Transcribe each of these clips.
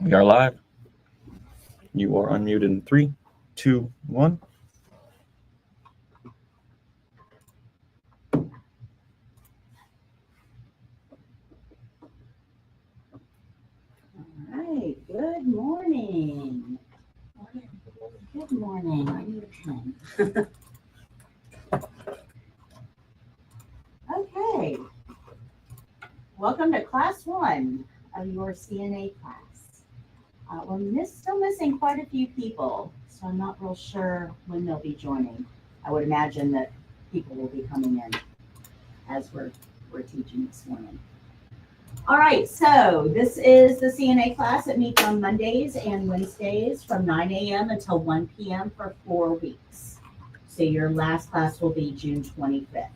We are live. You are unmuted in 3, 2, 1. All right. Good morning. Good morning. I need a pen. Okay. Welcome to class 1 of your CNA class. We're still missing quite a few people, so I'm not real sure when they'll be joining. I would imagine that people will be coming in as we're teaching this morning. All right, so this is the CNA class. It meets on Mondays and Wednesdays from 9 a.m. until 1 p.m. for 4 weeks. So your last class will be June 25th.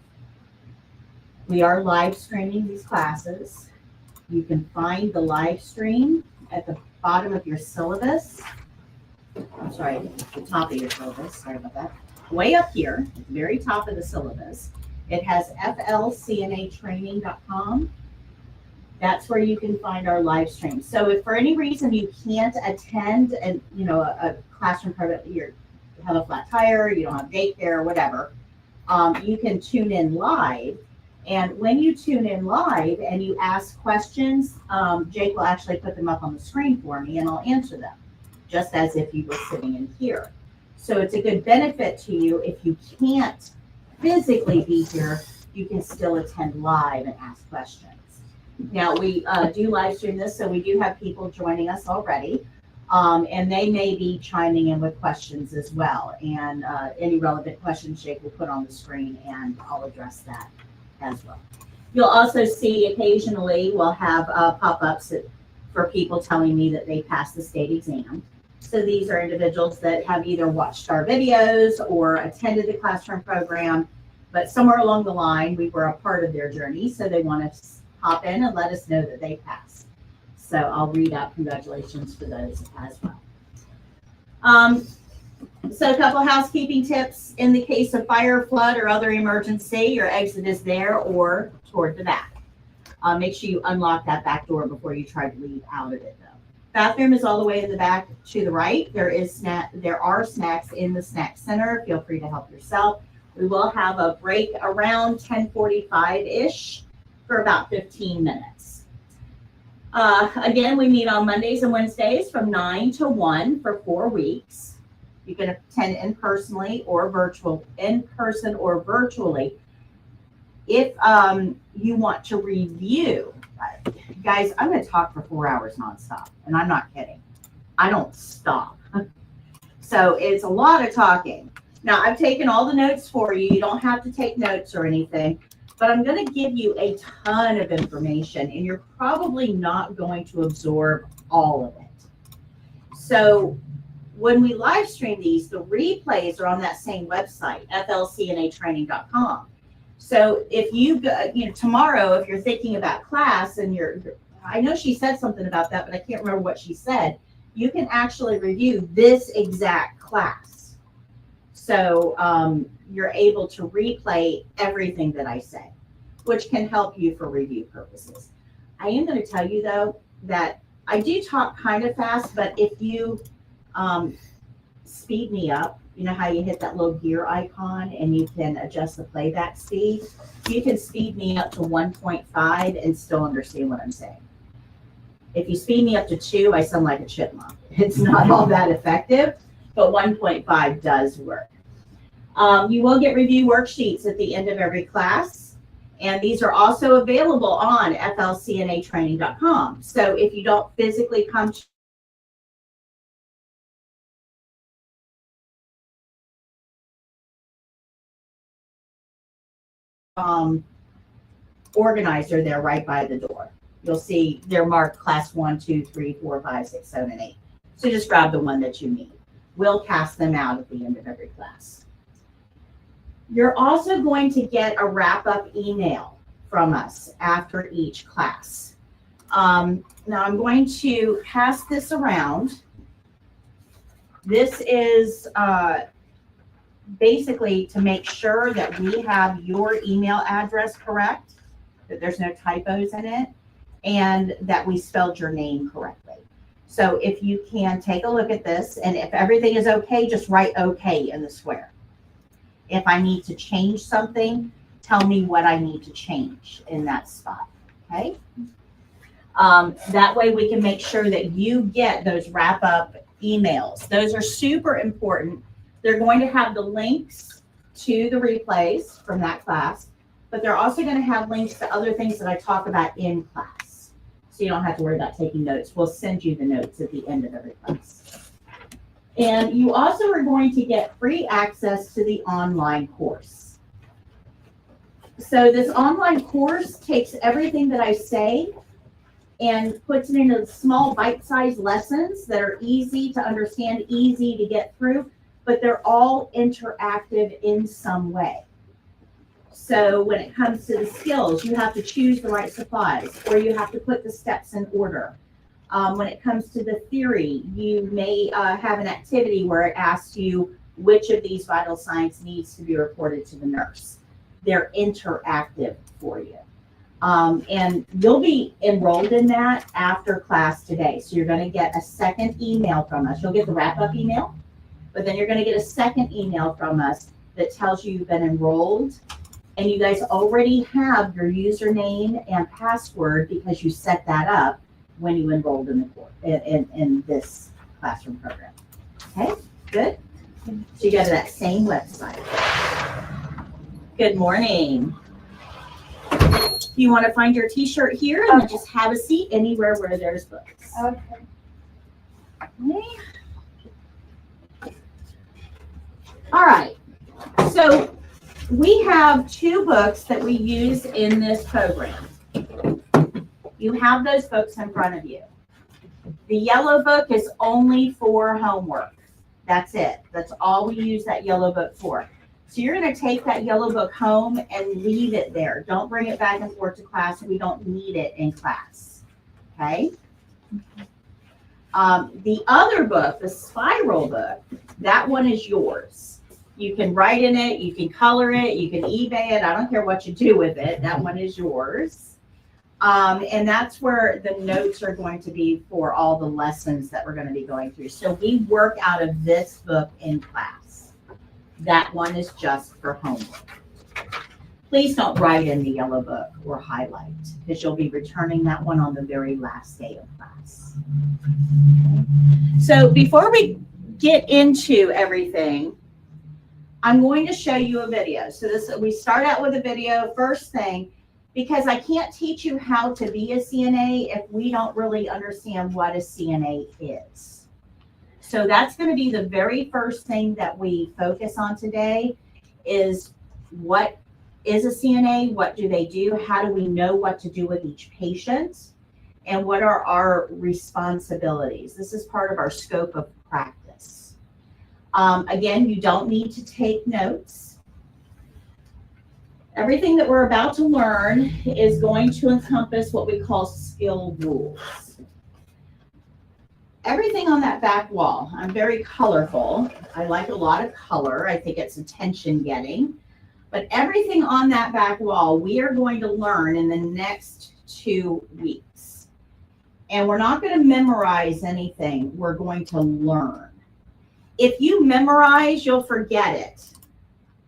We are live streaming these classes. You can find the live stream at the bottom of your syllabus. I'm sorry, the top of your syllabus. Sorry about that. Way up here, at the very top of the syllabus, it has flcnatraining.com. That's where you can find our live stream. So if for any reason you can't attend a classroom program, you have a flat tire, you don't have daycare, whatever, you can tune in live. And when you tune in live and you ask questions, Jake will actually put them up on the screen for me and I'll answer them, just as if you were sitting in here. So it's a good benefit to you. If you can't physically be here, you can still attend live and ask questions. Now, we do live stream this, so we do have people joining us already, and they may be chiming in with questions as well. And any relevant questions Jake will put on the screen, and I'll address that as well. You'll also see occasionally we'll have pop-ups for people telling me that they passed the state exam. So these are individuals that have either watched our videos or attended the classroom program, but somewhere along the line we were a part of their journey, so they want to hop in and let us know that they passed. So I'll read out congratulations for those as well. So a couple housekeeping tips. In the case of fire, flood, or other emergency, your exit is there or toward the back. Make sure you unlock that back door before you try to leave out of it, though. Bathroom is all the way in the back to the right. There are snacks in the snack center. Feel free to help yourself. We will have a break around 10:45-ish for about 15 minutes. Again, we meet on Mondays and Wednesdays from 9 to 1 for 4 weeks. You can attend in person or virtually. If you want to review, guys, I'm going to talk for 4 hours nonstop, and I'm not kidding. I don't stop. So it's a lot of talking. Now, I've taken all the notes for you. You don't have to take notes or anything, but I'm going to give you a ton of information, and you're probably not going to absorb all of it. So when we live stream these, the replays are on that same website, flcnatraining.com. So if you go, tomorrow, if you're thinking about class and I know she said something about that, but I can't remember what she said, you can actually review this exact class. So you're able to replay everything that I say, which can help you for review purposes. I am going to tell you, though, that I do talk kind of fast, but if you speed me up, you know how you hit that little gear icon and you can adjust the playback speed? You can speed me up to 1.5 and still understand what I'm saying. If you speed me up to 2, I sound like a chipmunk. It's not all that effective, but 1.5 does work. You will get review worksheets at the end of every class, and these are also available on flcnatraining.com. So if you don't physically come to organizer there right by the door. You'll see they're marked class 1, 2, 3, 4, 5, 6, 7, and 8. So just grab the one that you need. We'll pass them out at the end of every class. You're also going to get a wrap-up email from us after each class. Now I'm going to pass this around. This is basically to make sure that we have your email address correct, that there's no typos in it, and that we spelled your name correctly. So if you can take a look at this, and if everything is okay, just write okay in the square. If I need to change something, tell me what I need to change in that spot, okay? That way we can make sure that you get those wrap-up emails. Those are super important. They're going to have the links to the replays from that class, but they're also going to have links to other things that I talk about in class. So you don't have to worry about taking notes. We'll send you the notes at the end of every class. And you also are going to get free access to the online course. So this online course takes everything that I say and puts it into small bite-sized lessons that are easy to understand, easy to get through, but they're all interactive in some way. So when it comes to the skills, you have to choose the right supplies, or you have to put the steps in order. When it comes to the theory, you may have an activity where it asks you which of these vital signs needs to be reported to the nurse. They're interactive for you. And you'll be enrolled in that after class today. So you're going to get a second email from us. You'll get the wrap-up email, but then you're going to get a second email from us that tells you you've been enrolled, and you guys already have your username and password because you set that up when you enrolled in the course in this classroom program. Okay, good. So you go to that same website. Good morning. You want to find your t-shirt here and then just have a seat anywhere where there's books. Okay. All right. So we have 2 books that we use in this program. You have those books in front of you. The yellow book is only for homework. That's it. That's all we use that yellow book for. So you're going to take that yellow book home and leave it there. Don't bring it back and forth to class. We don't need it in class. Okay? The other book, the spiral book, that one is yours. You can write in it. You can color it. You can eBay it. I don't care what you do with it. That one is yours. And that's where the notes are going to be for all the lessons that we're going to be going through. So we work out of this book in class. That one is just for homework. Please don't write in the yellow book or highlight, because you'll be returning that one on the very last day of class. Okay. So before we get into everything, I'm going to show you a video. So we start out with a video first thing, because I can't teach you how to be a CNA if we don't really understand what a CNA is. So that's going to be the very first thing that we focus on today, is what is a CNA? What do they do? How do we know what to do with each patient? And what are our responsibilities? This is part of our scope of practice. Again, you don't need to take notes. Everything that we're about to learn is going to encompass what we call skill rules. Everything on that back wall, I'm very colorful. I like a lot of color. I think it's attention getting. But everything on that back wall, we are going to learn in the next 2 weeks. And we're not going to memorize anything. We're going to learn. If you memorize, you'll forget it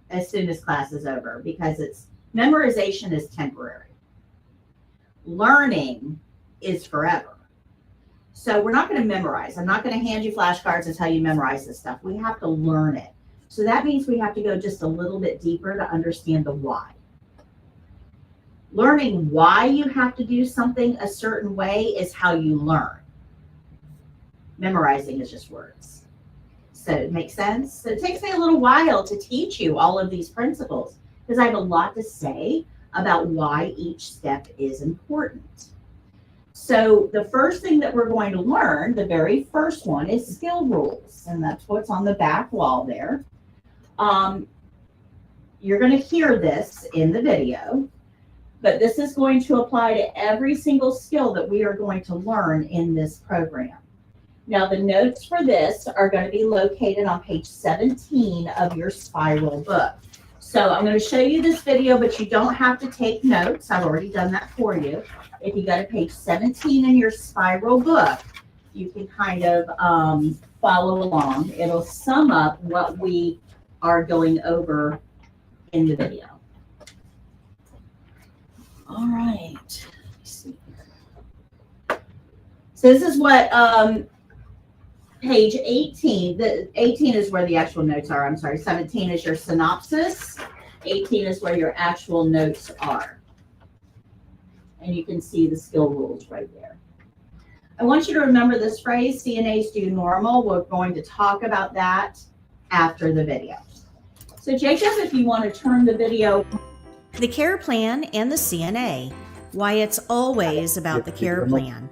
as soon as class is over, because memorization is temporary. Learning is forever. So we're not going to memorize. I'm not going to hand you flashcards and tell you memorize this stuff. We have to learn it. So that means we have to go just a little bit deeper to understand the why. Learning why you have to do something a certain way is how you learn. Memorizing is just words. So it makes sense? So it takes me a little while to teach you all of these principles, because I have a lot to say about why each step is important. So the first thing that we're going to learn, the very first one, is skill rules. And that's what's on the back wall there. You're going to hear this in the video, but this is going to apply to every single skill that we are going to learn in this program. Now, the notes for this are going to be located on page 17 of your spiral book. So I'm going to show you this video, but you don't have to take notes. I've already done that for you. If you go to page 17 in your spiral book, you can kind of follow along. It'll sum up what we are going over in the video. All right. Let's see. So this is what page 18, the 18 is where the actual notes are. I'm sorry, 17 is your synopsis. 18 is where your actual notes are. And you can see the skill rules right there. I want you to remember this phrase, CNAs do normal. We're going to talk about that after the video. So Jacob, if you want to turn the video. The care plan and the CNA, why it's always about the care plan.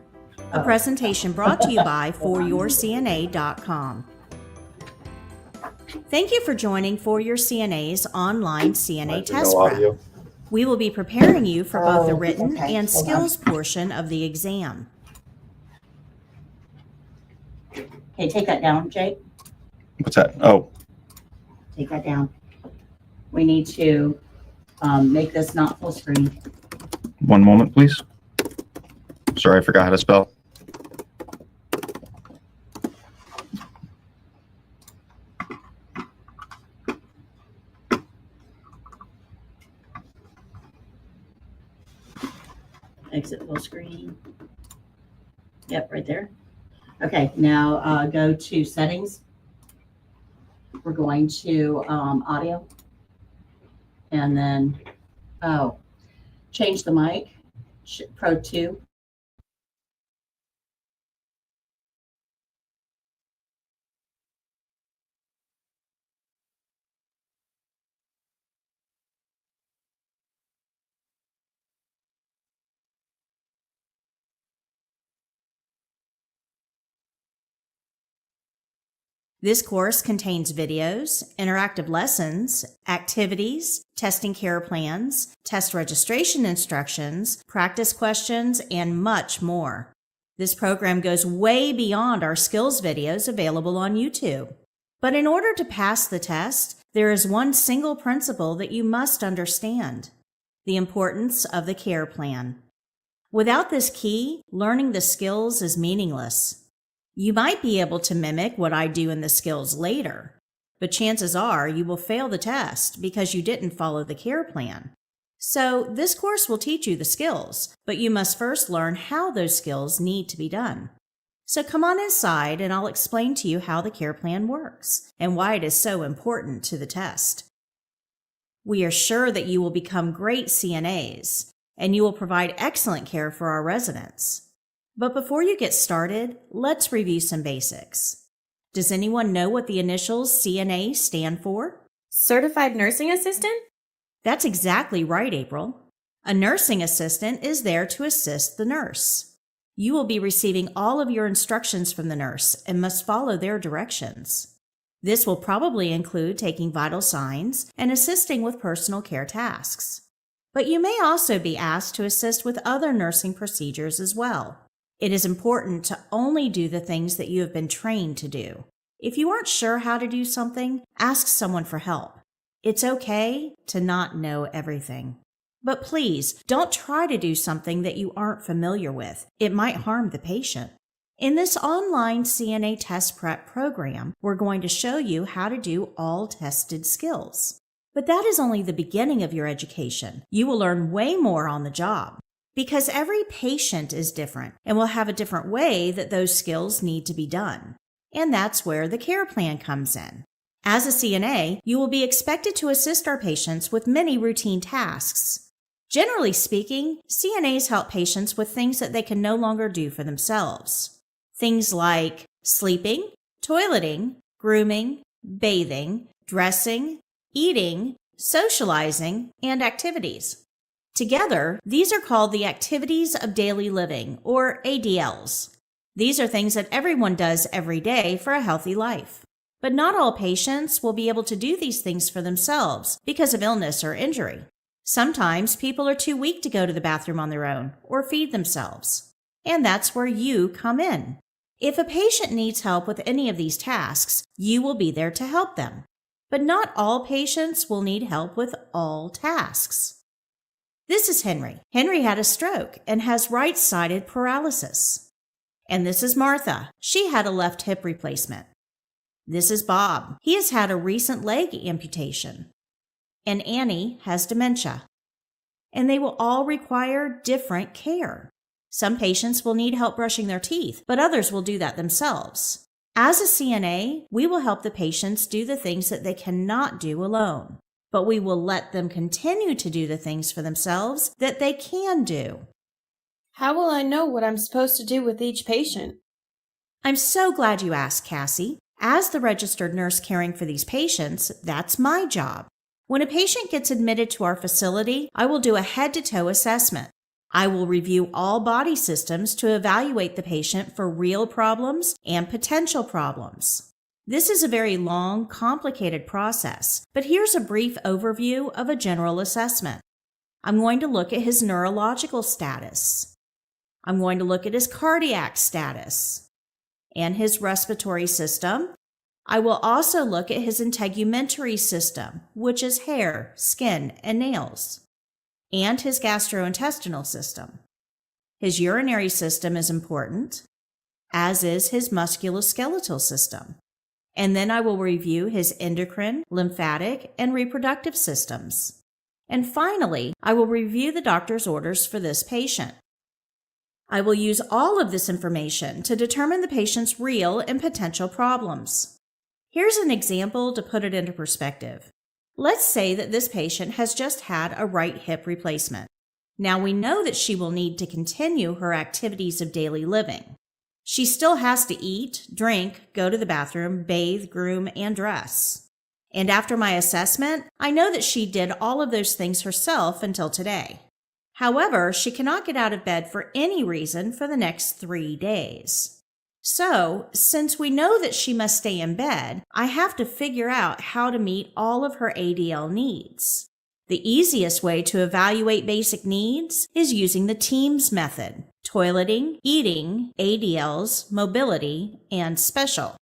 A presentation brought to you by 4YourCNA.com. Thank you for joining 4YourCNA's online CNA test prep. We will be preparing you for both the written and skills portion of the exam. Okay, take that down, Jake. What's that? Oh, Take that down. We need to make this not full screen. one moment, please. Sorry, I forgot how to spell. Exit full screen. Yep, right there. Okay, now go to settings. We're going to audio. And then, change the mic, Pro 2. This course contains videos, interactive lessons, activities, testing care plans, test registration instructions, practice questions, and much more. This program goes way beyond our skills videos available on YouTube. But in order to pass the test, there is one single principle that you must understand: the importance of the care plan. Without this key, learning the skills is meaningless. You might be able to mimic what I do in the skills later, but chances are you will fail the test because you didn't follow the care plan. So this course will teach you the skills, but you must first learn how those skills need to be done. So come on inside and I'll explain to you how the care plan works and why it is so important to the test. We are sure that you will become great CNAs and you will provide excellent care for our residents. But before you get started, let's review some basics. Does anyone know what the initials CNA stand for? Certified Nursing Assistant? That's exactly right, April. A nursing assistant is there to assist the nurse. You will be receiving all of your instructions from the nurse and must follow their directions. This will probably include taking vital signs and assisting with personal care tasks. But you may also be asked to assist with other nursing procedures as well. It is important to only do the things that you have been trained to do. If you aren't sure how to do something, ask someone for help. It's okay to not know everything. But please, don't try to do something that you aren't familiar with. It might harm the patient. In this online CNA test prep program, we're going to show you how to do all tested skills. But that is only the beginning of your education. You will learn way more on the job. Because every patient is different and will have a different way that those skills need to be done. And that's where the care plan comes in. As a CNA, you will be expected to assist our patients with many routine tasks. Generally speaking, CNAs help patients with things that they can no longer do for themselves. Things like sleeping, toileting, grooming, bathing, dressing, eating, socializing, and activities. Together, these are called the Activities of Daily Living, or ADLs. These are things that everyone does every day for a healthy life. But not all patients will be able to do these things for themselves because of illness or injury. Sometimes people are too weak to go to the bathroom on their own or feed themselves. And that's where you come in. If a patient needs help with any of these tasks, you will be there to help them. But not all patients will need help with all tasks. This is Henry. Henry had a stroke and has right-sided paralysis. And this is Martha. She had a left hip replacement. This is Bob. He has had a recent leg amputation. And Annie has dementia. And they will all require different care. Some patients will need help brushing their teeth, but others will do that themselves. As a CNA, we will help the patients do the things that they cannot do alone, but we will let them continue to do the things for themselves that they can do. How will I know what I'm supposed to do with each patient? I'm so glad you asked, Cassie. As the registered nurse caring for these patients, that's my job. When a patient gets admitted to our facility, I will do a head-to-toe assessment. I will review all body systems to evaluate the patient for real problems and potential problems. This is a very long, complicated process, but here's a brief overview of a general assessment. I'm going to look at his neurological status. I'm going to look at his cardiac status and his respiratory system. I will also look at his integumentary system, which is hair, skin, and nails, and his gastrointestinal system. His urinary system is important, as is his musculoskeletal system. And then I will review his endocrine, lymphatic, and reproductive systems. And finally, I will review the doctor's orders for this patient. I will use all of this information to determine the patient's real and potential problems. Here's an example to put it into perspective. Let's say that this patient has just had a right hip replacement. Now we know that she will need to continue her activities of daily living. She still has to eat, drink, go to the bathroom, bathe, groom, and dress. And after my assessment, I know that she did all of those things herself until today. However, she cannot get out of bed for any reason for the next 3 days. So, since we know that she must stay in bed, I have to figure out how to meet all of her ADL needs. The easiest way to evaluate basic needs is using the TEAMS method: toileting, eating, ADLs, mobility, and special.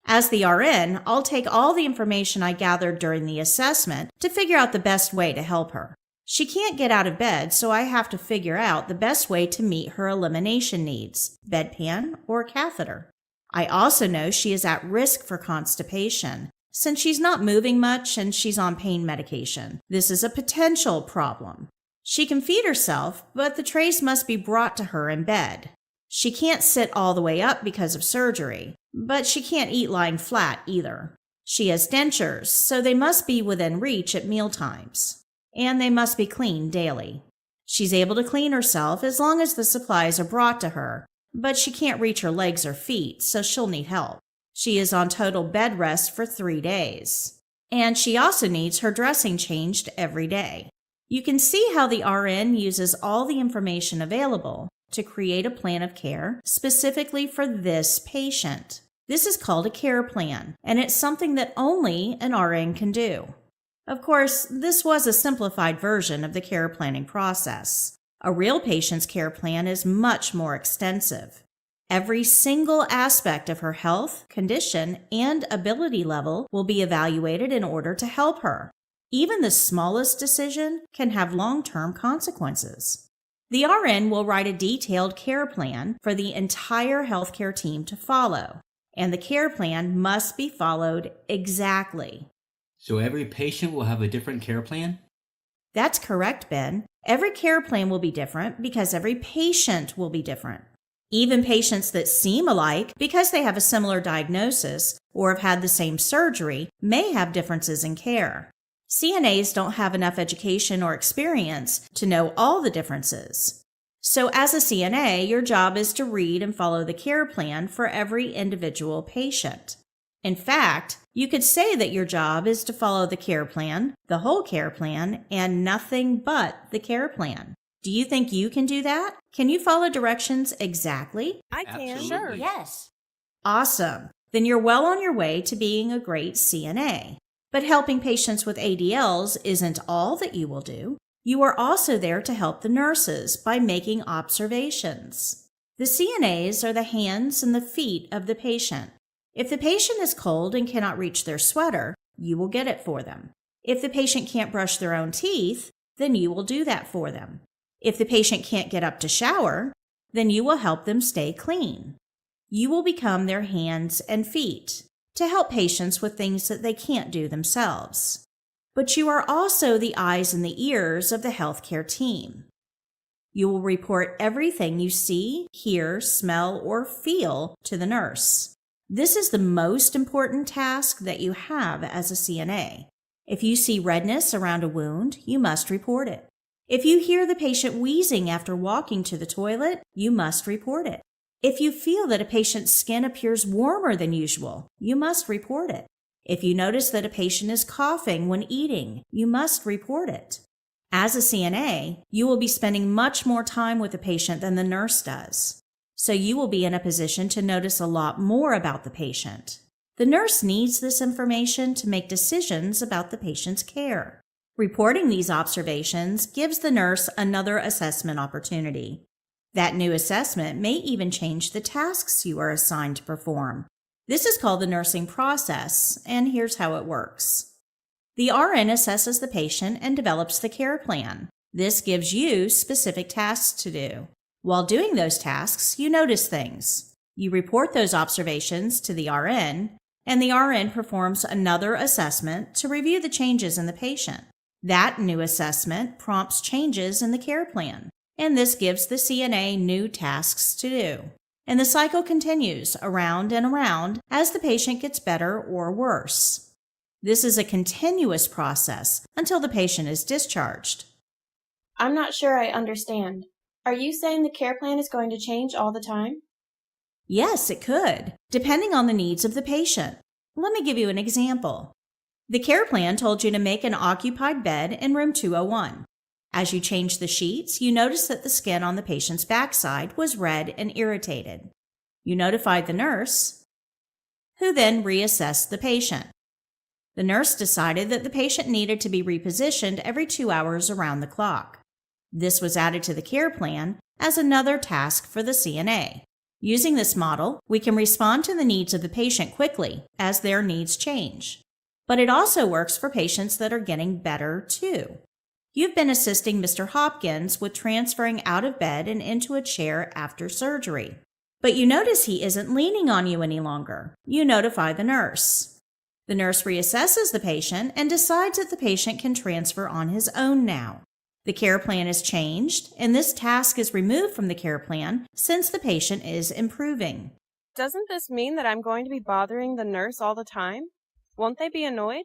As the RN, I'll take all the information I gathered during the assessment to figure out the best way to help her. She can't get out of bed, so I have to figure out the best way to meet her elimination needs, bedpan or catheter. I also know she is at risk for constipation, since she's not moving much and she's on pain medication. This is a potential problem. She can feed herself, but the trays must be brought to her in bed. She can't sit all the way up because of surgery, but she can't eat lying flat either. She has dentures, so they must be within reach at mealtimes. And they must be cleaned daily. She's able to clean herself as long as the supplies are brought to her, but she can't reach her legs or feet, so she'll need help. She is on total bed rest for 3 days. And she also needs her dressing changed every day. You can see how the RN uses all the information available to create a plan of care specifically for this patient. This is called a care plan, and it's something that only an RN can do. Of course, this was a simplified version of the care planning process. A real patient's care plan is much more extensive. Every single aspect of her health, condition, and ability level will be evaluated in order to help her. Even the smallest decision can have long-term consequences. The RN will write a detailed care plan for the entire healthcare team to follow, and the care plan must be followed exactly. So every patient will have a different care plan? That's correct, Ben. Every care plan will be different because every patient will be different. Even patients that seem alike because they have a similar diagnosis or have had the same surgery may have differences in care. CNAs don't have enough education or experience to know all the differences. So as a CNA, your job is to read and follow the care plan for every individual patient. In fact, you could say that your job is to follow the care plan, the whole care plan, and nothing but the care plan. Do you think you can do that? Can you follow directions exactly? I can. Absolutely. Sure. Yes. Awesome. Then you're well on your way to being a great CNA. But helping patients with ADLs isn't all that you will do. You are also there to help the nurses by making observations. The CNAs are the hands and the feet of the patient. If the patient is cold and cannot reach their sweater, you will get it for them. If the patient can't brush their own teeth, then you will do that for them. If the patient can't get up to shower, then you will help them stay clean. You will become their hands and feet to help patients with things that they can't do themselves. But you are also the eyes and the ears of the healthcare team. You will report everything you see, hear, smell, or feel to the nurse. This is the most important task that you have as a CNA. If you see redness around a wound, you must report it. If you hear the patient wheezing after walking to the toilet, you must report it. If you feel that a patient's skin appears warmer than usual, you must report it. If you notice that a patient is coughing when eating, you must report it. As a CNA, you will be spending much more time with the patient than the nurse does. So you will be in a position to notice a lot more about the patient. The nurse needs this information to make decisions about the patient's care. Reporting these observations gives the nurse another assessment opportunity. That new assessment may even change the tasks you are assigned to perform. This is called the nursing process, and here's how it works. The RN assesses the patient and develops the care plan. This gives you specific tasks to do. While doing those tasks, you notice things. You report those observations to the RN, and the RN performs another assessment to review the changes in the patient. That new assessment prompts changes in the care plan, and this gives the CNA new tasks to do. And the cycle continues around and around as the patient gets better or worse. This is a continuous process until the patient is discharged. I'm not sure I understand. Are you saying the care plan is going to change all the time? Yes, it could, depending on the needs of the patient. Let me give you an example. The care plan told you to make an occupied bed in room 201. As you changed the sheets, you noticed that the skin on the patient's backside was red and irritated. You notified the nurse, who then reassessed the patient. The nurse decided that the patient needed to be repositioned every 2 hours around the clock. This was added to the care plan as another task for the CNA. Using this model, we can respond to the needs of the patient quickly as their needs change. But it also works for patients that are getting better too. You've been assisting Mr. Hopkins with transferring out of bed and into a chair after surgery. But you notice he isn't leaning on you any longer. You notify the nurse. The nurse reassesses the patient and decides that the patient can transfer on his own now. The care plan is changed, and this task is removed from the care plan since the patient is improving. Doesn't this mean that I'm going to be bothering the nurse all the time? Won't they be annoyed?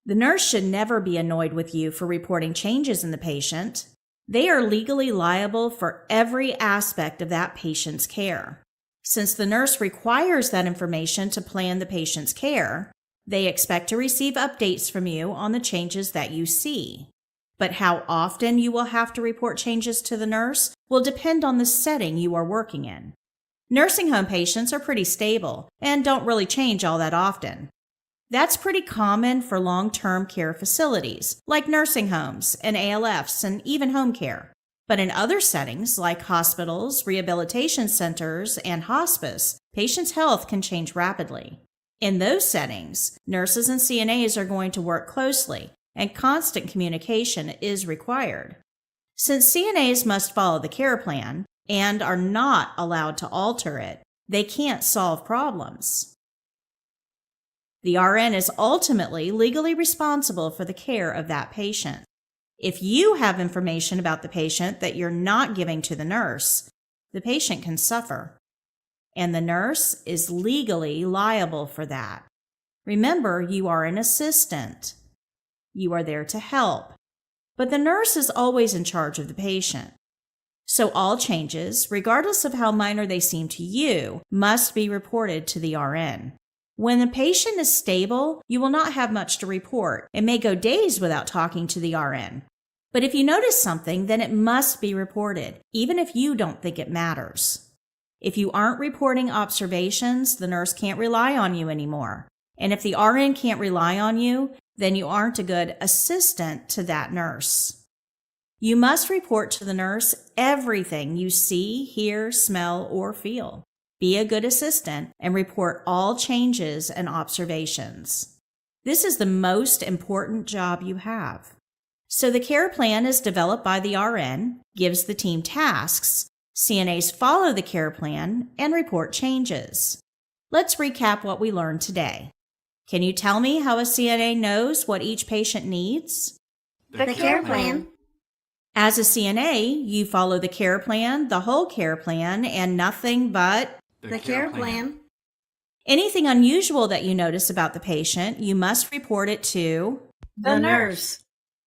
The nurse should never be annoyed with you for reporting changes in the patient. They are legally liable for every aspect of that patient's care. Since the nurse requires that information to plan the patient's care, they expect to receive updates from you on the changes that you see. But how often you will have to report changes to the nurse will depend on the setting you are working in. Nursing home patients are pretty stable and don't really change all that often. That's pretty common for long-term care facilities, like nursing homes and ALFs and even home care. But in other settings, like hospitals, rehabilitation centers, and hospice, patients' health can change rapidly. In those settings, nurses and CNAs are going to work closely, and constant communication is required. Since CNAs must follow the care plan and are not allowed to alter it, they can't solve problems. The RN is ultimately legally responsible for the care of that patient. If you have information about the patient that you're not giving to the nurse, the patient can suffer, and the nurse is legally liable for that. Remember, you are an assistant. You are there to help, but the nurse is always in charge of the patient. So all changes, regardless of how minor they seem to you, must be reported to the RN. When the patient is stable, you will not have much to report. It may go days without talking to the RN. But if you notice something, then it must be reported, even if you don't think it matters. If you aren't reporting observations, the nurse can't rely on you anymore. And if the RN can't rely on you, then you aren't a good assistant to that nurse. You must report to the nurse everything you see, hear, smell, or feel. Be a good assistant and report all changes and observations. This is the most important job you have. So the care plan is developed by the RN, gives the team tasks, CNAs follow the care plan and report changes. Let's recap what we learned today. Can you tell me how a CNA knows what each patient needs? The care plan. As a CNA, you follow the care plan, the whole care plan, and nothing but The care plan. anything unusual that you notice about the patient, you must report it to The nurse.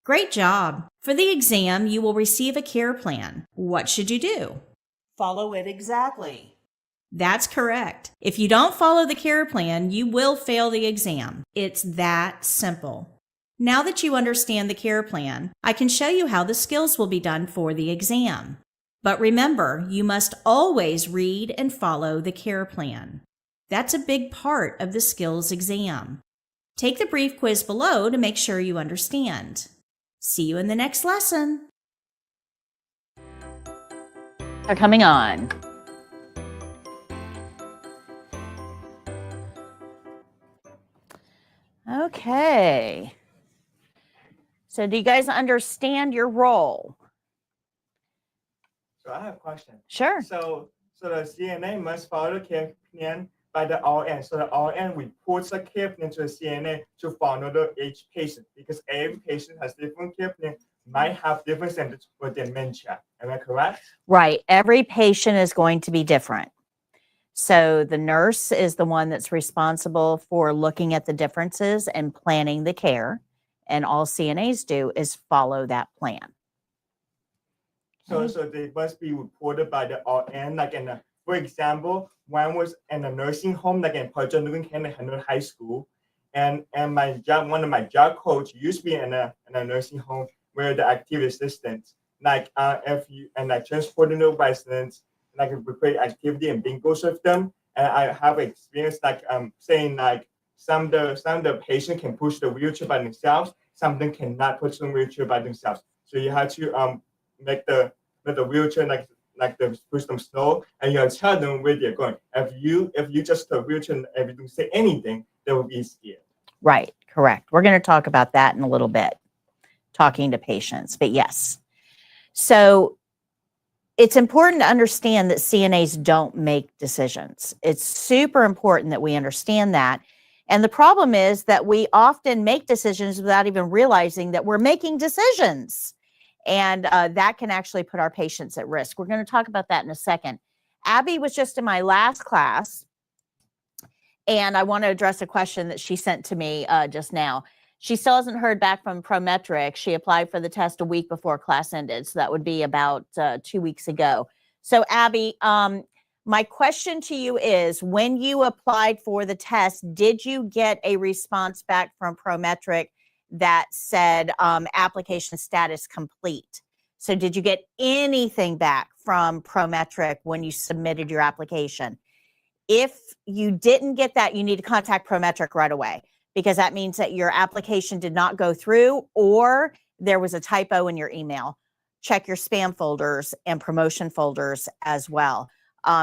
Great job. For the exam, you will receive a care plan. What should you do? Follow it exactly. That's correct. If you don't follow the care plan, you will fail the exam. It's that simple. Now that you understand the care plan, I can show you how the skills will be done for the exam. But remember, you must always read and follow the care plan. That's a big part of the skills exam. Take the brief quiz below to make sure you understand. See you in the next lesson. Are coming on. Okay. So do you guys understand your role? So I have a question. Sure. So the CNA must follow the care plan by the RN. So the RN reports the care plan to the CNA to follow each patient because every patient has different care plan, might have different symptoms for dementia. Am I correct? Right. Every patient is going to be different. So the nurse is the one that's responsible for looking at the differences and planning the care. And all CNAs do is follow that plan. So they must be reported by the RN. Like for example, one was in a nursing home, like in Port Henry High School, and one of my job coach used to be in a nursing home where the activity assistant, like transporting the residents, like we create activity and bingos with them. And I have experience saying like some of the patient can push the wheelchair by themselves, some of them cannot push the wheelchair by themselves. So you have to make the wheelchair like the push them slow, and you tell them where they're going. If you just the wheelchair and everything say anything, they will be scared. Right. Correct. We're going to talk about that in a little bit, talking to patients, but yes. So it's important to understand that CNAs don't make decisions. It's super important that we understand that. And the problem is that we often make decisions without even realizing that we're making decisions. And that can actually put our patients at risk. We're going to talk about that in a second. Abby was just in my last class, and I want to address a question that she sent to me just now. She still hasn't heard back from Prometric. She applied for the test a week before class ended, so that would be about 2 weeks ago. So Abby, my question to you is, when you applied for the test, did you get a response back from Prometric that said application status complete? So did you get anything back from Prometric when you submitted your application? If you didn't get that, you need to contact Prometric right away, because that means that your application did not go through or there was a typo in your email. Check your spam folders and promotion folders as well,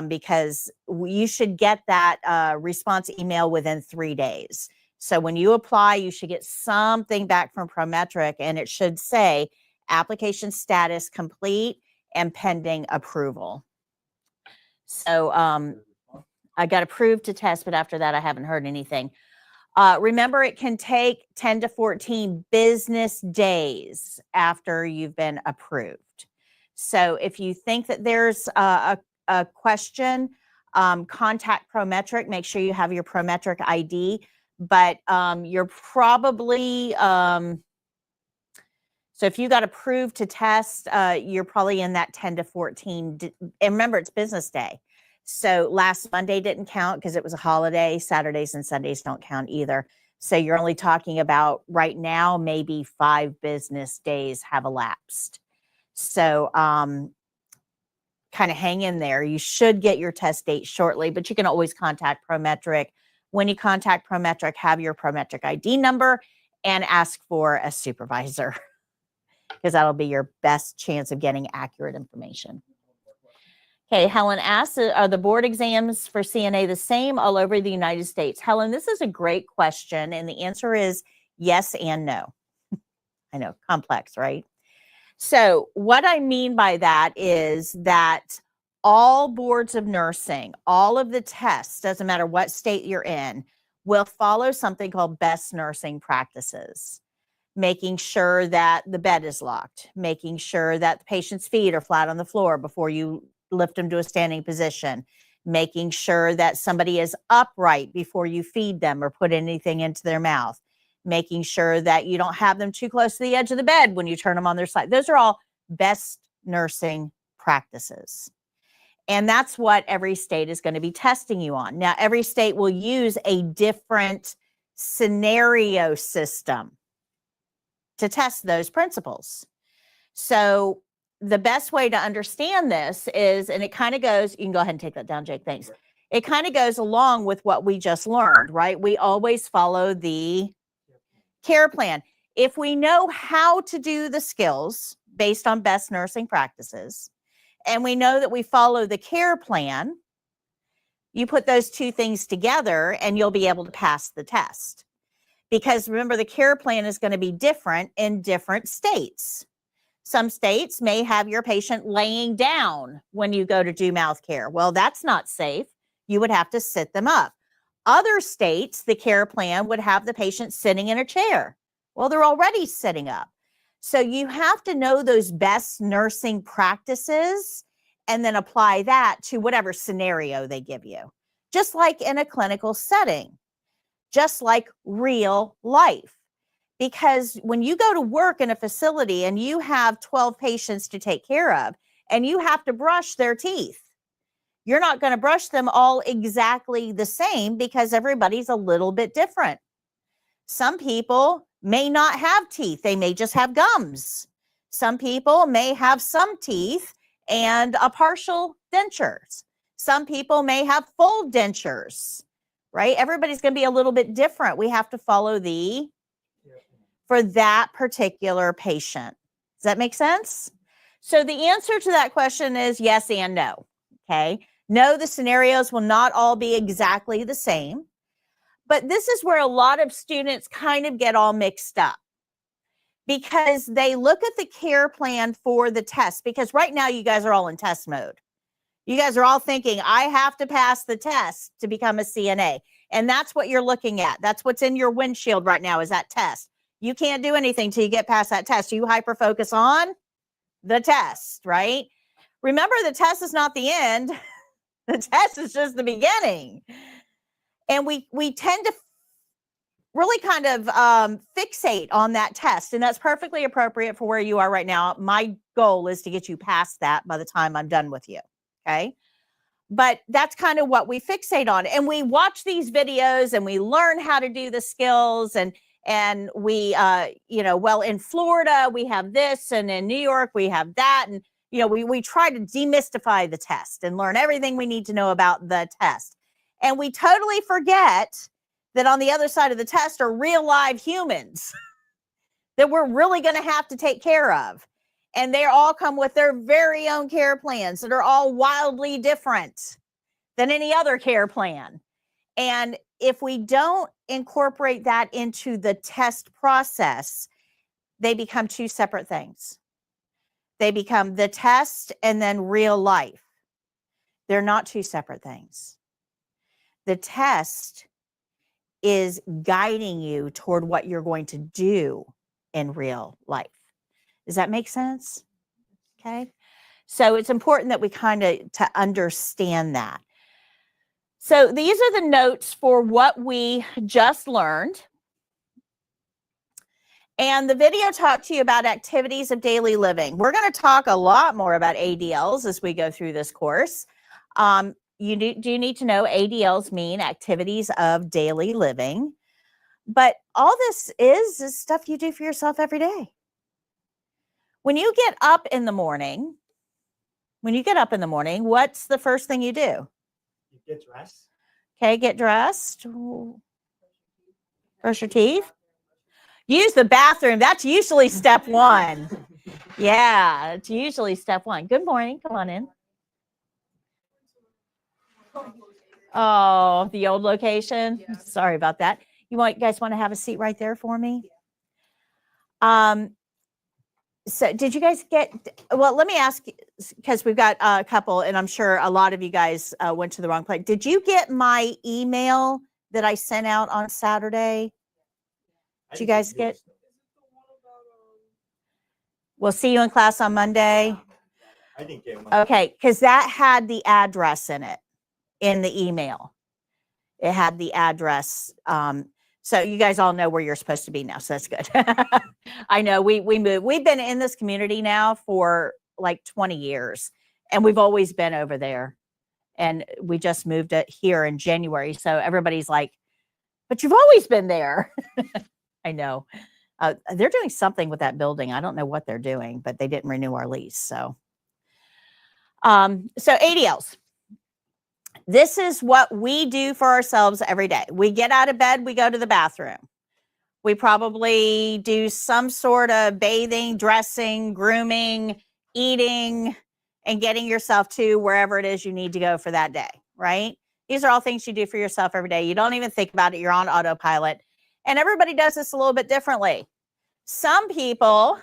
because you should get that response email within 3 days. So when you apply, you should get something back from Prometric, and it should say application status complete and pending approval. So I got approved to test, but after that, I haven't heard anything. Remember, it can take 10 to 14 business days after you've been approved. So if you think that there's a question, contact Prometric. Make sure you have your Prometric ID. But you're probably, so if you got approved to test, you're probably in that 10 to 14. And remember, it's business day. So last Monday didn't count because it was a holiday. Saturdays and Sundays don't count either. So you're only talking about right now, maybe 5 business days have elapsed. So kind of hang in there. You should get your test date shortly, but you can always contact Prometric. When you contact Prometric, have your Prometric ID number and ask for a supervisor, because that'll be your best chance of getting accurate information. Okay, Helen asks, are the board exams for CNA the same all over the United States? Helen, this is a great question, and the answer is yes and no. I know, complex, right? So what I mean by that is that all boards of nursing, all of the tests, doesn't matter what state you're in, will follow something called best nursing practices. Making sure that the bed is locked, making sure that the patient's feet are flat on the floor before you lift them to a standing position, making sure that somebody is upright before you feed them or put anything into their mouth, making sure that you don't have them too close to the edge of the bed when you turn them on their side. Those are all best nursing practices. And that's what every state is going to be testing you on. Now, every state will use a different scenario system to test those principles. So the best way to understand this is, and it kind of goes, you can go ahead and take that down, Jake, thanks. It kind of goes along with what we just learned, right? We always follow the care plan. If we know how to do the skills based on best nursing practices, and we know that we follow the care plan, you put those two things together and you'll be able to pass the test. Because remember, the care plan is going to be different in different states. Some states may have your patient laying down when you go to do mouth care. Well, that's not safe. You would have to sit them up. Other states, the care plan would have the patient sitting in a chair. Well, they're already sitting up. So you have to know those best nursing practices and then apply that to whatever scenario they give you, just like in a clinical setting. Just like real life. Because when you go to work in a facility and you have 12 patients to take care of and you have to brush their teeth, you're not going to brush them all exactly the same because everybody's a little bit different. Some people may not have teeth. They may just have gums. Some people may have some teeth and a partial dentures. Some people may have full dentures. Right? Everybody's going to be a little bit different. We have to follow for that particular patient. Does that make sense? So the answer to that question is yes and no. Okay. No, the scenarios will not all be exactly the same. But this is where a lot of students kind of get all mixed up because they look at the care plan for the test, because right now you guys are all in test mode. You guys are all thinking, I have to pass the test to become a CNA. And that's what you're looking at. That's what's in your windshield right now is that test. You can't do anything till you get past that test. You hyper-focus on the test, right? Remember, the test is not the end. The test is just the beginning. And we tend to really kind of fixate on that test. And that's perfectly appropriate for where you are right now. My goal is to get you past that by the time I'm done with you. Okay. But that's kind of what we fixate on. And we watch these videos and we learn how to do the skills and we, well, in Florida, we have this, and in New York, we have that. And, we try to demystify the test and learn everything we need to know about the test. And we totally forget that on the other side of the test are real live humans that we're really going to have to take care of. And they all come with their very own care plans that are all wildly different than any other care plan. And if we don't incorporate that into the test process, they become two separate things. They become the test and then real life. They're not two separate things. The test is guiding you toward what you're going to do in real life. Does that make sense? Okay. So it's important that we kind of to understand that. So these are the notes for what we just learned. And the video talked to you about activities of daily living. We're going to talk a lot more about ADLs as we go through this course. You do need to know ADLs mean activities of daily living. But all this is stuff you do for yourself every day. When you get up in the morning, what's the first thing you do? You get dressed. Okay, get dressed. Brush your teeth. Use the bathroom. That's usually step one. Yeah, it's usually step one. Good morning. Come on in. Oh, the old location. Sorry about that. You guys want to have a seat right there for me? So did you guys get, well, let me ask, because we've got a couple, and I'm sure a lot of you guys went to the wrong place. Did you get my email that I sent out on Saturday? Did you guys get? We'll see you in class on Monday. I didn't get one. Okay, because that had the address in it, in the email. It had the address. So you guys all know where you're supposed to be now. So that's good. I know we moved. We've been in this community now for like 20 years, and we've always been over there. And we just moved it here in January. So everybody's like, but you've always been there. I know. They're doing something with that building. I don't know what they're doing, but they didn't renew our lease. So ADLs. This is what we do for ourselves every day. We get out of bed, we go to the bathroom. We probably do some sort of bathing, dressing, grooming, eating, and getting yourself to wherever it is you need to go for that day, right? These are all things you do for yourself every day. You don't even think about it. You're on autopilot. And everybody does this a little bit differently. Some people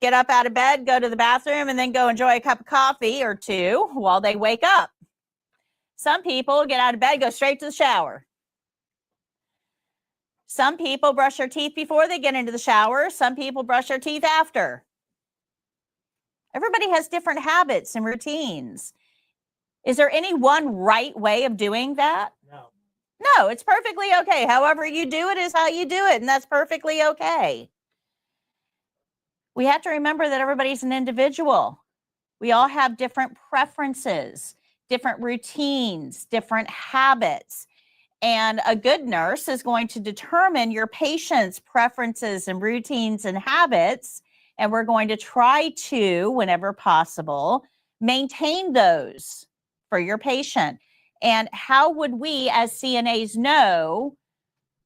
get up out of bed, go to the bathroom, and then go enjoy a cup of coffee or two while they wake up. Some people get out of bed, go straight to the shower. Some people brush their teeth before they get into the shower. Some people brush their teeth after. Everybody has different habits and routines. Is there any one right way of doing that? No. No, it's perfectly okay. However you do it is how you do it, and that's perfectly okay. We have to remember that everybody's an individual. We all have different preferences, different routines, different habits. And a good nurse is going to determine your patient's preferences and routines and habits. And we're going to try to, whenever possible, maintain those for your patient. And how would we as CNAs know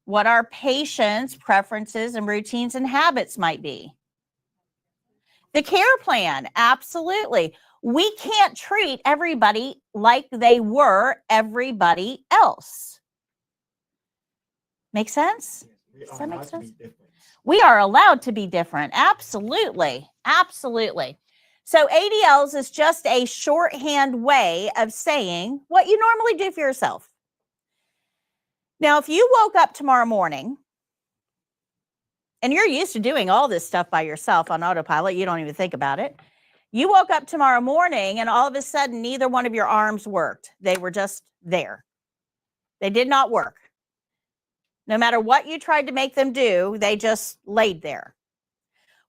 what our patient's preferences and routines and habits might be? The care plan, absolutely. We can't treat everybody like they were everybody else. Make sense? Does that make sense? We are allowed to be different. Absolutely. Absolutely. So ADLs is just a shorthand way of saying what you normally do for yourself. Now, if you woke up tomorrow morning and you're used to doing all this stuff by yourself on autopilot, you don't even think about it. You woke up tomorrow morning and all of a sudden, neither one of your arms worked. They were just there. They did not work. No matter what you tried to make them do, they just laid there.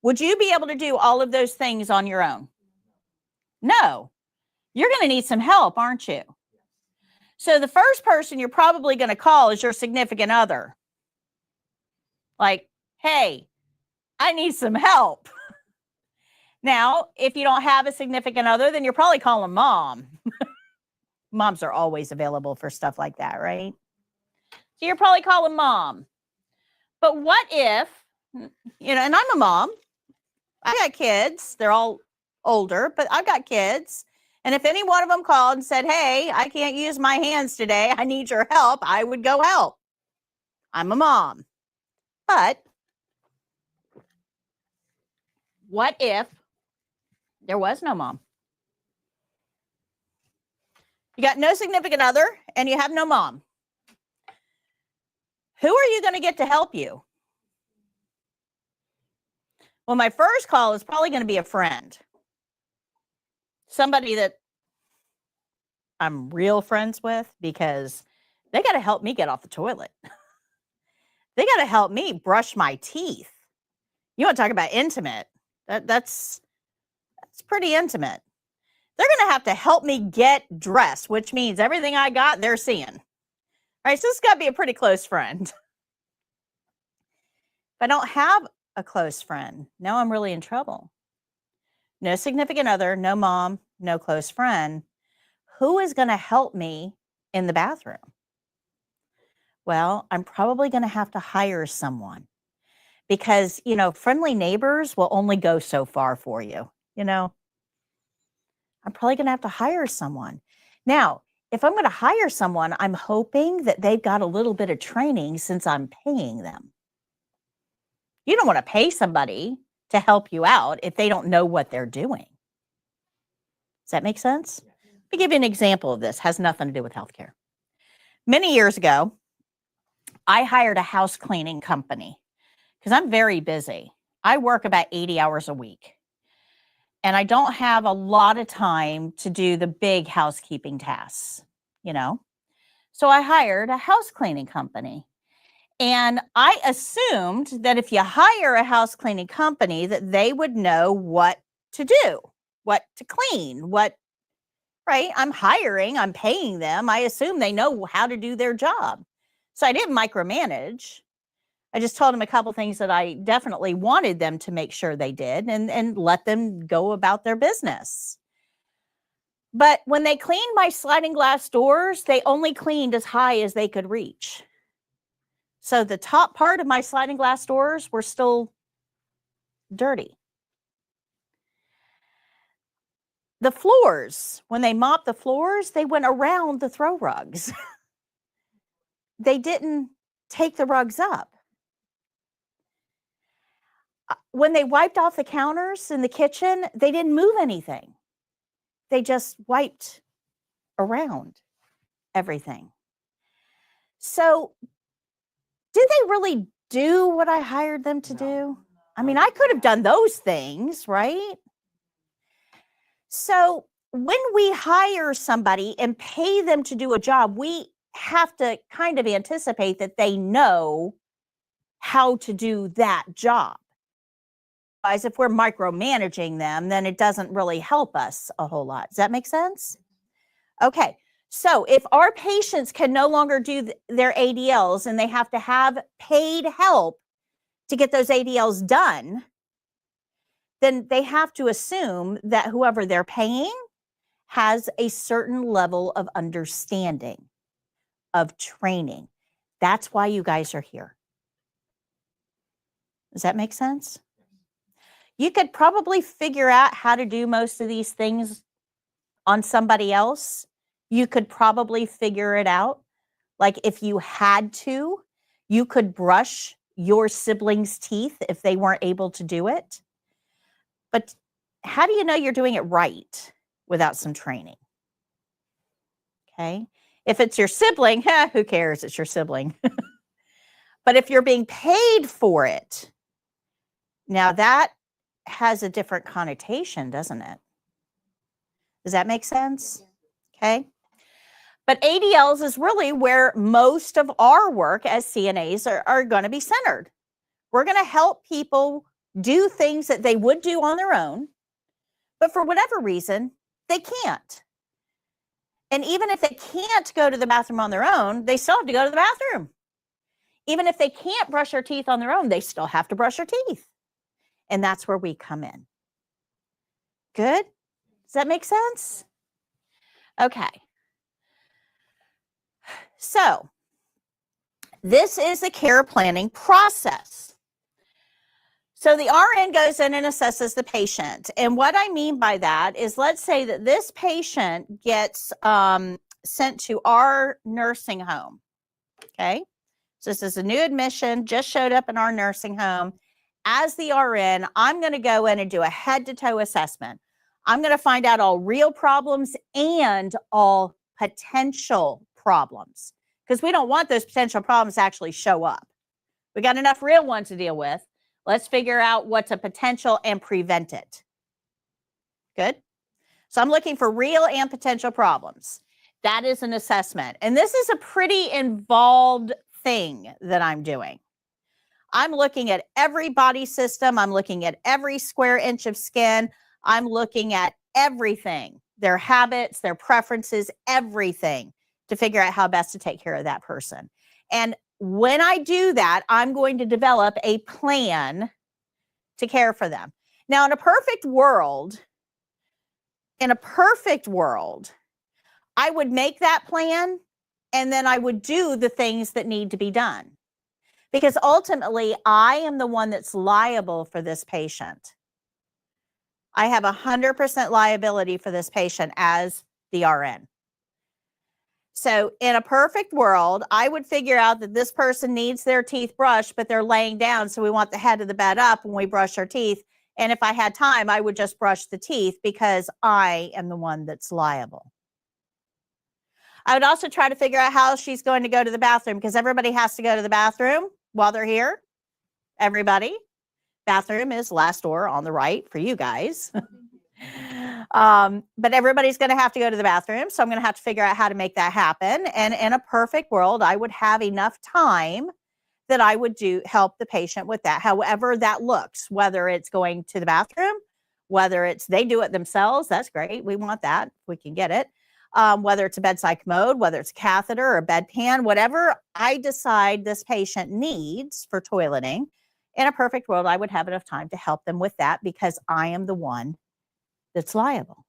Would you be able to do all of those things on your own? No. You're going to need some help, aren't you? So the first person you're probably going to call is your significant other. Like, hey, I need some help. Now, if you don't have a significant other, then you're probably calling mom. Moms are always available for stuff like that, right? So you're probably calling mom. But what if, and I'm a mom. I got kids. They're all older, but I've got kids. And if any one of them called and said, hey, I can't use my hands today, I need your help, I would go help. I'm a mom. But what if there was no mom? You got no significant other and you have no mom. Who are you going to get to help you? Well, my first call is probably going to be a friend. Somebody that I'm real friends with, because they got to help me get off the toilet. They got to help me brush my teeth. You want to talk about intimate? That's pretty intimate. They're going to have to help me get dressed, which means everything I got, they're seeing. All right, so this has got to be a pretty close friend. If I don't have a close friend, now I'm really in trouble. No significant other, no mom, no close friend. Who is going to help me in the bathroom? Well, I'm probably going to have to hire someone because, friendly neighbors will only go so far for you. I'm probably going to have to hire someone. Now, if I'm going to hire someone, I'm hoping that they've got a little bit of training since I'm paying them. You don't want to pay somebody to help you out if they don't know what they're doing. Does that make sense? Let me give you an example of this. Has nothing to do with healthcare. Many years ago, I hired a house cleaning company because I'm very busy. I work about 80 hours a week, and I don't have a lot of time to do the big housekeeping tasks, you know? So I hired a house cleaning company. And I assumed that if you hire a house cleaning company, that they would know what to do, what to clean, right? I'm hiring, I'm paying them. I assume they know how to do their job. So I didn't micromanage. I just told them a couple things that I definitely wanted them to make sure they did and let them go about their business. But when they cleaned my sliding glass doors, they only cleaned as high as they could reach. So the top part of my sliding glass doors were still dirty. The floors, when they mopped the floors, they went around the throw rugs. They didn't take the rugs up. When they wiped off the counters in the kitchen, they didn't move anything. They just wiped around everything. So did they really do what I hired them to do? I mean, I could have done those things, right? So when we hire somebody and pay them to do a job, we have to kind of anticipate that they know how to do that job. Otherwise, if we're micromanaging them, then it doesn't really help us a whole lot. Does that make sense? Okay. So if our patients can no longer do their ADLs and they have to have paid help to get those ADLs done, then they have to assume that whoever they're paying has a certain level of understanding, of training. That's why you guys are here. Does that make sense? You could probably figure out how to do most of these things on somebody else. You could probably figure it out. Like if you had to, you could brush your siblings' teeth if they weren't able to do it. But how do you know you're doing it right without some training? Okay. If it's your sibling, who cares? It's your sibling. But if you're being paid for it, now that has a different connotation, doesn't it? Does that make sense? Okay. But ADLs is really where most of our work as CNAs are going to be centered. We're going to help people do things that they would do on their own, but for whatever reason, they can't. And even if they can't go to the bathroom on their own, they still have to go to the bathroom. Even if they can't brush their teeth on their own, they still have to brush their teeth. And that's where we come in. Good? Does that make sense? Okay. So this is the care planning process. So the RN goes in and assesses the patient. And what I mean by that is, let's say that this patient gets sent to our nursing home. Okay. So this is a new admission, just showed up in our nursing home. As the RN, I'm going to go in and do a head to toe assessment. I'm going to find out all real problems and all potential problems, because we don't want those potential problems to actually show up. We got enough real ones to deal with. Let's figure out what's a potential and prevent it. Good. So I'm looking for real and potential problems. That is an assessment. And this is a pretty involved thing that I'm doing. I'm looking at every body system. I'm looking at every square inch of skin. I'm looking at everything, their habits, their preferences, everything, to figure out how best to take care of that person. And when I do that, I'm going to develop a plan to care for them. Now, in a perfect world, I would make that plan and then I would do the things that need to be done. Because ultimately, I am the one that's liable for this patient. I have 100% liability for this patient as the RN. So in a perfect world, I would figure out that this person needs their teeth brushed, but they're laying down. So we want the head of the bed up when we brush our teeth. And if I had time, I would just brush the teeth because I am the one that's liable. I would also try to figure out how she's going to go to the bathroom because everybody has to go to the bathroom while they're here. Everybody. Bathroom is last door on the right for you guys. But everybody's going to have to go to the bathroom. So I'm going to have to figure out how to make that happen. And in a perfect world, I would have enough time that I would help the patient with that. However that looks, whether it's going to the bathroom, whether it's they do it themselves, that's great. We want that if we can get it. Whether it's a bedside commode, whether it's a catheter or a bedpan, whatever I decide this patient needs for toileting, in a perfect world, I would have enough time to help them with that because I am the one that's liable.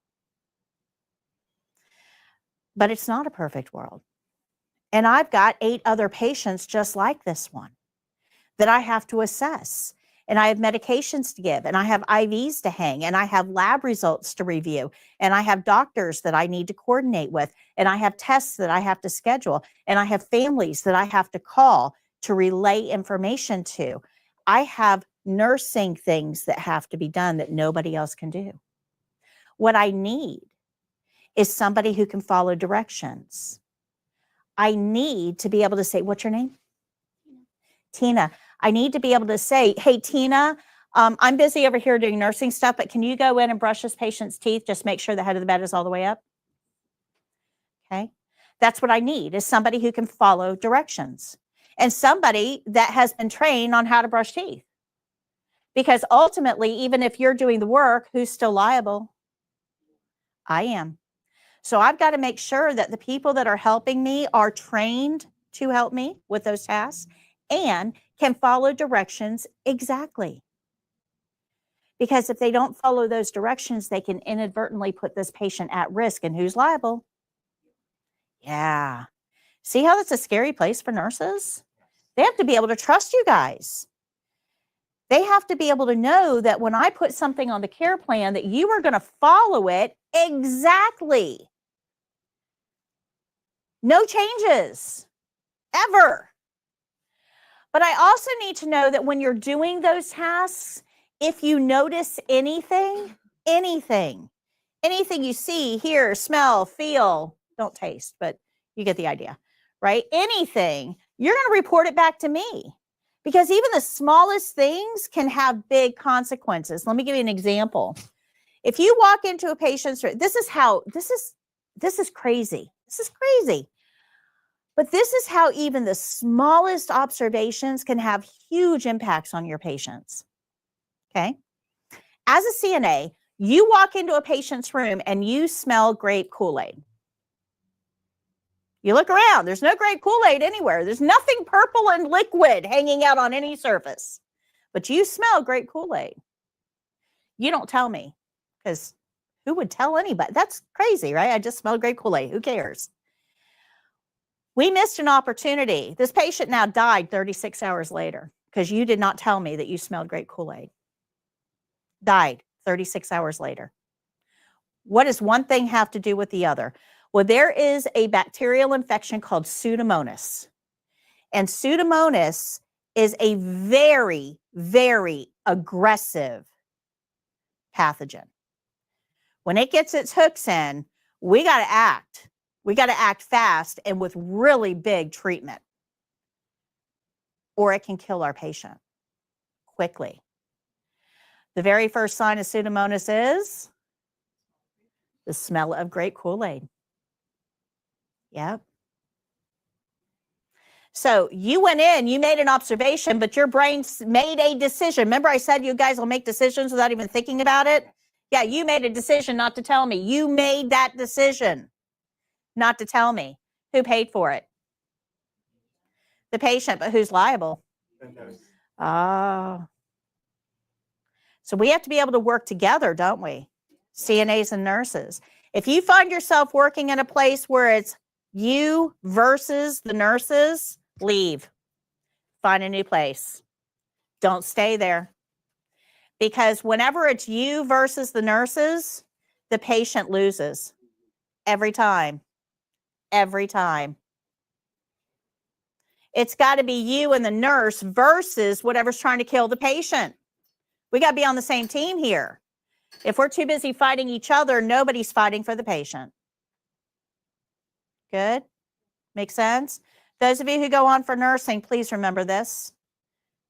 But it's not a perfect world. And I've got 8 other patients just like this one that I have to assess. And I have medications to give, and I have IVs to hang, and I have lab results to review, and I have doctors that I need to coordinate with, and I have tests that I have to schedule, and I have families that I have to call to relay information to. I have nursing things that have to be done that nobody else can do. What I need is somebody who can follow directions. I need to be able to say, what's your name? Tina. I need to be able to say, hey, Tina, I'm busy over here doing nursing stuff, but can you go in and brush this patient's teeth? Just make sure the head of the bed is all the way up. Okay. That's what I need, is somebody who can follow directions and somebody that has been trained on how to brush teeth. Because ultimately, even if you're doing the work, who's still liable? I am. So I've got to make sure that the people that are helping me are trained to help me with those tasks and can follow directions exactly. Because if they don't follow those directions, they can inadvertently put this patient at risk. And who's liable? Yeah. See how that's a scary place for nurses? They have to be able to trust you guys. They have to be able to know that when I put something on the care plan, that you are going to follow it exactly. No changes, ever. But I also need to know that when you're doing those tasks, if you notice anything you see, hear, smell, feel, don't taste, but you get the idea, right? Anything, you're going to report it back to me because even the smallest things can have big consequences. Let me give you an example. If you walk into a patient's room, this is crazy. This is crazy. But this is how even the smallest observations can have huge impacts on your patients. Okay. As a CNA, you walk into a patient's room and you smell grape Kool-Aid. You look around, there's no grape Kool-Aid anywhere. There's nothing purple and liquid hanging out on any surface, but you smell grape Kool-Aid. You don't tell me because who would tell anybody? That's crazy, right? I just smelled grape Kool-Aid. Who cares? We missed an opportunity. This patient now died 36 hours later because you did not tell me that you smelled grape Kool-Aid. Died 36 hours later. What does one thing have to do with the other? Well, there is a bacterial infection called Pseudomonas. And Pseudomonas is a very, very aggressive pathogen. When it gets its hooks in, we got to act. We got to act fast and with really big treatment, or it can kill our patient quickly. The very first sign of Pseudomonas is the smell of grape Kool-Aid. Yep. So you went in, you made an observation, but your brain made a decision. Remember I said you guys will make decisions without even thinking about it? Yeah, you made a decision not to tell me. You made that decision not to tell me. Who paid for it? The patient, but who's liable? Oh. So we have to be able to work together, don't we? CNAs and nurses. If you find yourself working in a place where it's you versus the nurses, leave. Find a new place. Don't stay there. Because whenever it's you versus the nurses, the patient loses. Every time. Every time. It's got to be you and the nurse versus whatever's trying to kill the patient. We got to be on the same team here. If we're too busy fighting each other, nobody's fighting for the patient. Good? Make sense? Those of you who go on for nursing, please remember this.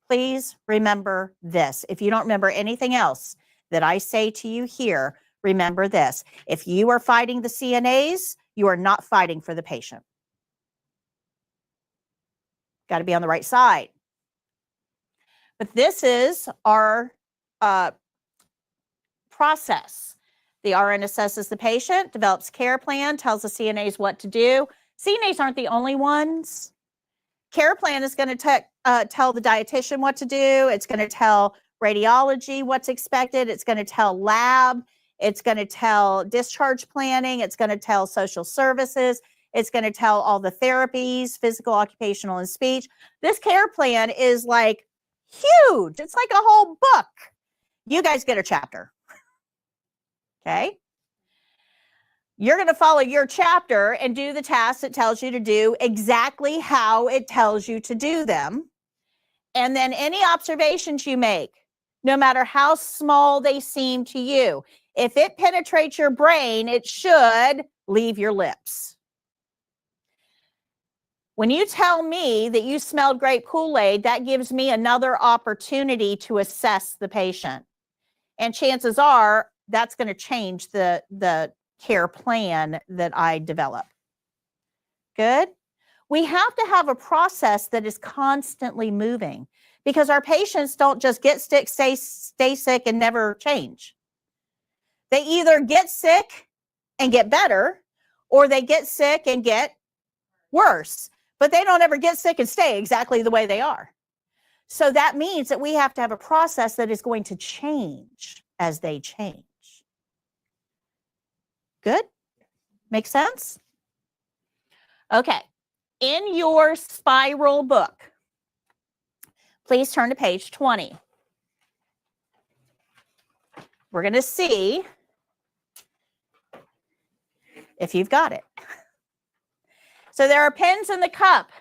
Please remember this. If you don't remember anything else that I say to you here, remember this. If you are fighting the CNAs, you are not fighting for the patient. Got to be on the right side. But this is our process. The RN assesses the patient, develops care plan, tells the CNAs what to do. CNAs aren't the only ones. Care plan is going to tell the dietitian what to do. It's going to tell radiology what's expected. It's going to tell lab. It's going to tell discharge planning. It's going to tell social services. It's going to tell all the therapies, physical, occupational, and speech. This care plan is like huge. It's like a whole book. You guys get a chapter. Okay? You're going to follow your chapter and do the tasks it tells you to do exactly how it tells you to do them. And then any observations you make, no matter how small they seem to you, if it penetrates your brain, it should leave your lips. When you tell me that you smelled grape Kool-Aid, that gives me another opportunity to assess the patient. And chances are that's going to change the care plan that I develop. Good? We have to have a process that is constantly moving because our patients don't just get sick, stay sick, and never change. They either get sick and get better, or they get sick and get worse, but they don't ever get sick and stay exactly the way they are. So that means that we have to have a process that is going to change as they change. Good? Make sense? Okay. In your spiral book, please turn to page 20. We're going to see if you've got it. So there are pens in the cup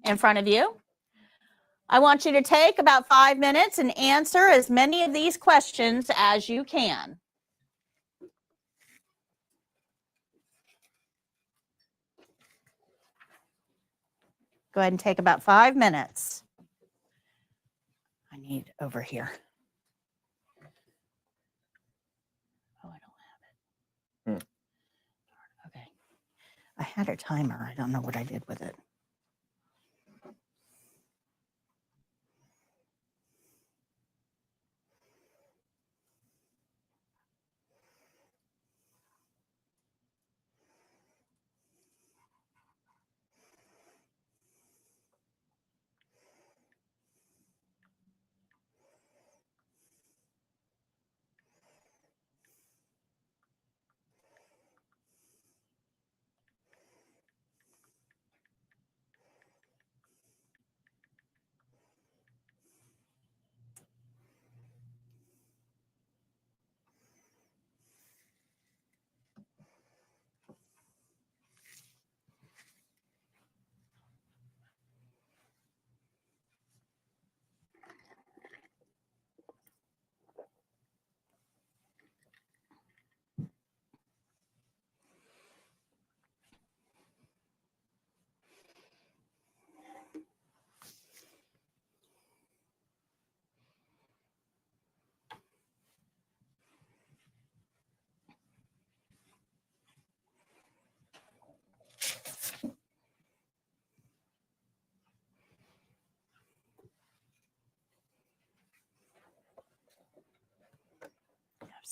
in front of you. I want you to take about 5 minutes and answer as many of these questions as you can. Go ahead and take about 5 minutes. I need over here. Oh, I don't have it. Okay. I had a timer. I don't know what I did with it.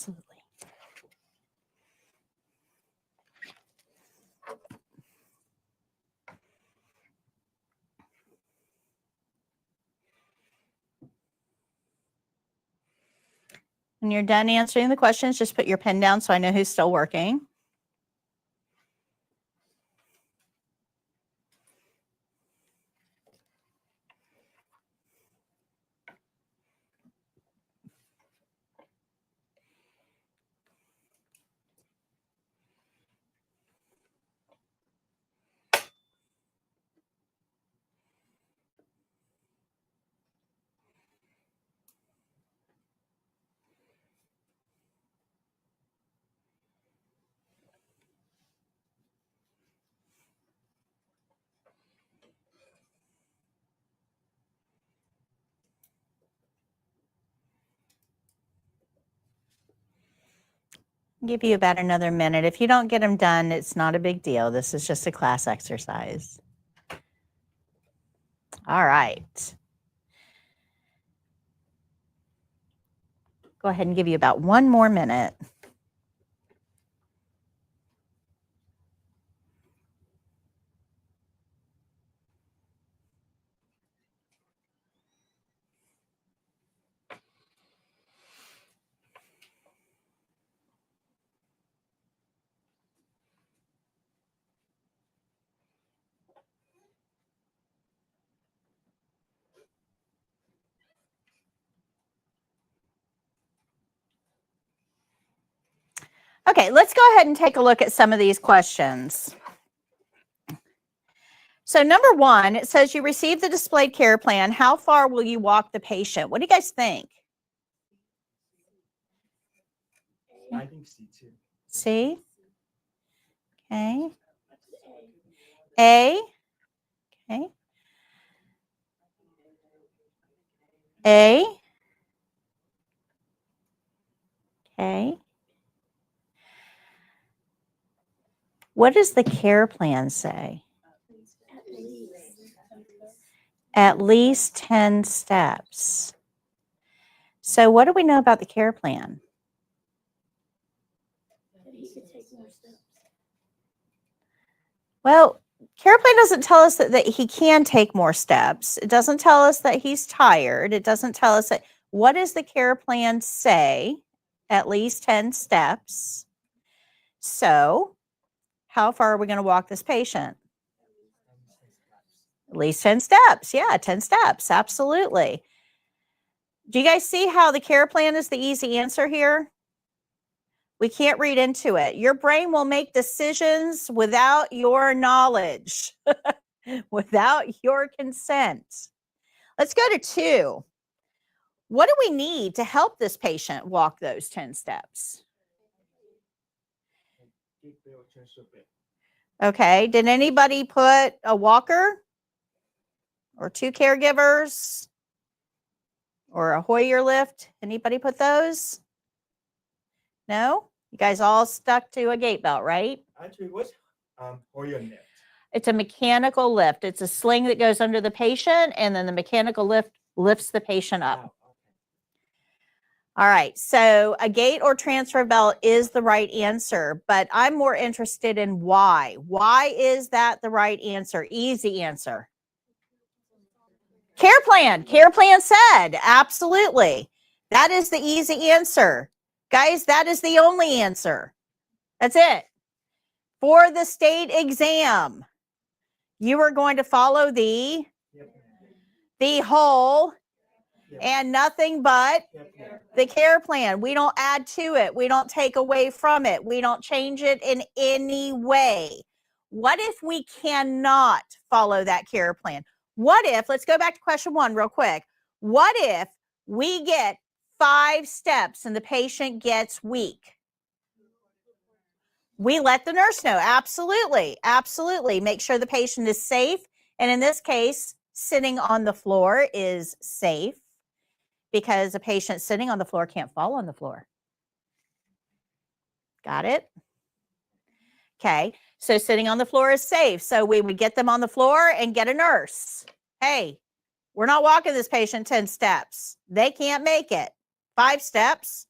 Absolutely. When you're done answering the questions, just put your pen down so I know who's still working. Give you about another minute. If you don't get them done, it's not a big deal. This is just a class exercise. All right. Go ahead and give you about 1 more minute. Okay, let's go ahead and take a look at some of these questions. So number 1, it says you received the displayed care plan. How far will you walk the patient? What do you guys think? I think C2. C? Okay. A? Okay. A? Okay. What does the care plan say? At least 10 steps. So what do we know about the care plan? Well, care plan doesn't tell us that he can take more steps. It doesn't tell us that he's tired. It doesn't tell us that. What does the care plan say? At least 10 steps. So how far are we going to walk this patient? At least 10 steps. Yeah, 10 steps. Absolutely. Do you guys see how the care plan is the easy answer here? We can't read into it. Your brain will make decisions without your knowledge, without your consent. Let's go to 2. What do we need to help this patient walk those 10 steps? Okay, did anybody put a walker or 2 caregivers or a Hoyer lift? Anybody put those? No? You guys all stuck to a gait belt, right? Actually, what's Hoyer lift? It's a mechanical lift. It's a sling that goes under the patient, and then the mechanical lift lifts the patient up. Oh, okay. All right, so a gait or transfer belt is the right answer, but I'm more interested in why. Why is that the right answer? Easy answer. Care plan. Care plan said. Absolutely. That is the easy answer. Guys, that is the only answer. That's it. For the state exam, you are going to follow the whole and nothing but the care plan. We don't add to it. We don't take away from it. We don't change it in any way. What if we cannot follow that care plan? What if, let's go back to question 1 real quick. What if we get 5 steps and the patient gets weak? We let the nurse know. Absolutely. Absolutely. Make sure the patient is safe. And in this case, sitting on the floor is safe because a patient sitting on the floor can't fall on the floor. Got it? Okay. So sitting on the floor is safe. So we would get them on the floor and get a nurse. Hey, we're not walking this patient 10 steps. They can't make it. 5 steps.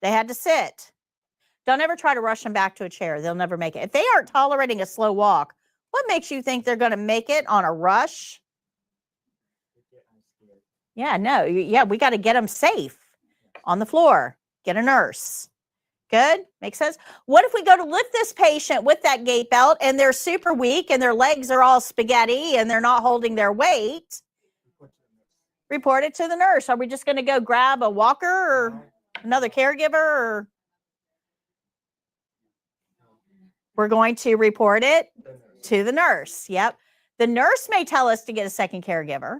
They had to sit. Don't ever try to rush them back to a chair. They'll never make it. If they aren't tolerating a slow walk, what makes you think they're going to make it on a rush? Yeah, no. Yeah, we got to get them safe on the floor. Get a nurse. Good? Makes sense? What if we go to lift this patient with that gait belt and they're super weak and their legs are all spaghetti and they're not holding their weight? Report it to the nurse. Are we just going to go grab a walker or another caregiver? Or we're going to report it to the nurse. Yep. The nurse may tell us to get a second caregiver,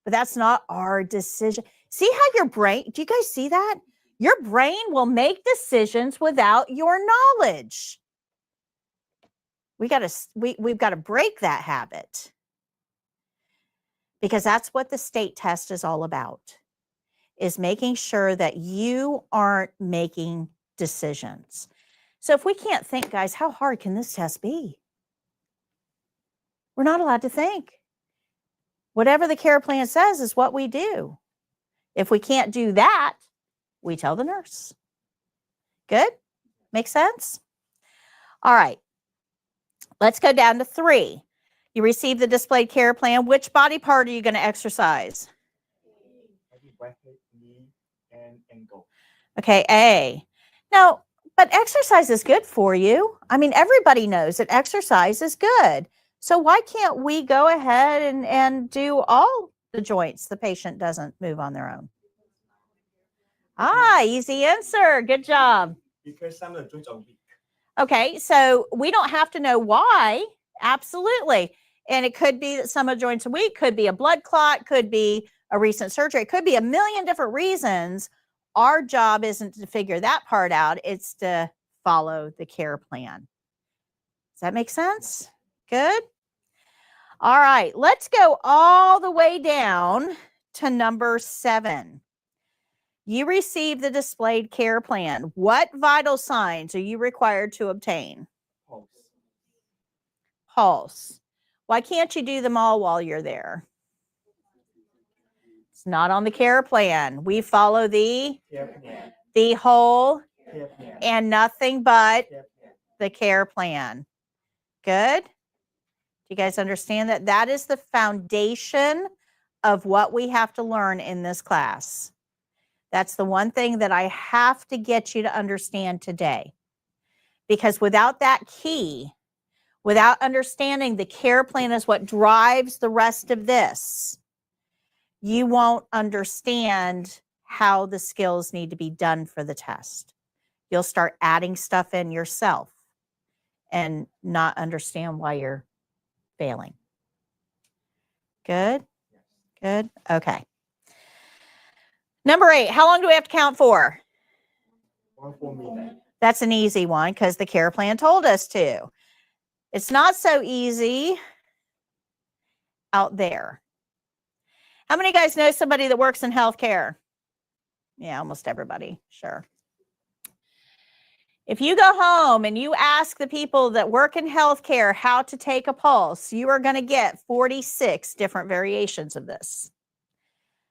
but that's not our decision. See how your brain, do you guys see that? Your brain will make decisions without your knowledge. We've got to break that habit because that's what the state test is all about, is making sure that you aren't making decisions. So if we can't think, guys, how hard can this test be? We're not allowed to think. Whatever the care plan says is what we do. If we can't do that, we tell the nurse. Good? Make sense? All right. Let's go down to 3. You receive the displayed care plan. Which body part are you going to exercise? Right hip, knee, and ankle. Okay, A. Now, but exercise is good for you. I mean, everybody knows that exercise is good. So why can't we go ahead and do all the joints the patient doesn't move on their own? Ah, easy answer. Good job. Because some of the joints are weak. Okay, so we don't have to know why. Absolutely. And it could be that some of the joints are weak, could be a blood clot, could be a recent surgery, it could be a million different reasons. Our job isn't to figure that part out, it's to follow the care plan. Does that make sense? Good. All right, let's go all the way down to number 7. You receive the displayed care plan. What vital signs are you required to obtain? Pulse. Pulse. Why can't you do them all while you're there? It's not on the care plan. We follow the whole Care plan. and nothing but Care plan. the care plan. Good? Do you guys understand that? That is the foundation of what we have to learn in this class. That's the one thing that I have to get you to understand today. Because without that key, without understanding the care plan is what drives the rest of this, you won't understand how the skills need to be done for the test. You'll start adding stuff in yourself and not understand why you're failing. Good? Good? Okay. Number 8, how long do we have to count for? 1 full minute. That's an easy one because the care plan told us to. It's not so easy out there. How many guys know somebody that works in healthcare? Yeah, almost everybody, sure. If you go home and you ask the people that work in healthcare how to take a pulse, you are going to get 46 different variations of this.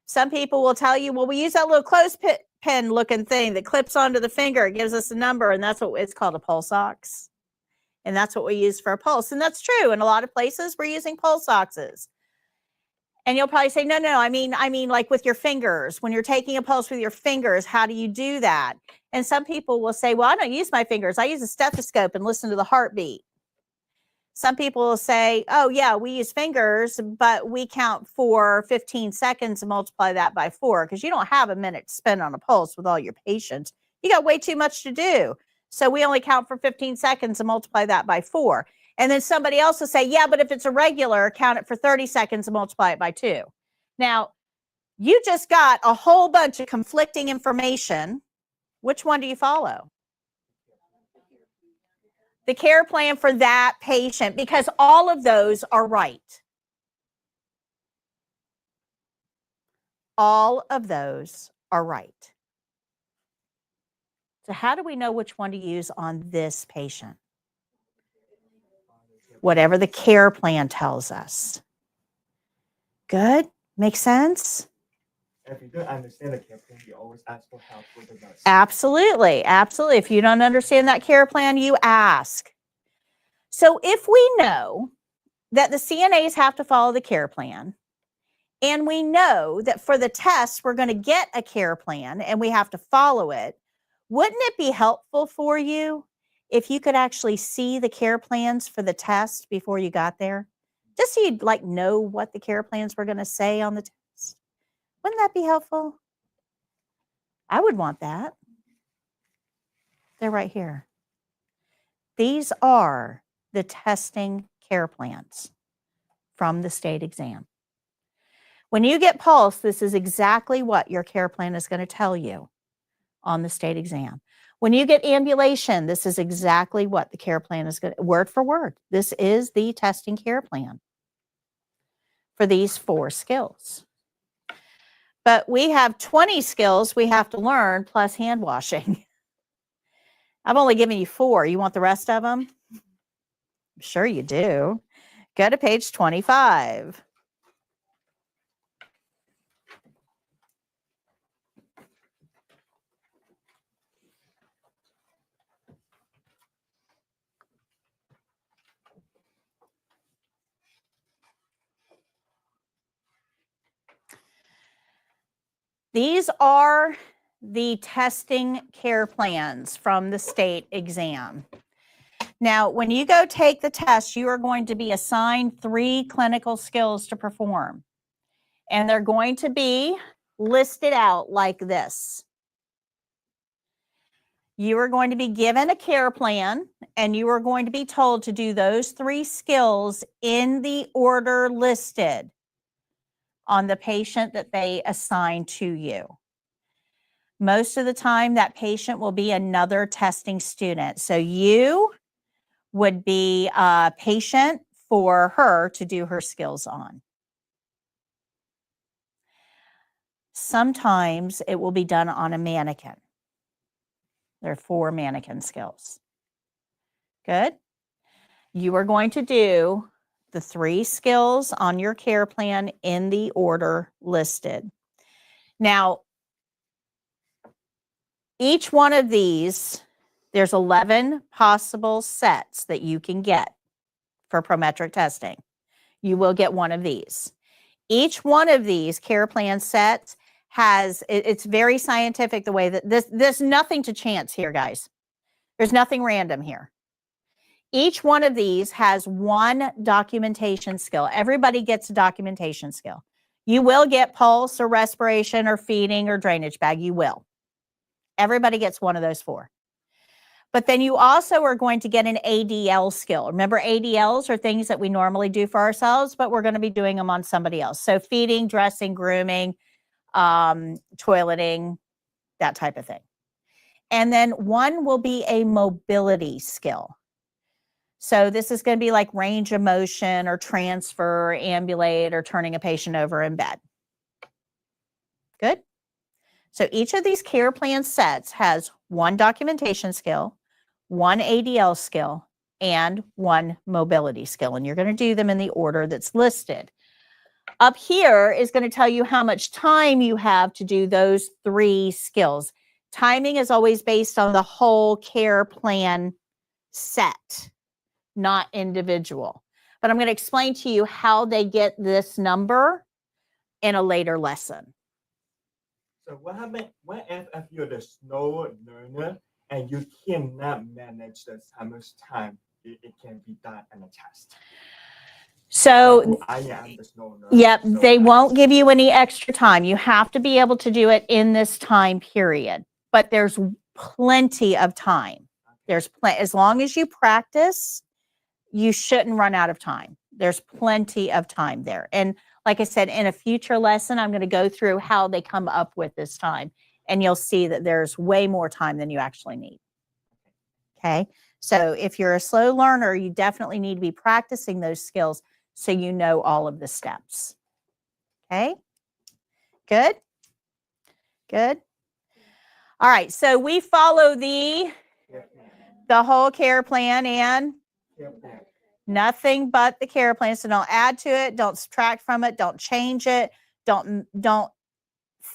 Some people will tell you, well, we use that little clothespin looking thing that clips onto the finger. It gives us a number, and that's what it's called, a pulse ox. And that's what we use for a pulse. And that's true. In a lot of places, we're using pulse oxes. And you'll probably say, no, I mean like with your fingers. When you're taking a pulse with your fingers, how do you do that? And some people will say, well, I don't use my fingers. I use a stethoscope and listen to the heartbeat. Some people will say, oh, yeah, we use fingers, but we count for 15 seconds and multiply that by 4 because you don't have a minute to spend on a pulse with all your patients. You got way too much to do. So we only count for 15 seconds and multiply that by 4. And then somebody else will say, yeah, but if it's a regular, count it for 30 seconds and multiply it by 2. Now, you just got a whole bunch of conflicting information. Which one do you follow? The care plan for that patient, because all of those are right. All of those are right. So how do we know which one to use on this patient? Whatever the care plan tells us. Good? Makes sense? If you don't understand the care plan, you always ask for help with the nurse. Absolutely. Absolutely. If you don't understand that care plan, you ask. So if we know that the CNAs have to follow the care plan, and we know that for the test, we're going to get a care plan and we have to follow it, wouldn't it be helpful for you if you could actually see the care plans for the test before you got there? Just so you'd know what the care plans were going to say on the test. Wouldn't that be helpful? I would want that. They're right here. These are the testing care plans from the state exam. When you get pulse, this is exactly what your care plan is going to tell you on the state exam. When you get ambulation, this is exactly what the care plan is going to, word for word. This is the testing care plan for these 4 skills. But we have 20 skills we have to learn plus hand washing. I've only given you 4. You want the rest of them? Sure you do. Go to page 25. These are the testing care plans from the state exam. Now, when you go take the test, you are going to be assigned 3 clinical skills to perform. And they're going to be listed out like this. You are going to be given a care plan, and you are going to be told to do those 3 skills in the order listed on the patient that they assign to you. Most of the time, that patient will be another testing student. So you would be a patient for her to do her skills on. Sometimes it will be done on a mannequin. There are 4 mannequin skills. Good. You are going to do the 3 skills on your care plan in the order listed. Now, each one of these, there's 11 possible sets that you can get for prometric testing. You will get one of these. Each one of these care plan sets has, it's very scientific the way that there's nothing to chance here, guys. There's nothing random here. Each one of these has 1 documentation skill. Everybody gets a documentation skill. You will get pulse or respiration or feeding or drainage bag. You will. Everybody gets one of those 4. But then you also are going to get an ADL skill. Remember, ADLs are things that we normally do for ourselves, but we're going to be doing them on somebody else. So feeding, dressing, grooming, toileting, that type of thing. And then 1 will be a mobility skill. So this is going to be like range of motion or transfer, or ambulate, or turning a patient over in bed. Good. So each of these care plan sets has 1 documentation skill, 1 ADL skill, and 1 mobility skill. And you're going to do them in the order that's listed. Up here is going to tell you how much time you have to do those 3 skills. Timing is always based on the whole care plan set, not individual. But I'm going to explain to you how they get this number in a later lesson. So what if you're the slow learner and you cannot manage the timer's time? It can be done on a test. So I am the slow learner. Yep, so they won't give you any extra time. You have to be able to do it in this time period. But there's plenty of time. There's as long as you practice, you shouldn't run out of time. There's plenty of time there. And like I said, in a future lesson, I'm going to go through how they come up with this time. And you'll see that there's way more time than you actually need. Okay. So if you're a slow learner, you definitely need to be practicing those skills so you know all of the steps. Okay. Good. Good. All right. So we follow the whole care plan and nothing but the care plan. So don't add to it. Don't subtract from it. Don't change it. Don't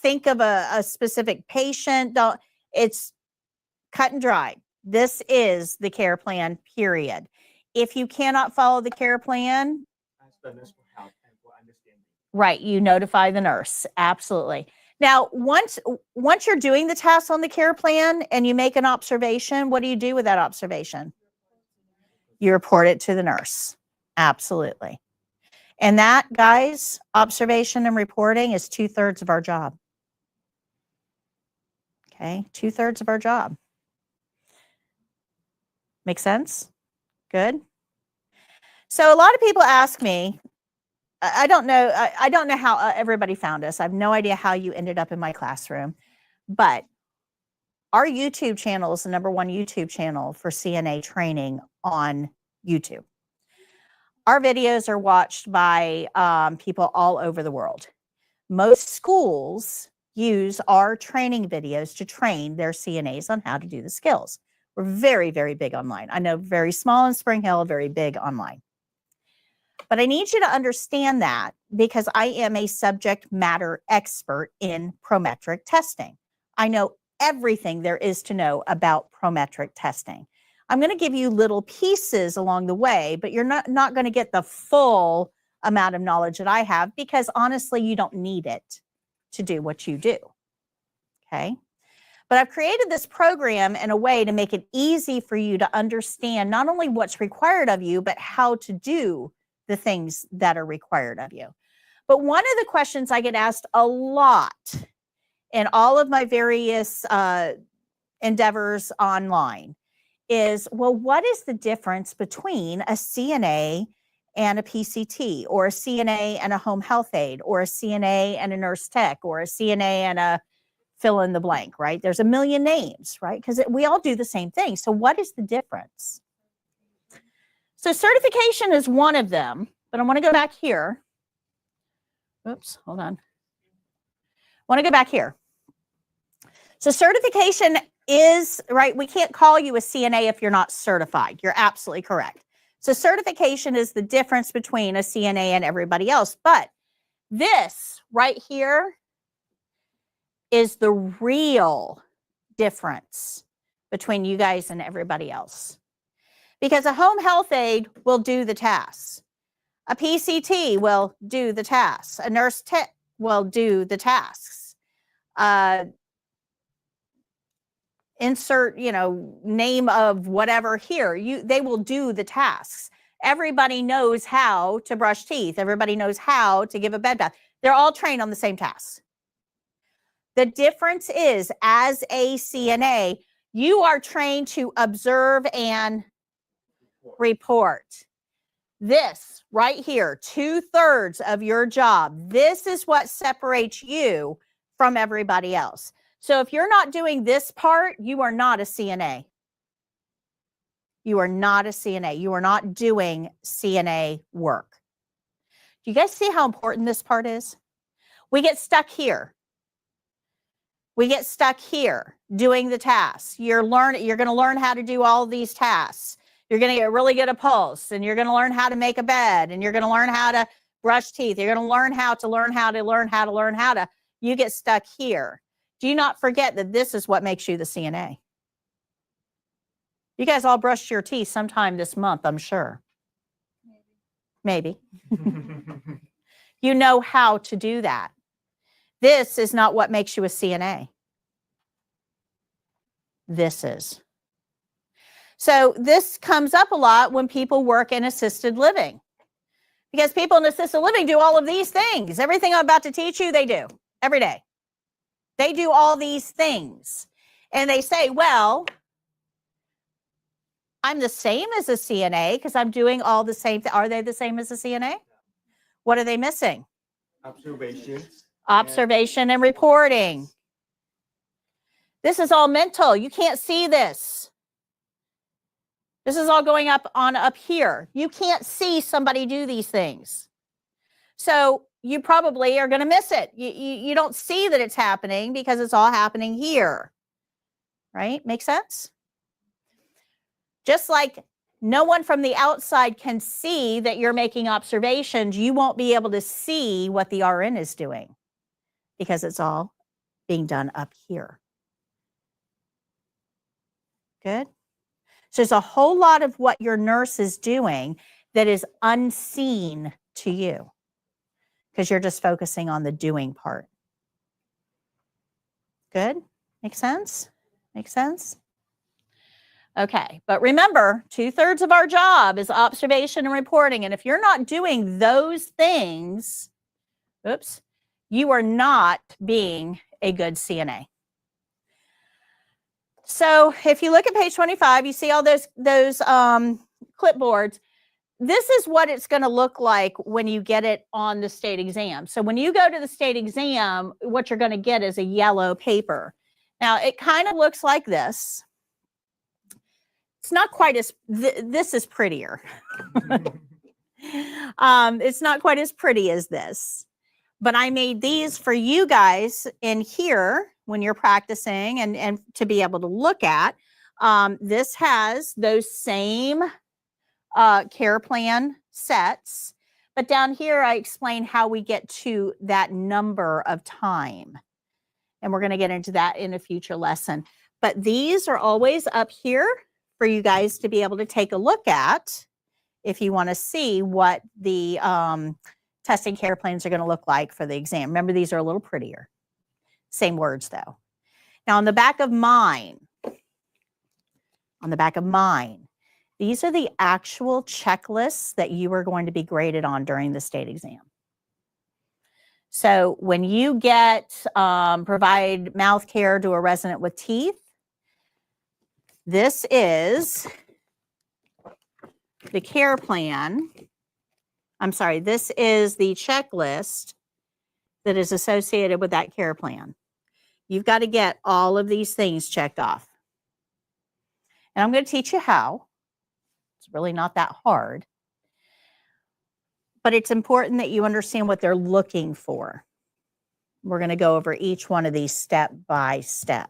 think of a specific patient. It's cut and dry. This is the care plan, period. If you cannot follow the care plan, right, you notify the nurse. Absolutely. Now, once you're doing the tasks on the care plan and you make an observation, what do you do with that observation? You report it to the nurse. Absolutely. And that, guys, observation and reporting is 2/3 of our job. Okay, 2/3 of our job. Make sense? Good. So a lot of people ask me, I don't know how everybody found us. I have no idea how you ended up in my classroom, but our YouTube channel is the #1 YouTube channel for CNA training on YouTube. Our videos are watched by people all over the world. Most schools use our training videos to train their CNAs on how to do the skills. We're very, very big online. I know very small in Spring Hill, very big online. But I need you to understand that because I am a subject matter expert in prometric testing. I know everything there is to know about prometric testing. I'm going to give you little pieces along the way, but you're not going to get the full amount of knowledge that I have because honestly, you don't need it to do what you do. Okay. But I've created this program in a way to make it easy for you to understand not only what's required of you, but how to do the things that are required of you. But one of the questions I get asked a lot in all of my various endeavors online is, well, what is the difference between a CNA and a PCT, or a CNA and a home health aide, or a CNA and a nurse tech, or a CNA and a fill in the blank, right? There's a million names, right? Because we all do the same thing. So what is the difference? So certification is one of them, but I want to go back here. Oops, hold on. I want to go back here. So certification is, right, we can't call you a CNA if you're not certified. You're absolutely correct. So certification is the difference between a CNA and everybody else. But this right here is the real difference between you guys and everybody else. Because a home health aide will do the tasks. A PCT will do the tasks. A nurse tech will do the tasks. Insert, name of whatever here. They will do the tasks. Everybody knows how to brush teeth. Everybody knows how to give a bed bath. They're all trained on the same tasks. The difference is, as a CNA, you are trained to observe and report. This right here, 2/3 of your job, this is what separates you from everybody else. So if you're not doing this part, you are not a CNA. You are not a CNA. You are not doing CNA work. Do you guys see how important this part is? We get stuck here. We get stuck here doing the tasks. You're going to learn how to do all these tasks. You're going to get really good at pulse, and you're going to learn how to make a bed, and you're going to learn how to brush teeth. You're going to learn how to. You get stuck here. Do not forget that this is what makes you the CNA. You guys all brushed your teeth sometime this month, I'm sure. Maybe. You know how to do that. This is not what makes you a CNA. This is. So this comes up a lot when people work in assisted living. Because people in assisted living do all of these things. Everything I'm about to teach you, they do every day. They do all these things. And they say, well, I'm the same as a CNA because I'm doing all the same. Are they the same as a CNA? What are they missing? Observation and reporting. This is all mental. You can't see this. This is all going up here. You can't see somebody do these things. So you probably are going to miss it. You don't see that it's happening because it's all happening here. Right? Make sense? Just like no one from the outside can see that you're making observations, you won't be able to see what the RN is doing because it's all being done up here. Good? So there's a whole lot of what your nurse is doing that is unseen to you because you're just focusing on the doing part. Good? Make sense? Make sense? Okay, but remember, 2/3 of our job is observation and reporting. And if you're not doing those things, you are not being a good CNA. So if you look at page 25, you see all those clipboards. This is what it's going to look like when you get it on the state exam. So when you go to the state exam, what you're going to get is a yellow paper. Now, it kind of looks like this. It's not quite as, this is prettier. It's not quite as pretty as this. But I made these for you guys in here when you're practicing and to be able to look at. This has those same care plan sets, but down here I explain how we get to that number of time. And we're going to get into that in a future lesson. But these are always up here for you guys to be able to take a look at if you want to see what the testing care plans are going to look like for the exam. Remember, these are a little prettier. Same words, though. Now, on the back of mine, these are the actual checklists that you are going to be graded on during the state exam. So when you get provide mouth care to a resident with teeth, this is the care plan. I'm sorry, this is the checklist that is associated with that care plan. You've got to get all of these things checked off. And I'm going to teach you how. It's really not that hard. But it's important that you understand what they're looking for. We're going to go over each one of these step by step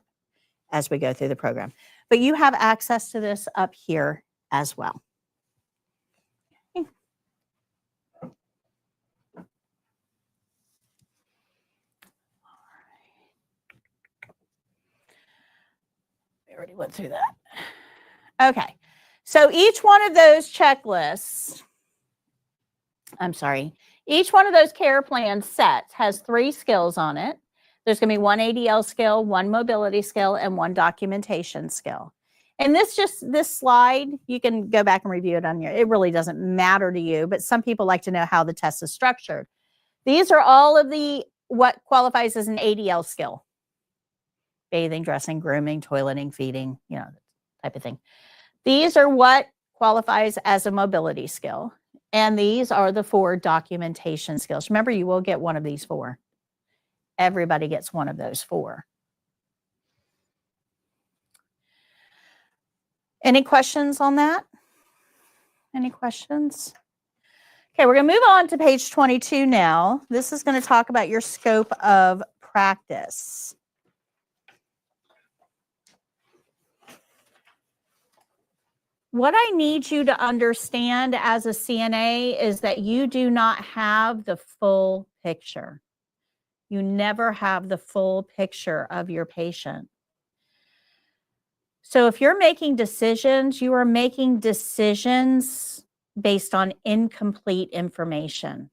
as we go through the program. But you have access to this up here as well. Okay. We already went through that. Okay. So each one of those checklists, each one of those care plan sets has 3 skills on it. There's going to be 1 ADL skill, 1 mobility skill, and 1 documentation skill. And this slide, you can go back and review it on your, it really doesn't matter to you, but some people like to know how the test is structured. These are all of what qualifies as an ADL skill. Bathing, dressing, grooming, toileting, feeding, type of thing. These are what qualifies as a mobility skill. And these are the 4 documentation skills. Remember, you will get one of these 4. Everybody gets one of those 4. Any questions on that? Any questions? Okay, we're going to move on to page 22 now. This is going to talk about your scope of practice. What I need you to understand as a CNA is that you do not have the full picture. You never have the full picture of your patient. So if you're making decisions, you are making decisions based on incomplete information.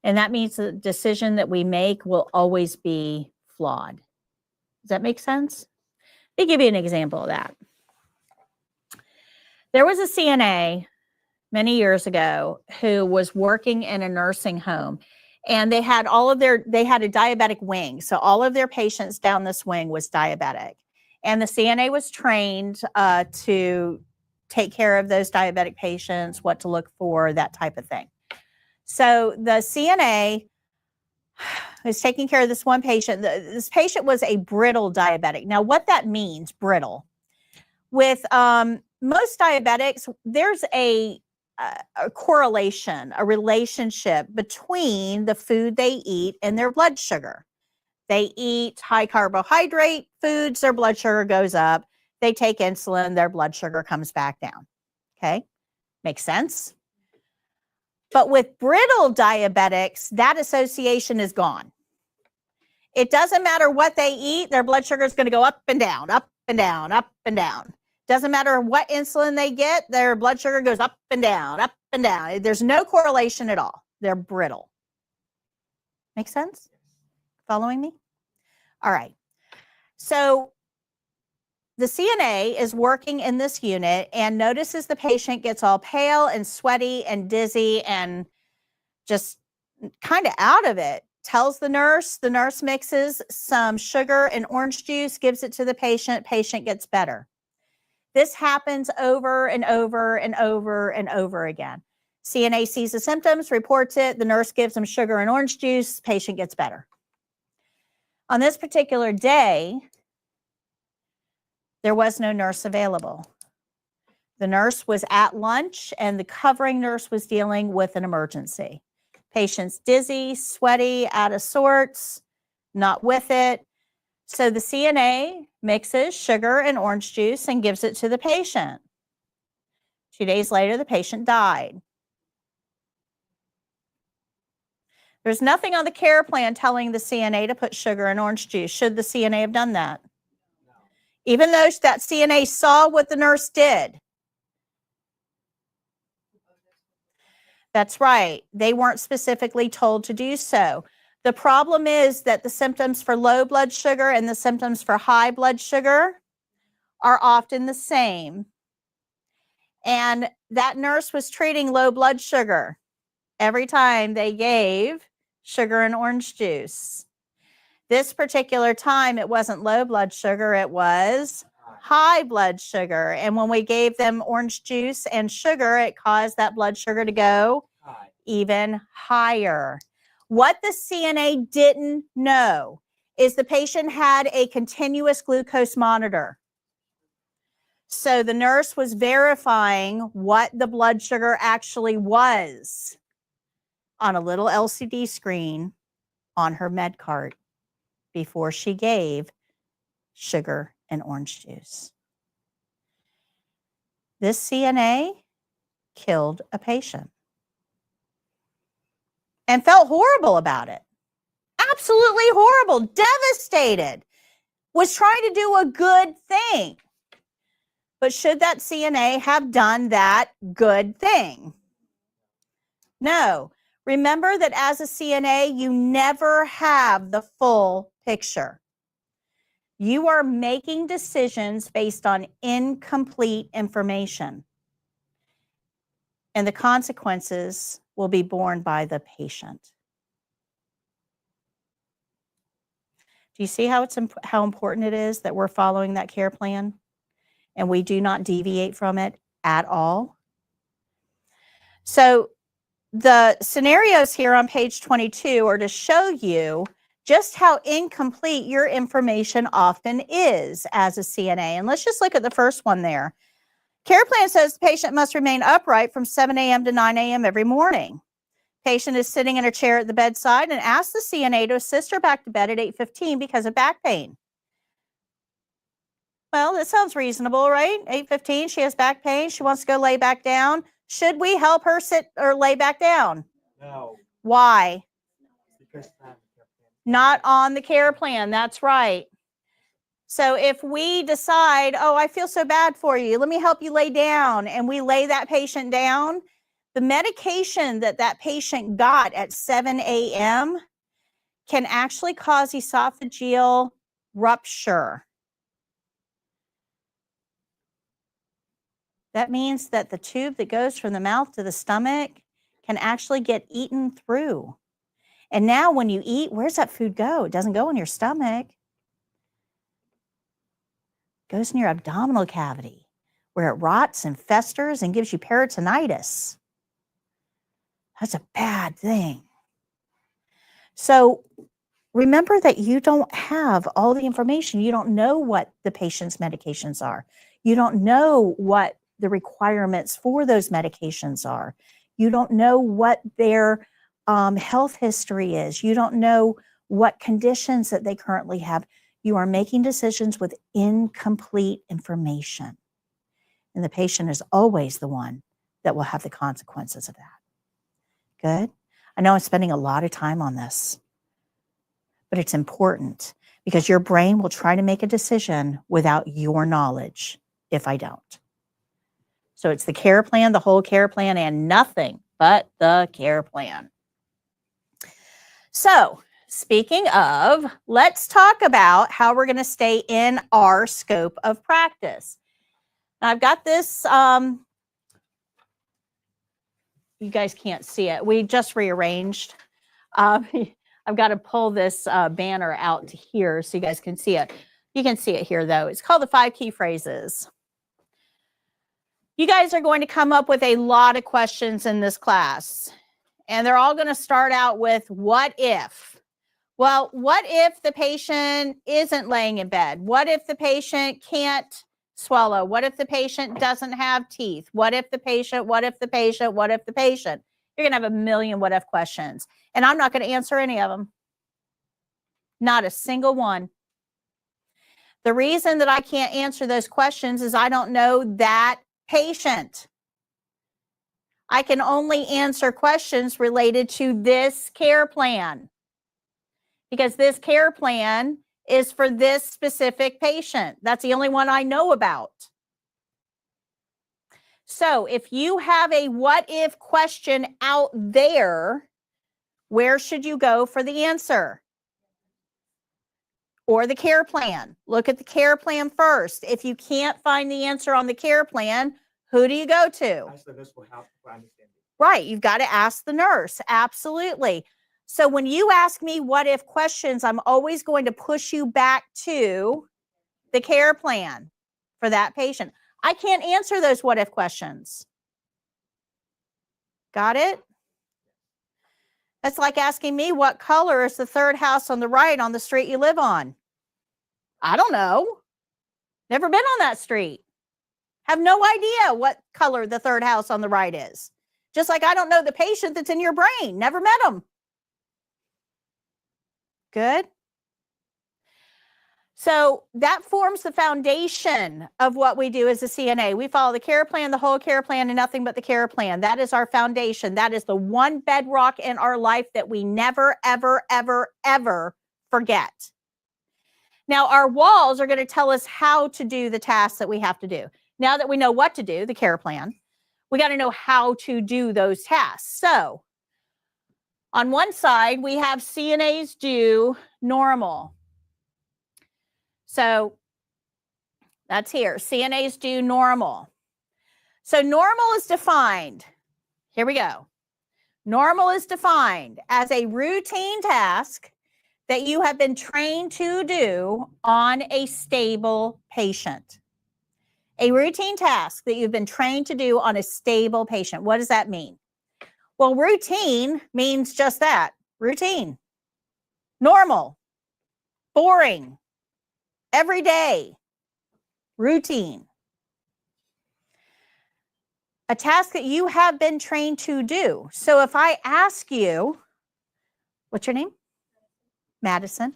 And that means the decision that we make will always be flawed. Does that make sense? Let me give you an example of that. There was a CNA many years ago who was working in a nursing home, and they had they had a diabetic wing. So all of their patients down this wing was diabetic. And the CNA was trained to take care of those diabetic patients, what to look for, that type of thing. So the CNA was taking care of this one patient. This patient was a brittle diabetic. Now, what that means, brittle, with most diabetics, there's a correlation, a relationship between the food they eat and their blood sugar. They eat high carbohydrate foods, their blood sugar goes up. They take insulin, their blood sugar comes back down. Okay, makes sense. But with brittle diabetics, that association is gone. It doesn't matter what they eat, their blood sugar is going to go up and down, up and down, up and down. Doesn't matter what insulin they get, their blood sugar goes up and down, up and down. There's no correlation at all. They're brittle. Make sense? Following me? All right. So the CNA is working in this unit and notices the patient gets all pale and sweaty and dizzy and just kind of out of it. Tells the nurse mixes some sugar and orange juice, gives it to the patient gets better. This happens over and over and over and over again. CNA sees the symptoms, reports it, the nurse gives them sugar and orange juice, patient gets better. On this particular day, there was no nurse available. The nurse was at lunch and the covering nurse was dealing with an emergency. Patient's dizzy, sweaty, out of sorts, not with it. So the CNA mixes sugar and orange juice and gives it to the patient. 2 days later, the patient died. There's nothing on the care plan telling the CNA to put sugar in orange juice. Should the CNA have done that? Even though that CNA saw what the nurse did. That's right. They weren't specifically told to do so. The problem is that the symptoms for low blood sugar and the symptoms for high blood sugar are often the same. And that nurse was treating low blood sugar every time they gave sugar and orange juice. This particular time, it wasn't low blood sugar, it was high blood sugar. And when we gave them orange juice and sugar, it caused that blood sugar to go even higher. What the CNA didn't know is the patient had a continuous glucose monitor. So the nurse was verifying what the blood sugar actually was on a little LCD screen on her med cart before she gave sugar and orange juice. This CNA killed a patient and felt horrible about it. Absolutely horrible, devastated, was trying to do a good thing. But should that CNA have done that good thing? No. Remember that as a CNA, you never have the full picture. You are making decisions based on incomplete information. And the consequences will be borne by the patient. Do you see how important it is that we're following that care plan and we do not deviate from it at all? So the scenarios here on page 22 are to show you just how incomplete your information often is as a CNA. And let's just look at the first one there. Care plan says the patient must remain upright from 7 a.m. to 9 a.m. every morning. Patient is sitting in a chair at the bedside and asks the CNA to assist her back to bed at 8:15 because of back pain. Well, that sounds reasonable, right? 8:15, she has back pain. She wants to go lay back down. Should we help her sit or lay back down? No. Why? Because Not on the care plan. That's right. So if we decide, oh, I feel so bad for you, let me help you lay down, and we lay that patient down, the medication that patient got at 7 a.m. can actually cause esophageal rupture. That means that the tube that goes from the mouth to the stomach can actually get eaten through. And now when you eat, where's that food go? It doesn't go in your stomach. It goes in your abdominal cavity where it rots and festers and gives you peritonitis. That's a bad thing. So remember that you don't have all the information. You don't know what the patient's medications are. You don't know what the requirements for those medications are. You don't know what their health history is. You don't know what conditions that they currently have. You are making decisions with incomplete information. And the patient is always the one that will have the consequences of that. Good. I know I'm spending a lot of time on this, but it's important because your brain will try to make a decision without your knowledge if I don't. So it's the care plan, the whole care plan, and nothing but the care plan. So speaking of, let's talk about how we're going to stay in our scope of practice. Now, I've got this, you guys can't see it. We just rearranged. I've got to pull this banner out to here so you guys can see it. You can see it here, though. It's called the 5 key phrases. You guys are going to come up with a lot of questions in this class, and they're all going to start out with what if. Well, what if the patient isn't laying in bed? What if the patient can't swallow? What if the patient doesn't have teeth? What if the patient, what if the patient, what if the patient? You're going to have a million what if questions, and I'm not going to answer any of them. Not a single one. The reason that I can't answer those questions is I don't know that patient. I can only answer questions related to this care plan because this care plan is for this specific patient. That's the only one I know about. So if you have a what if question out there, where should you go for the answer? Or the care plan. Look at the care plan first. If you can't find the answer on the care plan, who do you go to? Ask the nurse for help for understanding. Right, you've got to ask the nurse. Absolutely. So when you ask me what if questions, I'm always going to push you back to the care plan for that patient. I can't answer those what if questions. Got it? That's like asking me what color is the third house on the right on the street you live on. I don't know. Never been on that street. Have no idea what color the third house on the right is. Just like I don't know the patient that's in your brain. Never met them. Good. So that forms the foundation of what we do as a CNA. We follow the care plan, the whole care plan, and nothing but the care plan. That is our foundation. That is the one bedrock in our life that we never, ever, ever, ever forget. Now, our walls are going to tell us how to do the tasks that we have to do. Now that we know what to do, the care plan, we got to know how to do those tasks. So on one side, we have CNAs do normal. So that's here. CNAs do normal. So normal is defined. Here we go. Normal is defined as a routine task that you have been trained to do on a stable patient. A routine task that you've been trained to do on a stable patient. What does that mean? Well, routine means just that. Routine. Normal. Boring. Every day. Routine. A task that you have been trained to do. So if I ask you, what's your name? Madison.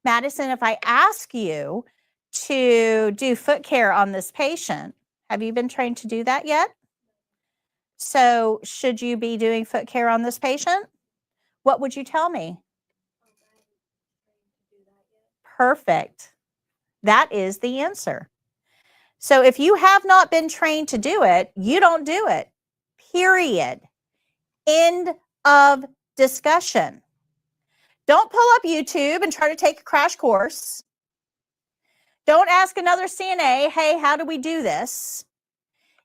Madison, if I ask you to do foot care on this patient, have you been trained to do that yet? So should you be doing foot care on this patient? What would you tell me? Perfect. That is the answer. So if you have not been trained to do it, you don't do it. Period. End of discussion. Don't pull up YouTube and try to take a crash course. Don't ask another CNA, hey, how do we do this?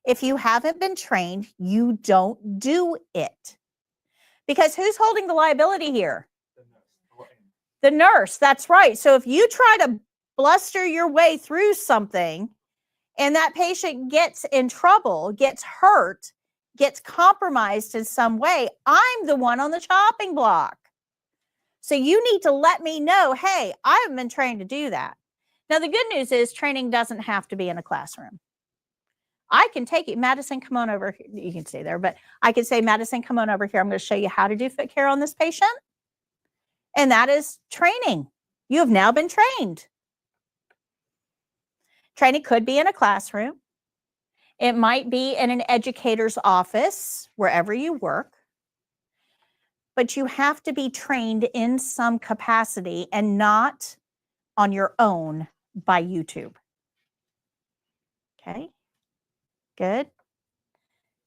If you haven't been trained, you don't do it. Because who's holding the liability here? The nurse, that's right. So if you try to bluster your way through something and that patient gets in trouble, gets hurt, gets compromised in some way, I'm the one on the chopping block. So you need to let me know, hey, I haven't been trained to do that. Now, the good news is training doesn't have to be in a classroom. I can take it. Madison, come on over here. You can stay there, but I can say, Madison, come on over here. I'm going to show you how to do foot care on this patient. And that is training. You have now been trained. Training could be in a classroom. It might be in an educator's office, wherever you work. But you have to be trained in some capacity and not on your own by YouTube. Okay, good.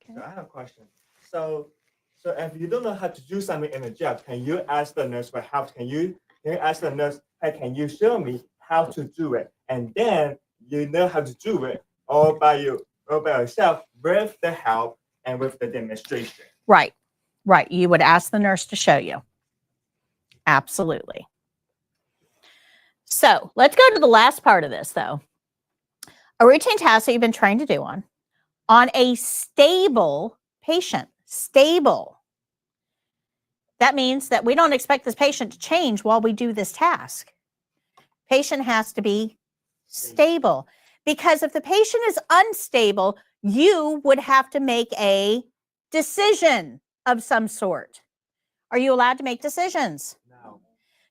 So I have a question. So if you don't know how to do something in a job, can you ask the nurse for help? Can you ask the nurse, hey, can you show me how to do it? And then you know how to do it all by yourself with the help and with the demonstration. Right. Right. You would ask the nurse to show you. Absolutely. So let's go to the last part of this, though. A routine task that you've been trained to do on a stable patient. Stable. That means that we don't expect this patient to change while we do this task. Patient has to be stable. Because if the patient is unstable, you would have to make a decision of some sort. Are you allowed to make decisions? No.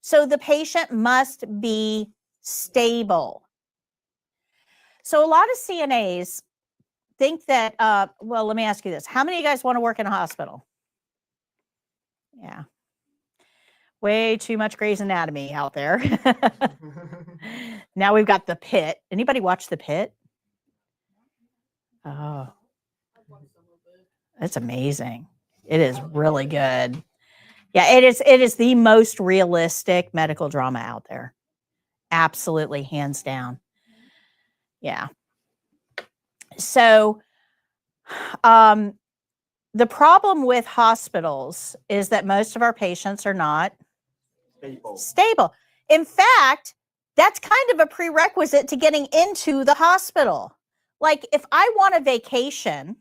So the patient must be stable. So a lot of CNAs think that, well, let me ask you this. How many of you guys want to work in a hospital? Yeah. Way too much Grey's Anatomy out there. Now we've got The Pit. Anybody watch The Pit? Oh, it's amazing. It is really good. Yeah, it is the most realistic medical drama out there. Absolutely, hands down. Yeah. So, the problem with hospitals is that most of our patients are not stable. In fact, that's kind of a prerequisite to getting into the hospital. Like if I want a vacation,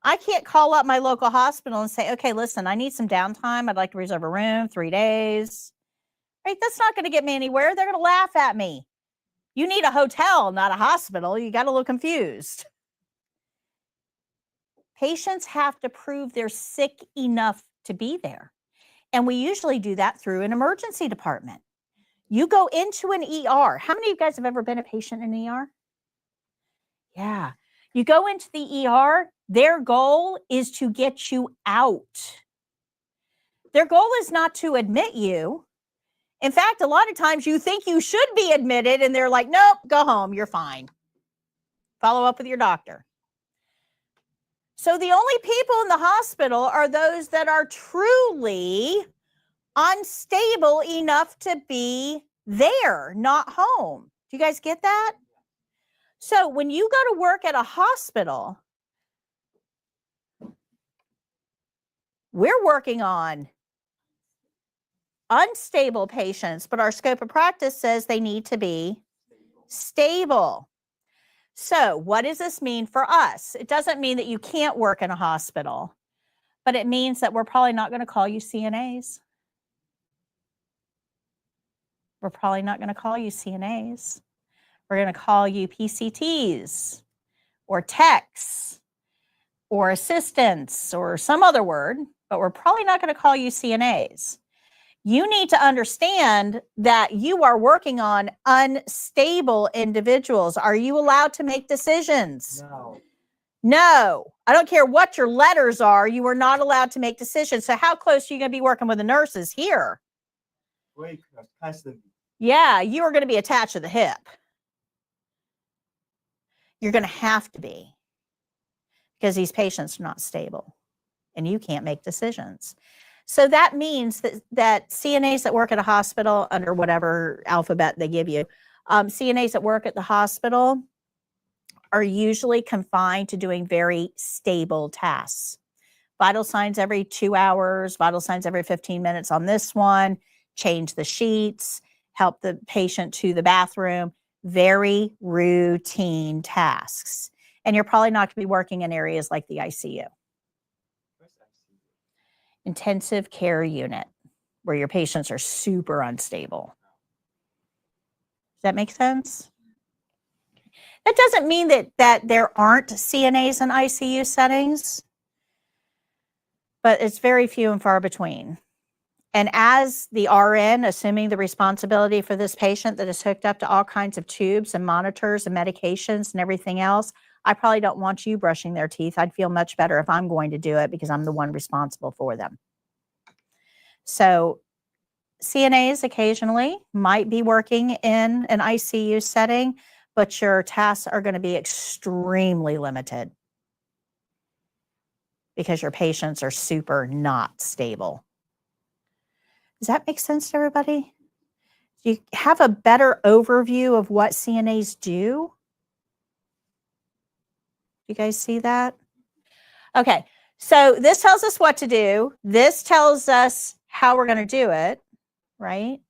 I can't call up my local hospital and say, okay, listen, I need some downtime. I'd like to reserve a room, 3 days. Right? That's not going to get me anywhere. They're going to laugh at me. You need a hotel, not a hospital. You got a little confused. Patients have to prove they're sick enough to be there. And we usually do that through an emergency department. You go into an ER. How many of you guys have ever been a patient in an ER? Yeah. You go into the ER, their goal is to get you out. Their goal is not to admit you. In fact, a lot of times you think you should be admitted and they're like, nope, go home, you're fine. Follow up with your doctor. So the only people in the hospital are those that are truly unstable enough to be there, not home. Do you guys get that? So when you go to work at a hospital, we're working on unstable patients, but our scope of practice says they need to be stable. So what does this mean for us? It doesn't mean that you can't work in a hospital, but it means that we're probably not going to call you CNAs. We're probably not going to call you CNAs. We're going to call you PCTs or techs or assistants or some other word, but we're probably not going to call you CNAs. You need to understand that you are working on unstable individuals. Are you allowed to make decisions? No. No. I don't care what your letters are. You are not allowed to make decisions. So how close are you going to be working with the nurses here? Very close, constantly. Yeah, you are going to be attached to the hip. You're going to have to be because these patients are not stable and you can't make decisions. So that means that CNAs that work at a hospital under whatever alphabet they give you, CNAs that work at the hospital are usually confined to doing very stable tasks. Vital signs every 2 hours, vital signs every 15 minutes on this one, change the sheets, help the patient to the bathroom, very routine tasks. And you're probably not going to be working in areas like the ICU. Intensive care unit, where your patients are super unstable. Does that make sense? That doesn't mean that there aren't CNAs in ICU settings, but it's very few and far between. And as the RN, assuming the responsibility for this patient that is hooked up to all kinds of tubes and monitors and medications and everything else, I probably don't want you brushing their teeth. I'd feel much better if I'm going to do it because I'm the one responsible for them. So CNAs occasionally might be working in an ICU setting, but your tasks are going to be extremely limited because your patients are super not stable. Does that make sense to everybody? Do you have a better overview of what CNAs do? You guys see that? Okay, so this tells us what to do. This tells us how we're going to do it, right?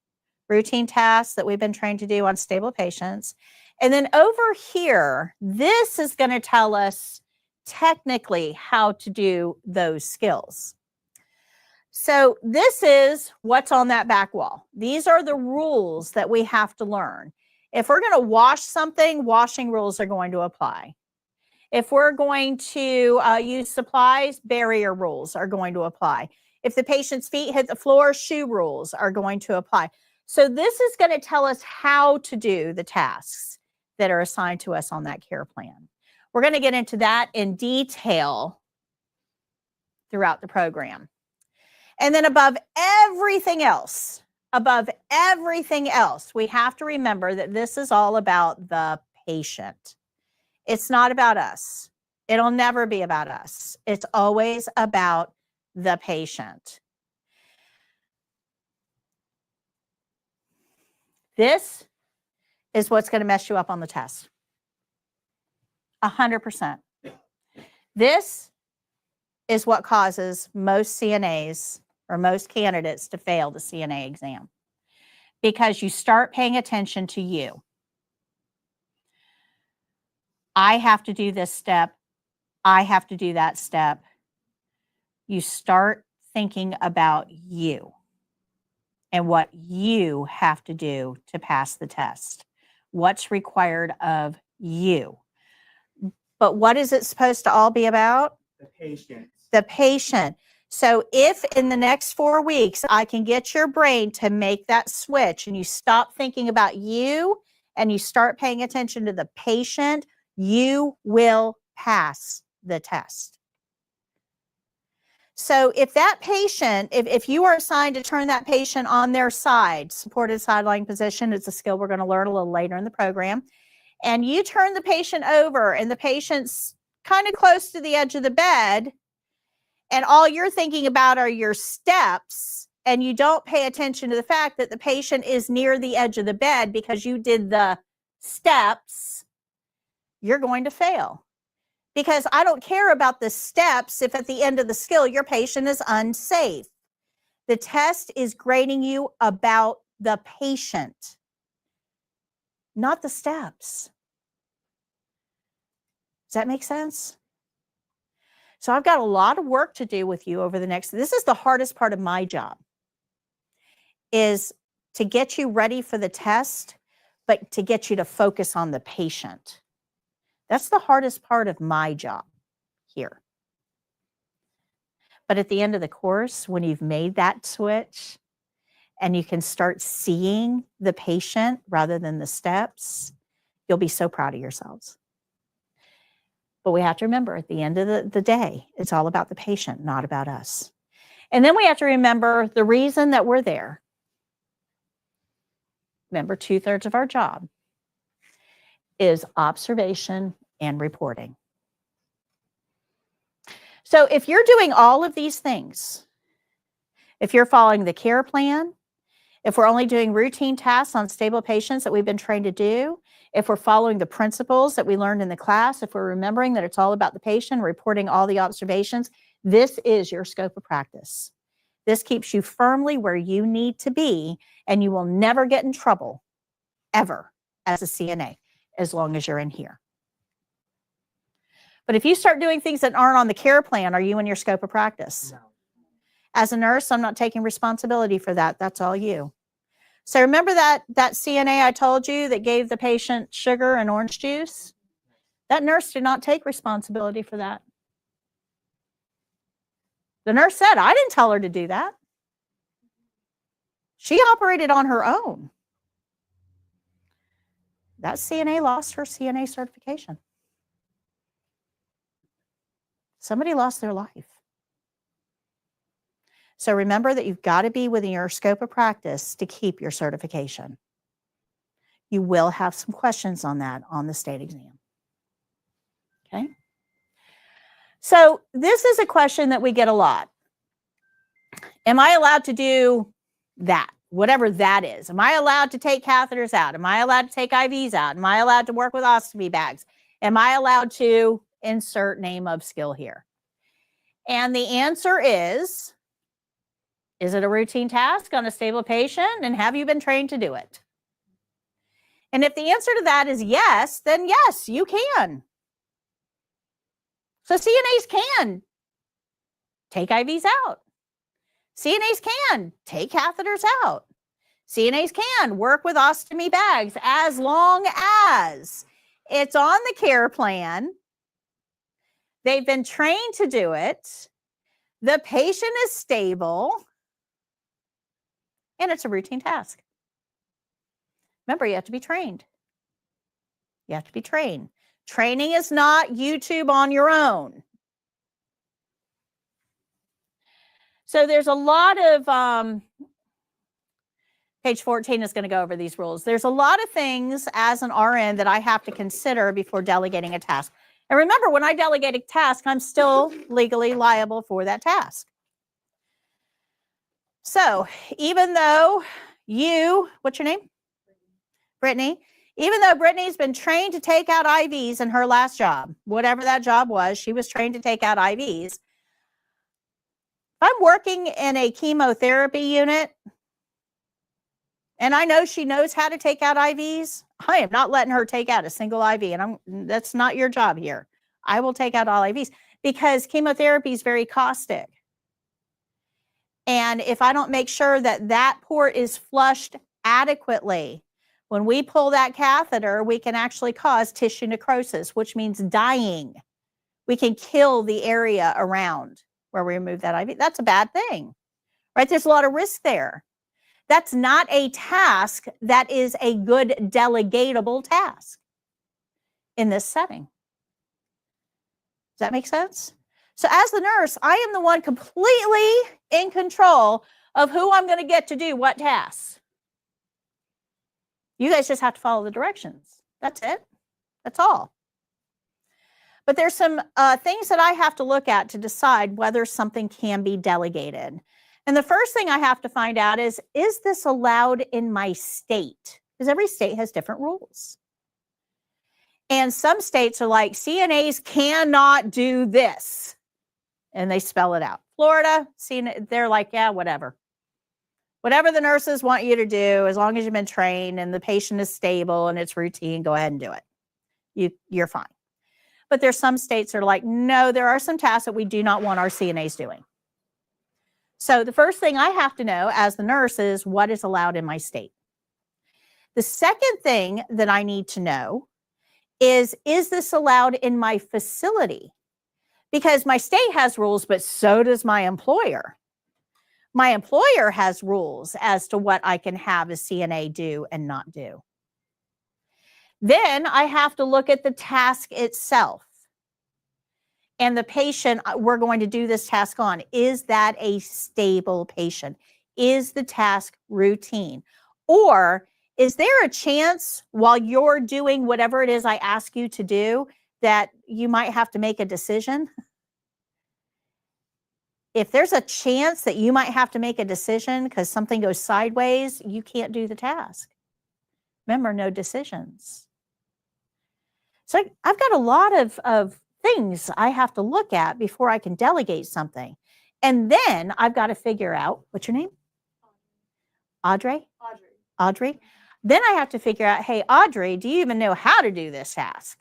Routine tasks that we've been trained to do on stable patients. And then over here, this is going to tell us technically how to do those skills. So this is what's on that back wall. These are the rules that we have to learn. If we're going to wash something, washing rules are going to apply. If we're going to use supplies, barrier rules are going to apply. If the patient's feet hit the floor, shoe rules are going to apply. So this is going to tell us how to do the tasks. that are assigned to us on that care plan. We're going to get into that in detail throughout the program. And then above everything else, we have to remember that this is all about the patient. It's not about us. It'll never be about us. It's always about the patient. This is what's going to mess you up on the test. 100%. This is what causes most CNAs or most candidates to fail the CNA exam, because you start paying attention to you. I have to do this step. I have to do that step. You start thinking about you and what you have to do to pass the test. What's required of you. But what is it supposed to all be about? The patient. The patient. So if in the next 4 weeks, I can get your brain to make that switch and you stop thinking about you and you start paying attention to the patient, you will pass the test. So if that patient, if you are assigned to turn that patient on their side, supported side lying position, it's a skill we're going to learn a little later in the program, and you turn the patient over and the patient's kind of close to the edge of the bed, and all you're thinking about are your steps, and you don't pay attention to the fact that the patient is near the edge of the bed because you did the steps, you're going to fail. Because I don't care about the steps if at the end of the skill your patient is unsafe. The test is grading you about the patient, not the steps. Does that make sense? So I've got a lot of work to do with you over the next, this is the hardest part of my job, is to get you ready for the test, but to get you to focus on the patient. That's the hardest part of my job here. But at the end of the course, when you've made that switch and you can start seeing the patient rather than the steps, you'll be so proud of yourselves. But we have to remember at the end of the day, it's all about the patient, not about us. And then we have to remember the reason that we're there. Remember, 2/3 of our job is observation and reporting. So if you're doing all of these things, if you're following the care plan, if we're only doing routine tasks on stable patients that we've been trained to do, if we're following the principles that we learned in the class, if we're remembering that it's all about the patient, reporting all the observations, this is your scope of practice. This keeps you firmly where you need to be, and you will never get in trouble, ever, as a CNA, as long as you're in here. But if you start doing things that aren't on the care plan, are you in your scope of practice? No. As a nurse, I'm not taking responsibility for that. That's all you. So remember that CNA I told you that gave the patient sugar and orange juice? That nurse did not take responsibility for that. The nurse said, I didn't tell her to do that. She operated on her own. That CNA lost her CNA certification. Somebody lost their life. So remember that you've got to be within your scope of practice to keep your certification. You will have some questions on that on the state exam. Okay? So this is a question that we get a lot. Am I allowed to do that? Whatever that is. Am I allowed to take catheters out? Am I allowed to take IVs out? Am I allowed to work with ostomy bags? Am I allowed to insert name of skill here? And the answer is it a routine task on a stable patient? And have you been trained to do it? And if the answer to that is yes, then yes, you can. So CNAs can take IVs out. CNAs can take catheters out. CNAs can work with ostomy bags as long as it's on the care plan. They've been trained to do it. The patient is stable. And it's a routine task. Remember, you have to be trained. You have to be trained. Training is not YouTube on your own. So there's a lot of, page 14 is going to go over these rules. There's a lot of things as an RN that I have to consider before delegating a task. And remember, when I delegate a task, I'm still legally liable for that task. So even though what's your name? Brittany. Even though Brittany's been trained to take out IVs in her last job, whatever that job was, she was trained to take out IVs. If I'm working in a chemotherapy unit and I know she knows how to take out IVs, I am not letting her take out a single IV. And that's not your job here. I will take out all IVs because chemotherapy is very caustic. And if I don't make sure that that port is flushed adequately, when we pull that catheter, we can actually cause tissue necrosis, which means dying. We can kill the area around where we remove that IV. That's a bad thing, right? There's a lot of risk there. That's not a task that is a good delegatable task in this setting. Does that make sense? So as the nurse, I am the one completely in control of who I'm going to get to do what tasks. You guys just have to follow the directions. That's it. That's all. But there's some things that I have to look at to decide whether something can be delegated. And the first thing I have to find out is this allowed in my state? Because every state has different rules. And some states are like, CNAs cannot do this. And they spell it out. Florida, they're like, yeah, whatever. Whatever the nurses want you to do, as long as you've been trained and the patient is stable and it's routine, go ahead and do it. You're fine. But there's some states that are like, no, there are some tasks that we do not want our CNAs doing. So the first thing I have to know as the nurse is what is allowed in my state. The second thing that I need to know is this allowed in my facility? Because my state has rules, but so does my employer. My employer has rules as to what I can have a CNA do and not do. Then I have to look at the task itself. And the patient we're going to do this task on, is that a stable patient? Is the task routine? Or is there a chance while you're doing whatever it is I ask you to do that you might have to make a decision? If there's a chance that you might have to make a decision because something goes sideways, you can't do the task. Remember, no decisions. So I've got a lot of things I have to look at before I can delegate something. And then I've got to figure out, what's your name? Audrey? Audrey. Then I have to figure out, hey, Audrey, do you even know how to do this task?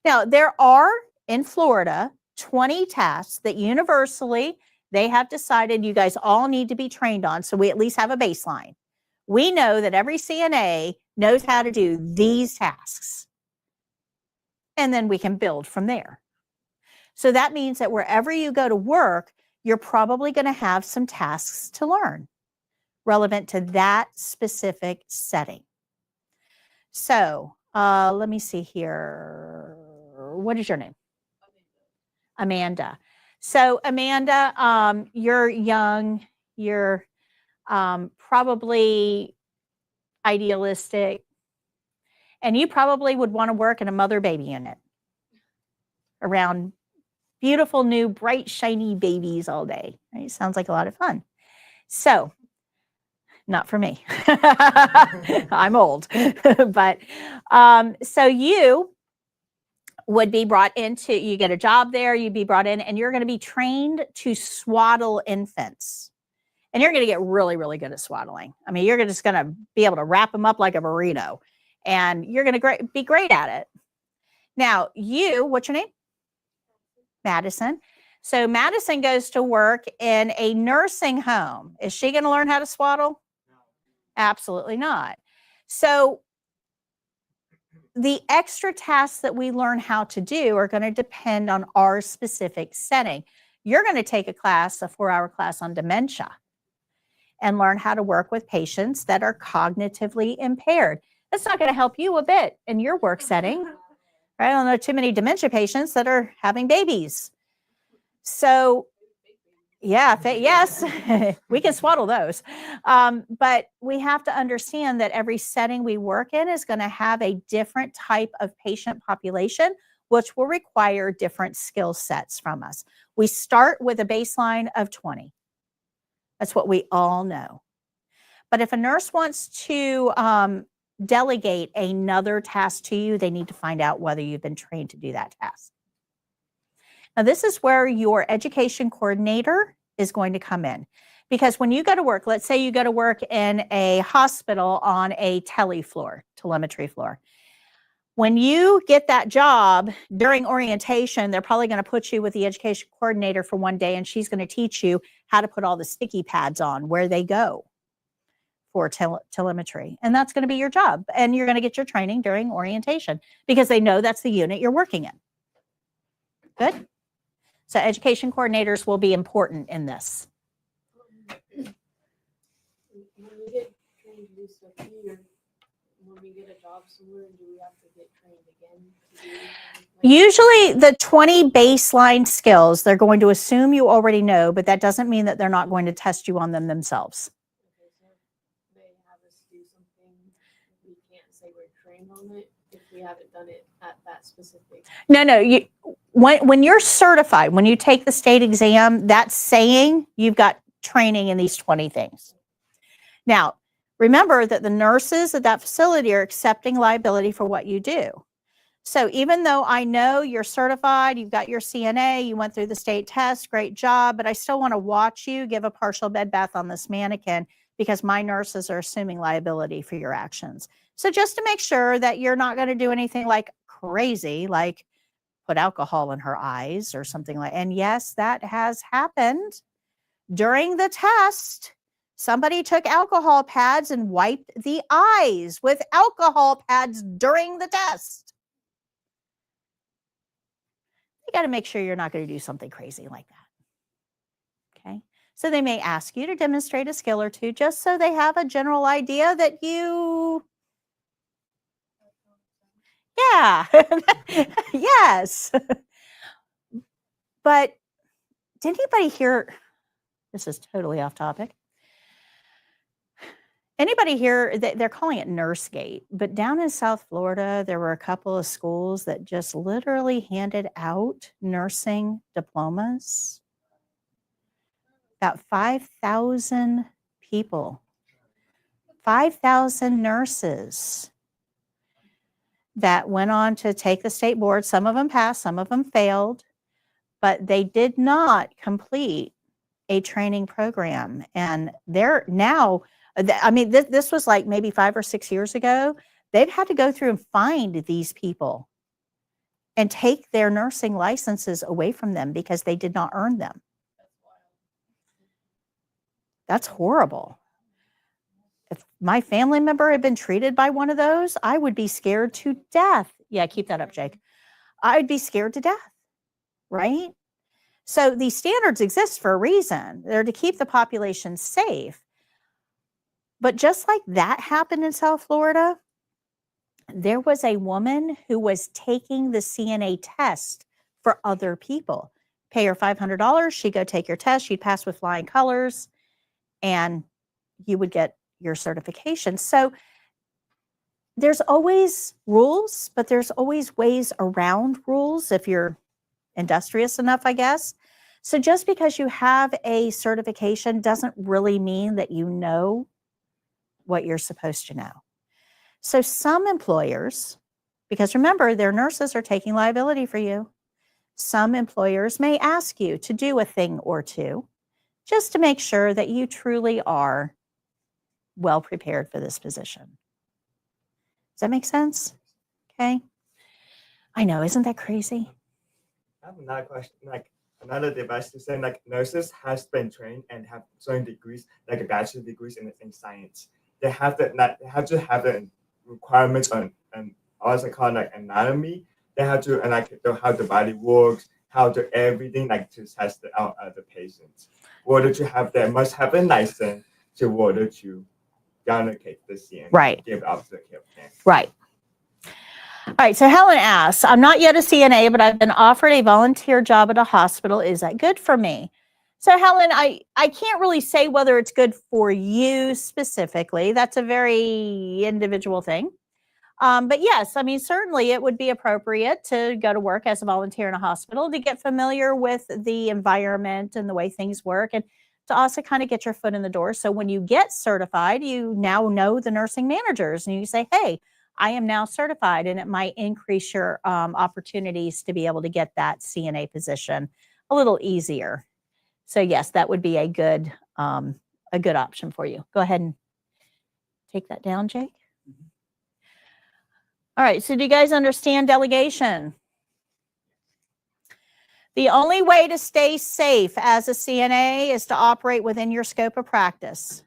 Now, there are, in Florida, 20 tasks that universally they have decided you guys all need to be trained on, so we at least have a baseline. We know that every CNA knows how to do these tasks. And then we can build from there. So that means that wherever you go to work, you're probably going to have some tasks to learn relevant to that specific setting. So let me see here. What is your name? Amanda. So Amanda, you're young, you're probably idealistic, and you probably would want to work in a mother-baby unit around beautiful, new, bright, shiny babies all day. Right? Sounds like a lot of fun. So, not for me. I'm old. But so you would be brought into, you get a job there, you'd be brought in, and you're going to be trained to swaddle infants. And you're going to get really, really good at swaddling. I mean, you're just going to be able to wrap them up like a burrito, and you're going to be great at it. Now, what's your name? Madison. So Madison goes to work in a nursing home. Is she going to learn how to swaddle? No. Absolutely not. So the extra tasks that we learn how to do are going to depend on our specific setting. You're going to take a 4-hour class on dementia and learn how to work with patients that are cognitively impaired. That's not going to help you a bit in your work setting. Right? I don't know too many dementia patients that are having babies. So, yeah, yes, we can swaddle those. But we have to understand that every setting we work in is going to have a different type of patient population, which will require different skill sets from us. We start with a baseline of 20. That's what we all know. But if a nurse wants to delegate another task to you, they need to find out whether you've been trained to do that task. Now, this is where your education coordinator is going to come in. Because when you go to work, let's say you go to work in a hospital on a telemetry floor. When you get that job during orientation, they're probably going to put you with the education coordinator for one day, and she's going to teach you how to put all the sticky pads on where they go for telemetry. And that's going to be your job. And you're going to get your training during orientation because they know that's the unit you're working in. Good. So education coordinators will be important in this. When we get trained to do stuff here, when we get a job somewhere, do we have to get trained again to do anything? Usually the 20 baseline skills, they're going to assume you already know, but that doesn't mean that they're not going to test you on them themselves. Okay, so they have us do something, we can't say we're trained on it if we haven't done it at that specific. No. When you're certified, when you take the state exam, that's saying you've got training in these 20 things. Now, remember that the nurses at that facility are accepting liability for what you do. So even though I know you're certified, you've got your CNA, you went through the state test, great job, but I still want to watch you give a partial bed bath on this mannequin because my nurses are assuming liability for your actions. So just to make sure that you're not going to do anything like crazy, like put alcohol in her eyes or something like, and yes, that has happened during the test. Somebody took alcohol pads and wiped the eyes with alcohol pads during the test. You got to make sure you're not going to do something crazy like that. Okay. So they may ask you to demonstrate a skill or two just so they have a general idea that you, yeah, yes. But did anybody hear, this is totally off topic. Anybody here, they're calling it NurseGate, but down in South Florida, there were a couple of schools that just literally handed out nursing diplomas. About 5,000 people, 5,000 nurses that went on to take the state board. Some of them passed, some of them failed, but they did not complete a training program. And they're now, I mean, this was like maybe 5 or 6 years ago. They've had to go through and find these people and take their nursing licenses away from them because they did not earn them. That's horrible. If my family member had been treated by one of those, I would be scared to death. Yeah, keep that up, Jake. I'd be scared to death, right? So these standards exist for a reason. They're to keep the population safe. But just like that happened in South Florida, there was a woman who was taking the CNA test for other people. Pay her $500, she'd go take your test, she'd pass with flying colors, and you would get your certification. So there's always rules, but there's always ways around rules if you're industrious enough, I guess. So just because you have a certification doesn't really mean that you know what you're supposed to know. So some employers, because remember, their nurses are taking liability for you, some employers may ask you to do a thing or two just to make sure that you truly are well prepared for this position. Does that make sense? Okay. I know, isn't that crazy? I have another question, like another device to say, like nurses has been trained and have certain degrees, like a bachelor degrees in science. They have to have the requirements on also called like anatomy. They have to and like know how the body works, how to everything like to test out the patients. In order to have that, must have a license to order to delegate the CNA. Right. Give up the care plan. Right. All right, so Helen asks, I'm not yet a CNA, but I've been offered a volunteer job at a hospital. Is that good for me? So Helen, I can't really say whether it's good for you specifically. That's a very individual thing. But yes, I mean, certainly it would be appropriate to go to work as a volunteer in a hospital to get familiar with the environment and the way things work, and to also kind of get your foot in the door. So when you get certified, you now know the nursing managers and you say, hey, I am now certified, and it might increase your opportunities to be able to get that CNA position a little easier. So yes, that would be a good option for you. Go ahead and take that down, Jake. All right, so do you guys understand delegation? The only way to stay safe as a CNA is to operate within your scope of practice.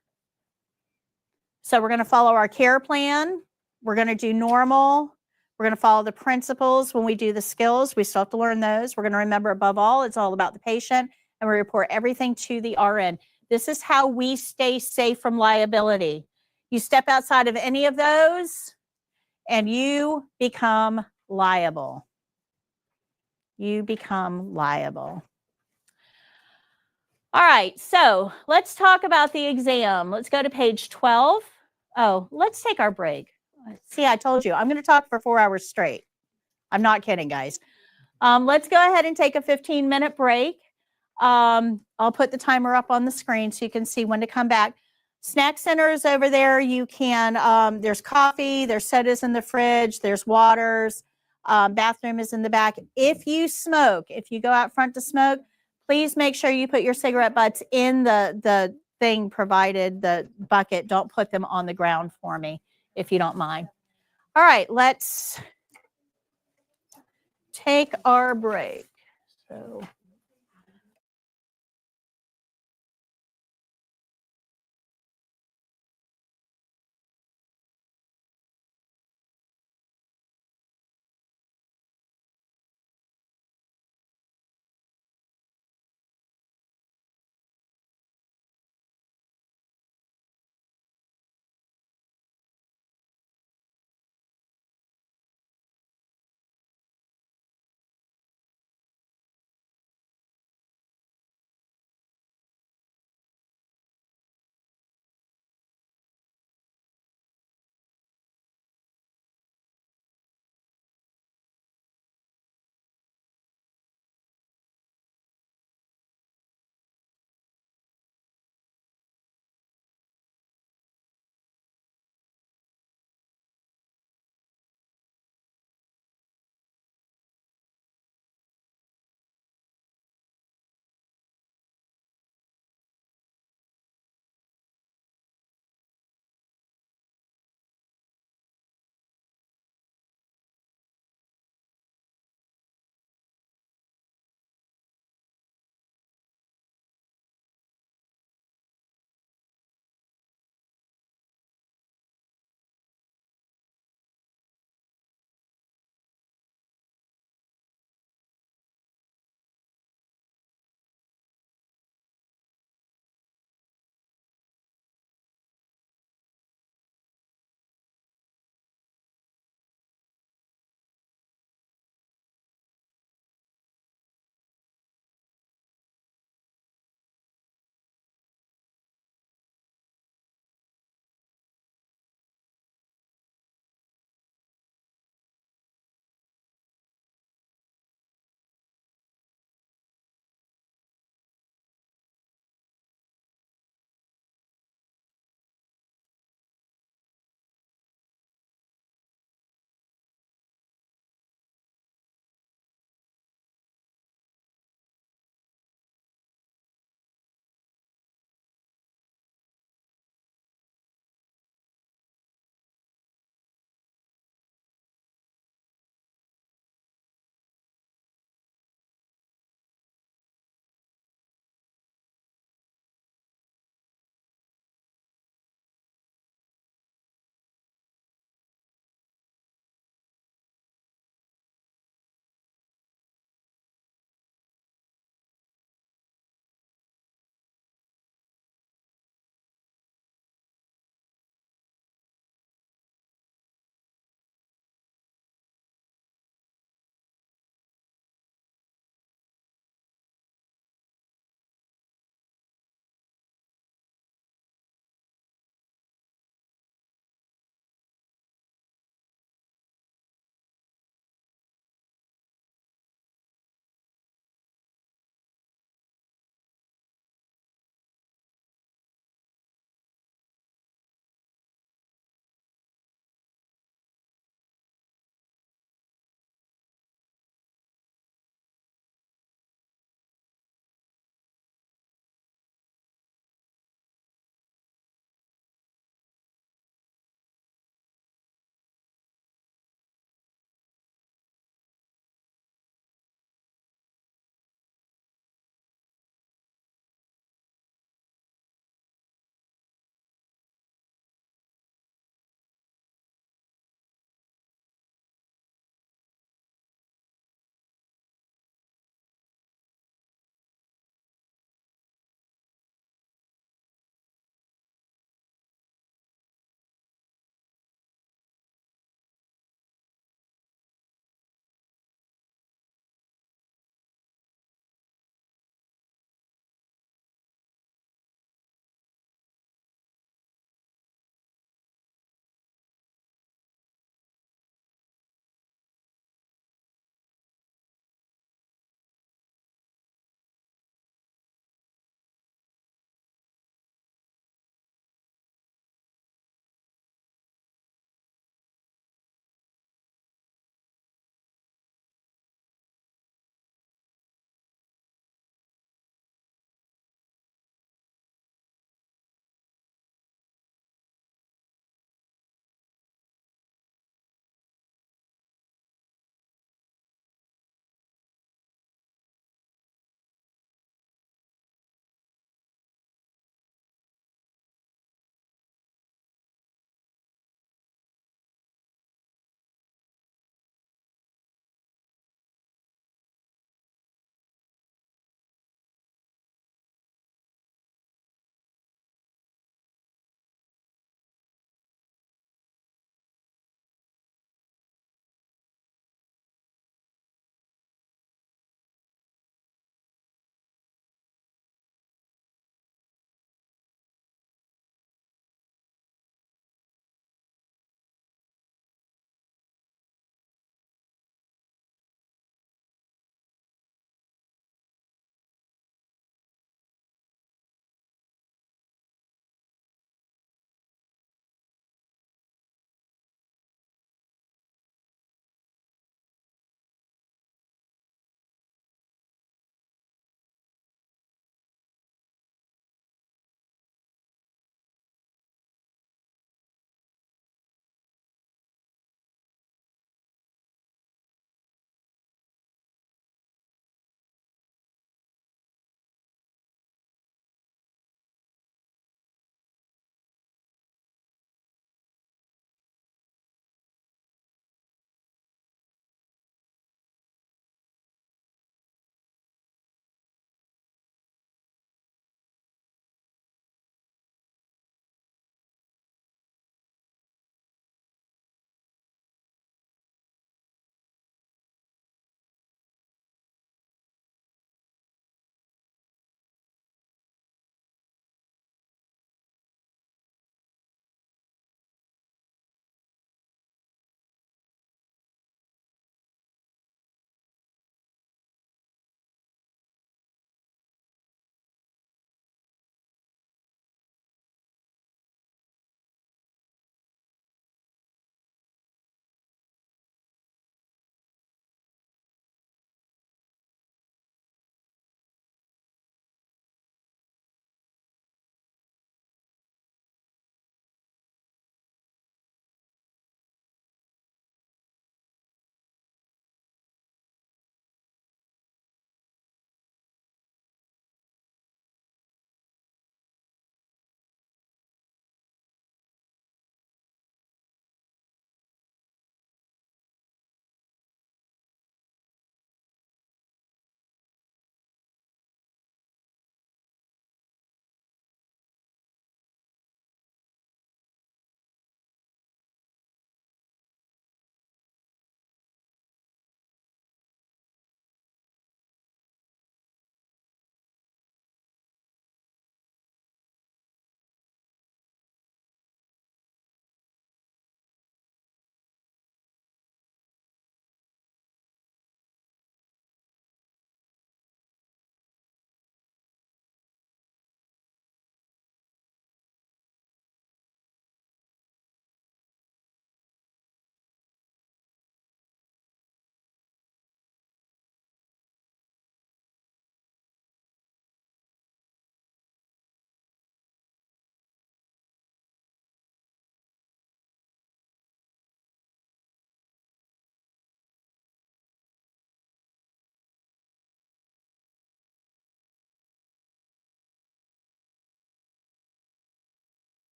So we're going to follow our care plan. We're going to do normal. We're going to follow the principles. When we do the skills, we still have to learn those. We're going to remember above all, it's all about the patient, and we report everything to the RN. This is how we stay safe from liability. You step outside of any of those, and you become liable. You become liable. All right, so let's talk about the exam. Let's go to page 12. Oh, let's take our break. See, I told you, I'm going to talk for 4 hours straight. I'm not kidding, guys. Let's go ahead and take a 15-minute break. I'll put the timer up on the screen so you can see when to come back. Snack center is over there. You can, there's coffee, there's sodas in the fridge, there's waters. Bathroom is in the back. If you smoke, if you go out front to smoke, please make sure you put your cigarette butts in the thing provided, the bucket. Don't put them on the ground for me, if you don't mind. All right, let's take our break. So.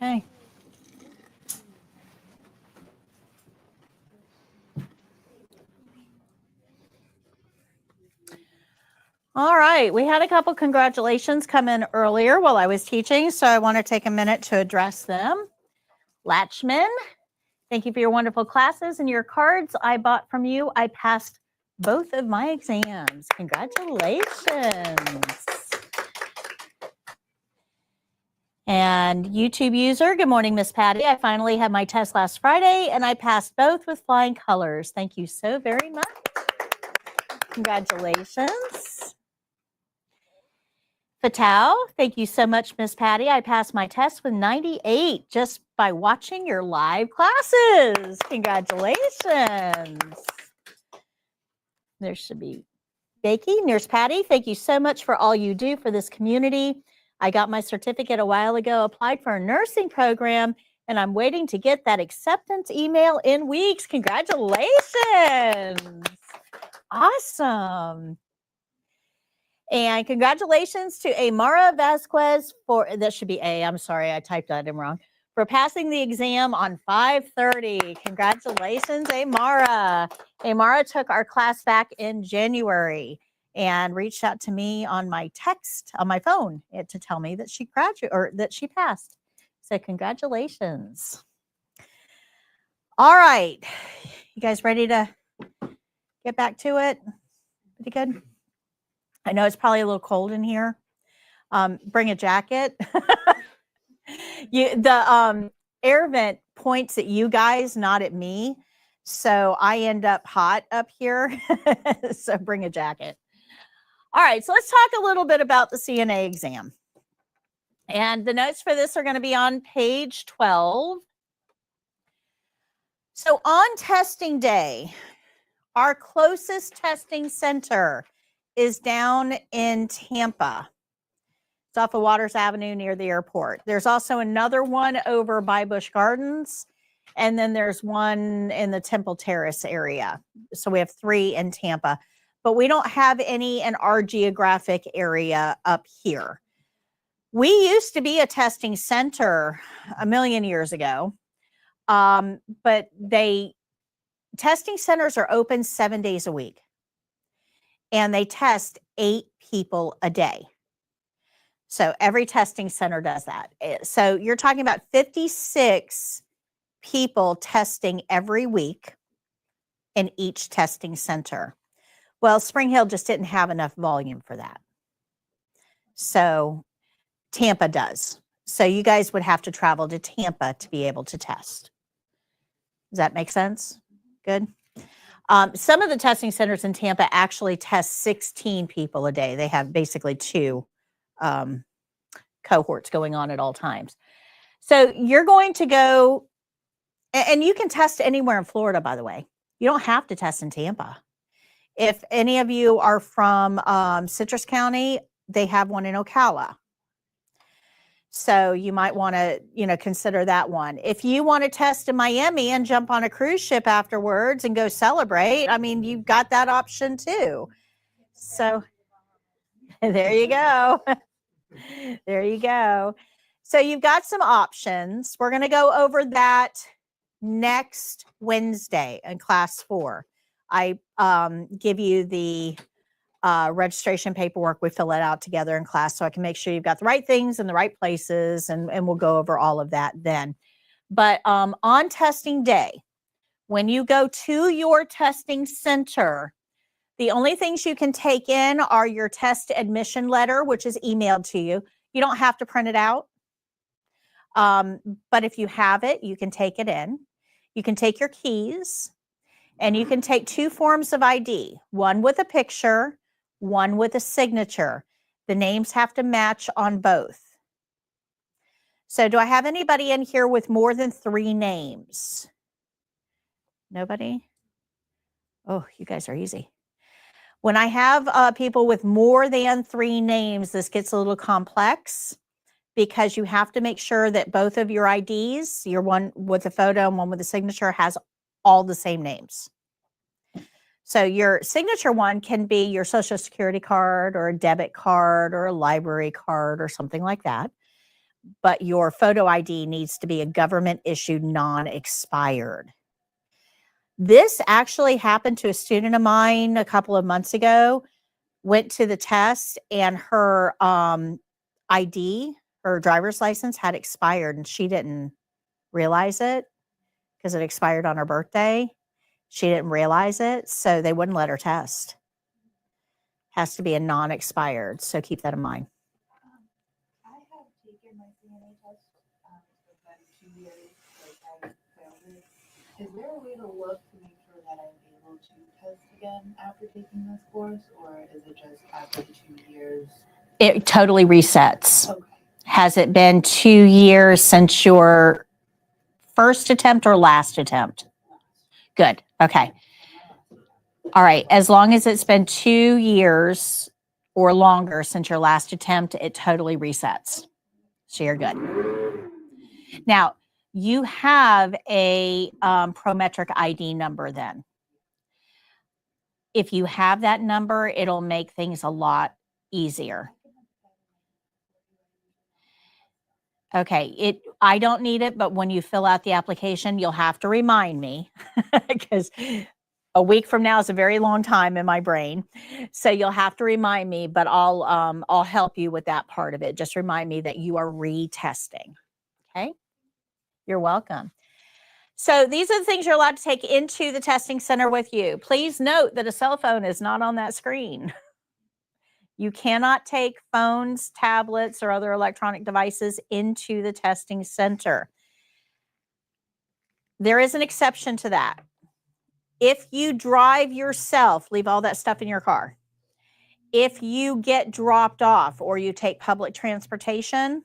Okay. All right, we had a couple congratulations come in earlier while I was teaching, so I want to take a minute to address them. Latchman, thank you for your wonderful classes and your cards I bought from you. I passed both of my exams. Congratulations. And YouTube user, good morning, Miss Patty. I finally had my test last Friday and I passed both with flying colors. Thank you so very much. Congratulations. Fatal, thank you so much, Miss Patty. I passed my test with 98 just by watching your live classes. Congratulations. There should be Becky, Nurse Patty, thank you so much for all you do for this community. I got my certificate a while ago, applied for a nursing program, and I'm waiting to get that acceptance email in weeks. Congratulations. Awesome. And congratulations to Amara Vasquez for, that should be A, I'm sorry, I typed that in wrong, for passing the exam on 5:30. Congratulations, Amara. Amara took our class back in January and reached out to me on my text, on my phone, to tell me that she graduated or that she passed. So congratulations. All right, you guys ready to get back to it? Pretty good? I know it's probably a little cold in here. Bring a jacket. The air vent points at you guys, not at me. So I end up hot up here. So bring a jacket. All right, so let's talk a little bit about the CNA exam. And the notes for this are going to be on page 12. So on testing day, our closest testing center is down in Tampa. It's off of Waters Avenue near the airport. There's also another one over by Busch Gardens, and then there's one in the Temple Terrace area. So we have 3 in Tampa, but we don't have any in our geographic area up here. We used to be a testing center a million years ago, but testing centers are open 7 days a week. And they test 8 people a day. So every testing center does that. So you're talking about 56 people testing every week in each testing center. Well, Spring Hill just didn't have enough volume for that. So Tampa does. So you guys would have to travel to Tampa to be able to test. Does that make sense? Good. Some of the testing centers in Tampa actually test 16 people a day. They have basically 2 cohorts going on at all times. So you're going to go, and you can test anywhere in Florida, by the way. You don't have to test in Tampa. If any of you are from Citrus County, they have one in Ocala. So you might want to, consider that one. If you want to test in Miami and jump on a cruise ship afterwards and go celebrate, I mean, you've got that option too. So there you go. There you go. So you've got some options. We're going to go over that next Wednesday in class 4. I give you the registration paperwork. We fill it out together in class so I can make sure you've got the right things in the right places, and we'll go over all of that then. But on testing day, when you go to your testing center, the only things you can take in are your test admission letter, which is emailed to you. You don't have to print it out. But if you have it, you can take it in. You can take your keys, and you can take 2 forms of ID, one with a picture, one with a signature. The names have to match on both. So do I have anybody in here with more than 3 names? Nobody? Oh, you guys are easy. When I have people with more than 3 names, this gets a little complex because you have to make sure that both of your IDs, your one with a photo and one with a signature, has all the same names. So your signature one can be your Social Security card or a debit card or a library card or something like that. but your photo ID needs to be a government issued non-expired. This actually happened to a student of mine a couple of months ago. Went to the test and her ID, her driver's license had expired and she didn't realize it because it expired on her birthday. She didn't realize it, so they wouldn't let her test. Has to be a non-expired, so keep that in mind. I have taken my CNA test. It's been 2 years, like I failed it. Is there a way to look to make sure that I'm able to test again after taking this course, or is it just after 2 years? It totally resets. Okay. Has it been 2 years since your first attempt or last attempt? Good. Okay. All right. As long as it's been 2 years or longer since your last attempt, it totally resets. So you're good. Now, you have a Prometric ID number then. If you have that number, it'll make things a lot easier. Okay, I don't need it, but when you fill out the application, you'll have to remind me because a week from now is a very long time in my brain. So you'll have to remind me, but I'll help you with that part of it. Just remind me that you are retesting. Okay, you're welcome. So these are the things you're allowed to take into the testing center with you. Please note that a cell phone is not on that screen. You cannot take phones, tablets, or other electronic devices into the testing center. There is an exception to that. If you drive yourself, leave all that stuff in your car. If you get dropped off or you take public transportation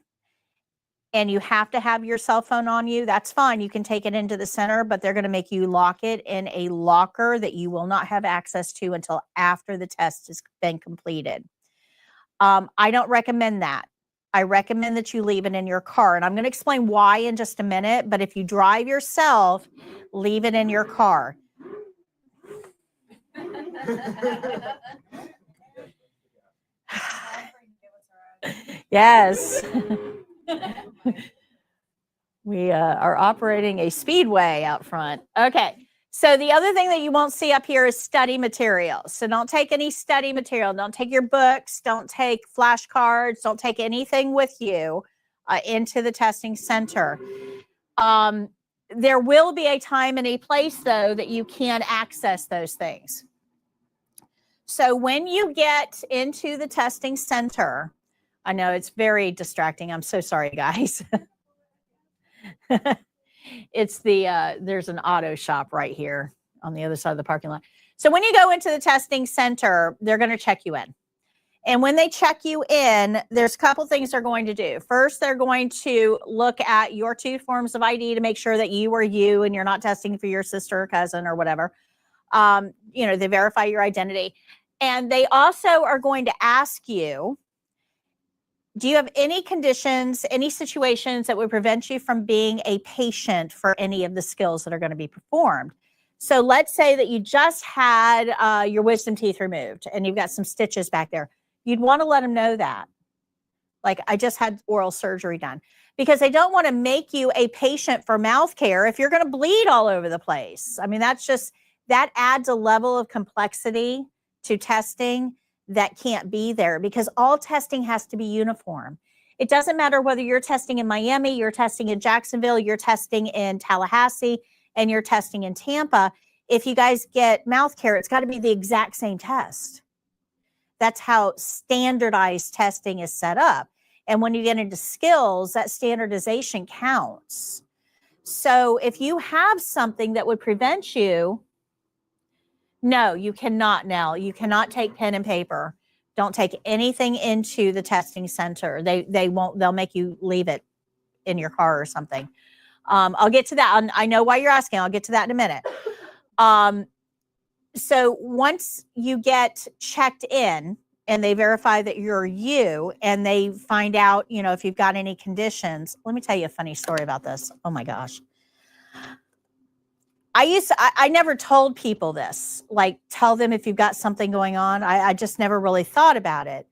and you have to have your cell phone on you, that's fine. You can take it into the center, but they're going to make you lock it in a locker that you will not have access to until after the test has been completed. I don't recommend that. I recommend that you leave it in your car. And I'm going to explain why in just a minute. But if you drive yourself, leave it in your car. Yes. We are operating a speedway out front. Okay. So the other thing that you won't see up here is study materials. So don't take any study material. Don't take your books. Don't take flashcards. Don't take anything with you into the testing center. There will be a time and a place, though, that you can access those things. So when you get into the testing center, I know it's very distracting. I'm so sorry, guys. It's there's an auto shop right here on the other side of the parking lot. So when you go into the testing center, they're going to check you in. And when they check you in, there's a couple things they're going to do. First, they're going to look at your 2 forms of ID to make sure that you are you and you're not testing for your sister or cousin or whatever. They verify your identity. And they also are going to ask you, do you have any conditions, any situations that would prevent you from being a patient for any of the skills that are going to be performed? So let's say that you just had your wisdom teeth removed and you've got some stitches back there. You'd want to let them know that. Like, I just had oral surgery done. Because they don't want to make you a patient for mouth care if you're going to bleed all over the place. I mean, that adds a level of complexity to testing that can't be there, because all testing has to be uniform. It doesn't matter whether you're testing in Miami, you're testing in Jacksonville, you're testing in Tallahassee, and you're testing in Tampa. If you guys get mouth care, it's got to be the exact same test. That's how standardized testing is set up. And when you get into skills, that standardization counts. So if you have something that would prevent you, no, you cannot now. You cannot take pen and paper. Don't take anything into the testing center. They won't, they'll make you leave it in your car or something. I'll get to that. I know why you're asking. I'll get to that in a minute. So once you get checked in and they verify that you're you and they find out, if you've got any conditions, let me tell you a funny story about this. Oh my gosh. I never told people this, like tell them if you've got something going on. I just never really thought about it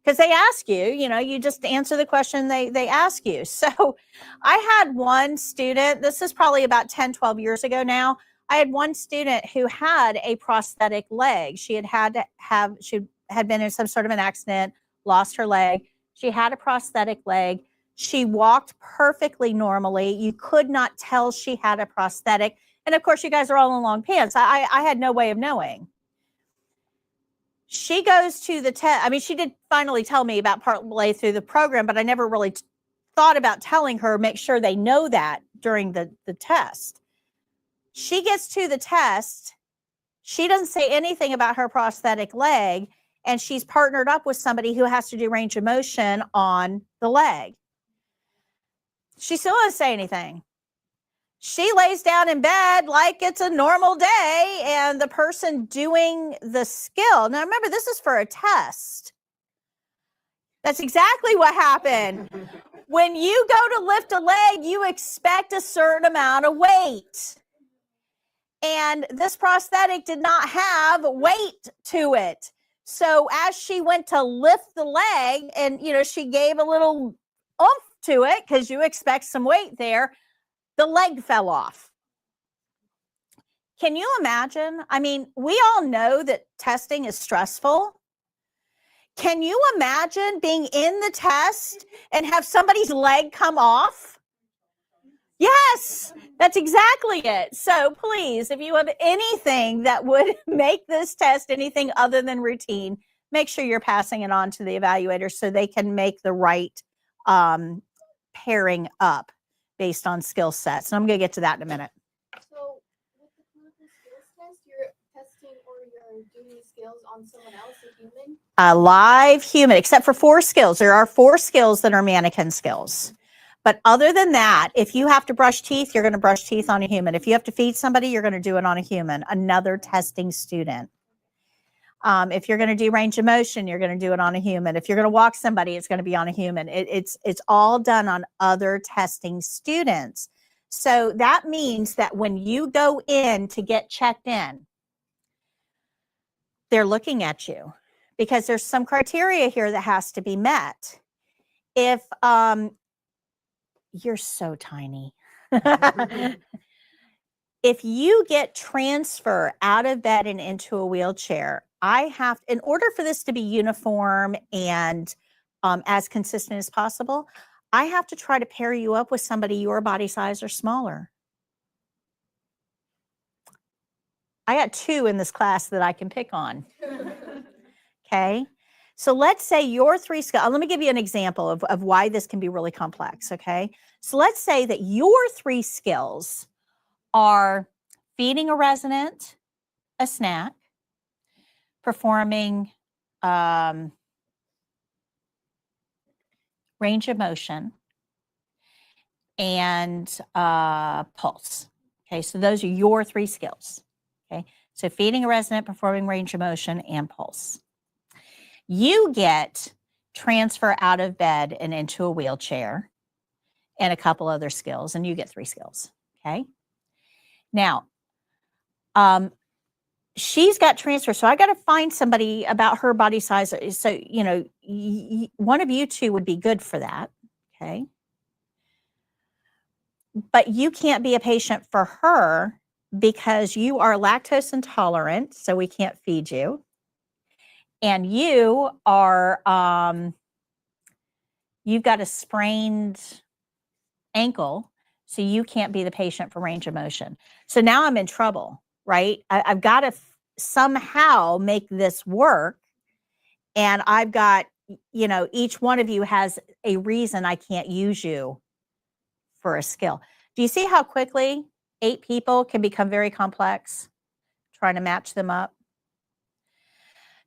because they ask you, you just answer the question they ask you. So I had one student, this is probably about 10, 12 years ago now. I had one student who had a prosthetic leg. She had been in some sort of an accident, lost her leg. She had a prosthetic leg. She walked perfectly normally. You could not tell she had a prosthetic. And of course, you guys are all in long pants. I had no way of knowing. She goes to the test. I mean, she did finally tell me about partway through the program, but I never really thought about telling her, make sure they know that during the test. She gets to the test. She doesn't say anything about her prosthetic leg, and she's partnered up with somebody who has to do range of motion on the leg. She still doesn't say anything. She lays down in bed like it's a normal day, and the person doing the skill. Now, remember, this is for a test. That's exactly what happened. When you go to lift a leg, you expect a certain amount of weight. And this prosthetic did not have weight to it. So as she went to lift the leg, and, she gave a little oomph to it because you expect some weight there, the leg fell off. Can you imagine? I mean, we all know that testing is stressful. Can you imagine being in the test and have somebody's leg come off? Yes, that's exactly it. So please, if you have anything that would make this test anything other than routine, make sure you're passing it on to the evaluator so they can make the right pairing up based on skill sets. And I'm going to get to that in a minute. So with the clinical skills test, you're testing or you're doing skills on someone else, a human? A live human, except for 4 skills. There are 4 skills that are mannequin skills. But other than that, if you have to brush teeth, you're going to brush teeth on a human. If you have to feed somebody, you're going to do it on a human, another testing student. If you're going to do range of motion, you're going to do it on a human. If you're going to walk somebody, it's going to be on a human. It's all done on other testing students. So that means that when you go in to get checked in, they're looking at you because there's some criteria here that has to be met. If you're so tiny. If you get transfer out of bed and into a wheelchair, in order for this to be uniform and as consistent as possible, I have to try to pair you up with somebody your body size or smaller. I got 2 in this class that I can pick on. Okay. So let's say your 3 skills, let me give you an example of why this can be really complex, okay? So let's say that your 3 skills are feeding a resident a snack, performing range of motion, and pulse. Okay, so those are your 3 skills. Okay, so feeding a resident, performing range of motion, and pulse. You get transfer out of bed and into a wheelchair and a couple other skills, and you get 3 skills. Okay. Now, she's got transfer, so I got to find somebody about her body size. So, one of you 2 would be good for that. Okay. But you can't be a patient for her because you are lactose intolerant, so we can't feed you. And you are, you've got a sprained ankle, so you can't be the patient for range of motion. So now I'm in trouble, right? I've got to somehow make this work. And I've got, each one of you has a reason I can't use you for a skill. Do you see how quickly 8 people can become very complex trying to match them up?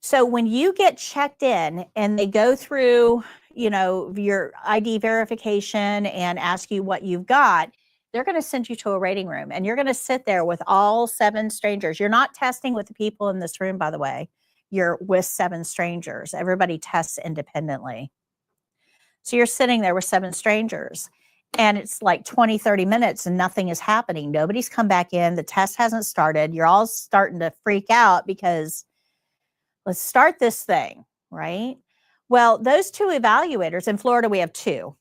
So when you get checked in and they go through, your ID verification and ask you what you've got, they're going to send you to a rating room and you're going to sit there with all 7 strangers. You're not testing with the people in this room, by the way. You're with 7 strangers. Everybody tests independently. So you're sitting there with 7 strangers and it's like 20, 30 minutes and nothing is happening. Nobody's come back in. The test hasn't started. You're all starting to freak out because let's start this thing, right? Well, those two evaluators, in Florida, we have two.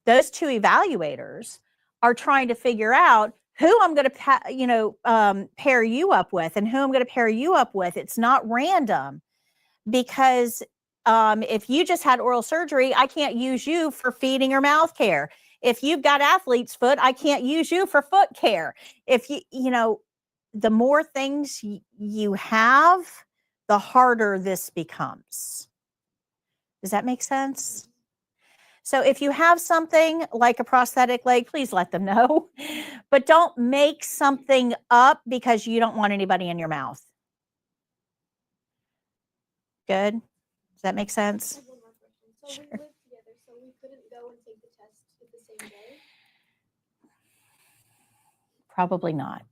Those two evaluators are trying to figure out who I'm going to, pair you up with and who I'm going to pair you up with. It's not random because if you just had oral surgery, I can't use you for feeding or mouth care. If you've got athlete's foot, I can't use you for foot care. If the more things you have, the harder this becomes. Does that make sense? So if you have something like a prosthetic leg, please let them know. But don't make something up because you don't want anybody in your mouth. Good? Does that make I sense? have one more question. So Sure. we lived together, so we couldn't go and take the test at the same day? Probably not.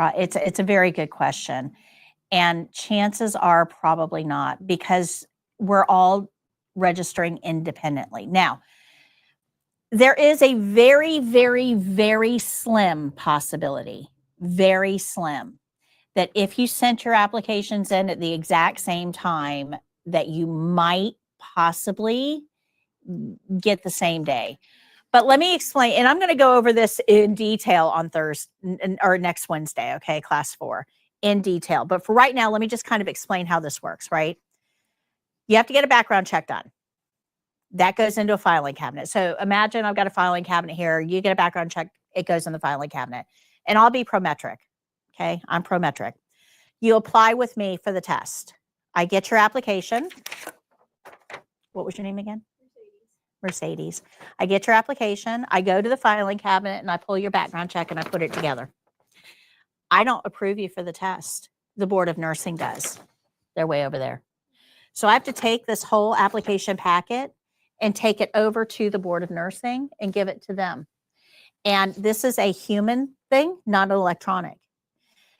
Okay. It's a very good question. And chances are probably not because we're all registering independently. Now, there is a very, very, very slim possibility, very slim, that if you sent your applications in at the exact same time, that you might possibly get the same day. But let me explain, and I'm going to go over this in detail on Thursday or next Wednesday, okay, class 4, in detail. But for right now, let me just kind of explain how this works, right? You have to get a background check done. That goes into a filing cabinet. So imagine I've got a filing cabinet here. You get a background check, it goes in the filing cabinet. And I'll be Prometric, okay? I'm Prometric. You apply with me for the test. I get your application. What was your name again? Mercedes. I get your application. I go to the filing cabinet and I pull your background check and I put it together. I don't approve you for the test. The Board of Nursing does. They're way over there. So I have to take this whole application packet and take it over to the Board of Nursing and give it to them. And this is a human thing, not an electronic.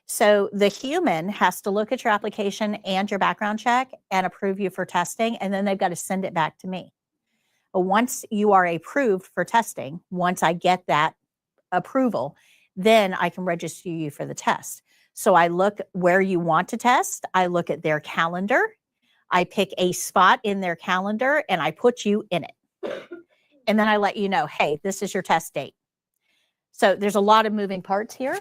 So the human has to look at your application and your background check and approve you for testing, and then they've got to send it back to me. But once you are approved for testing, once I get that approval, then I can register you for the test. So I look where you want to test. I look at their calendar. I pick a spot in their calendar and I put you in it. And then I let you know, hey, this is your test date. So there's a lot of moving parts here.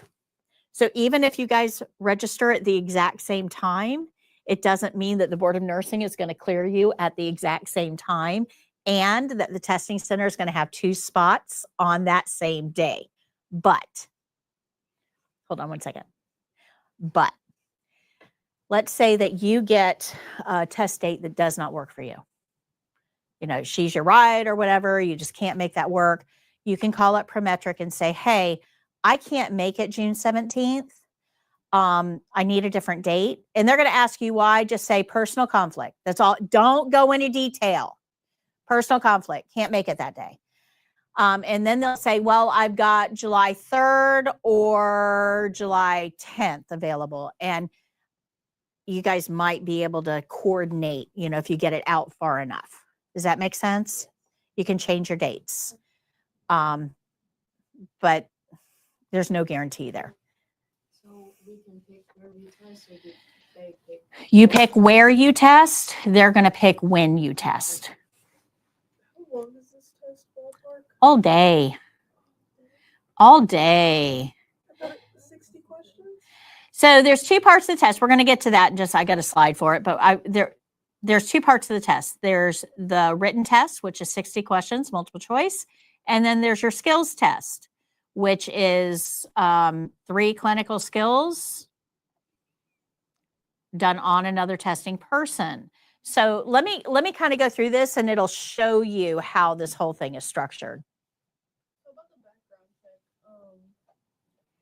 So even if you guys register at the exact same time, it doesn't mean that the Board of Nursing is going to clear you at the exact same time and that the testing center is going to have 2 spots on that same day. But, hold on one second. But let's say that you get a test date that does not work for you. She's your ride or whatever. You just can't make that work. You can call up Prometric and say, hey, I can't make it June 17th. I need a different date. And they're going to ask you why. Just say personal conflict. That's all. Don't go into detail. Personal conflict. Can't make it that day. And then they'll say, well, I've got July 3rd or July 10th available. And you guys might be able to coordinate, if you get it out far enough. Does that make sense? You can change your dates. But there's no guarantee there. So we can pick where we test, or do they pick? You pick where you test. They're going to pick when you test. How long does this test ballpark? All day. All day. I thought it was 60 questions. So there's 2 parts of the test. We're going to get to that in just, I got a slide for it, but there's 2 parts of the test. There's the written test, which is 60 questions, multiple choice. And then there's your skills test, which is 3 clinical skills done on another testing person. So let me kind of go through this and it'll show you how this whole thing is structured. So about the background check,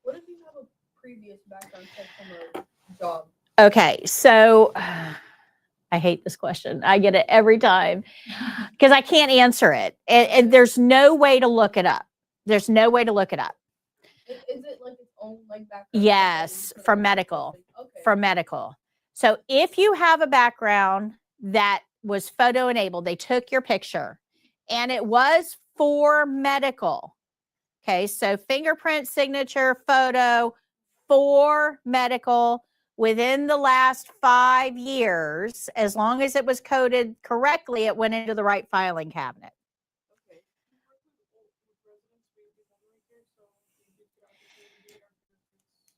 what if you have a previous background check from a job? Okay, so I hate this question. I get it every time because I can't answer it. And there's no way to look it up. There's no way to look it up. Is it like its own background check? Yes, for medical. Okay. For medical. So if you have a background that was photo enabled, they took your picture and it was for medical. Okay, so fingerprint, signature, photo for medical within the last 5 years, as long as it was coded correctly, it went into the right filing cabinet.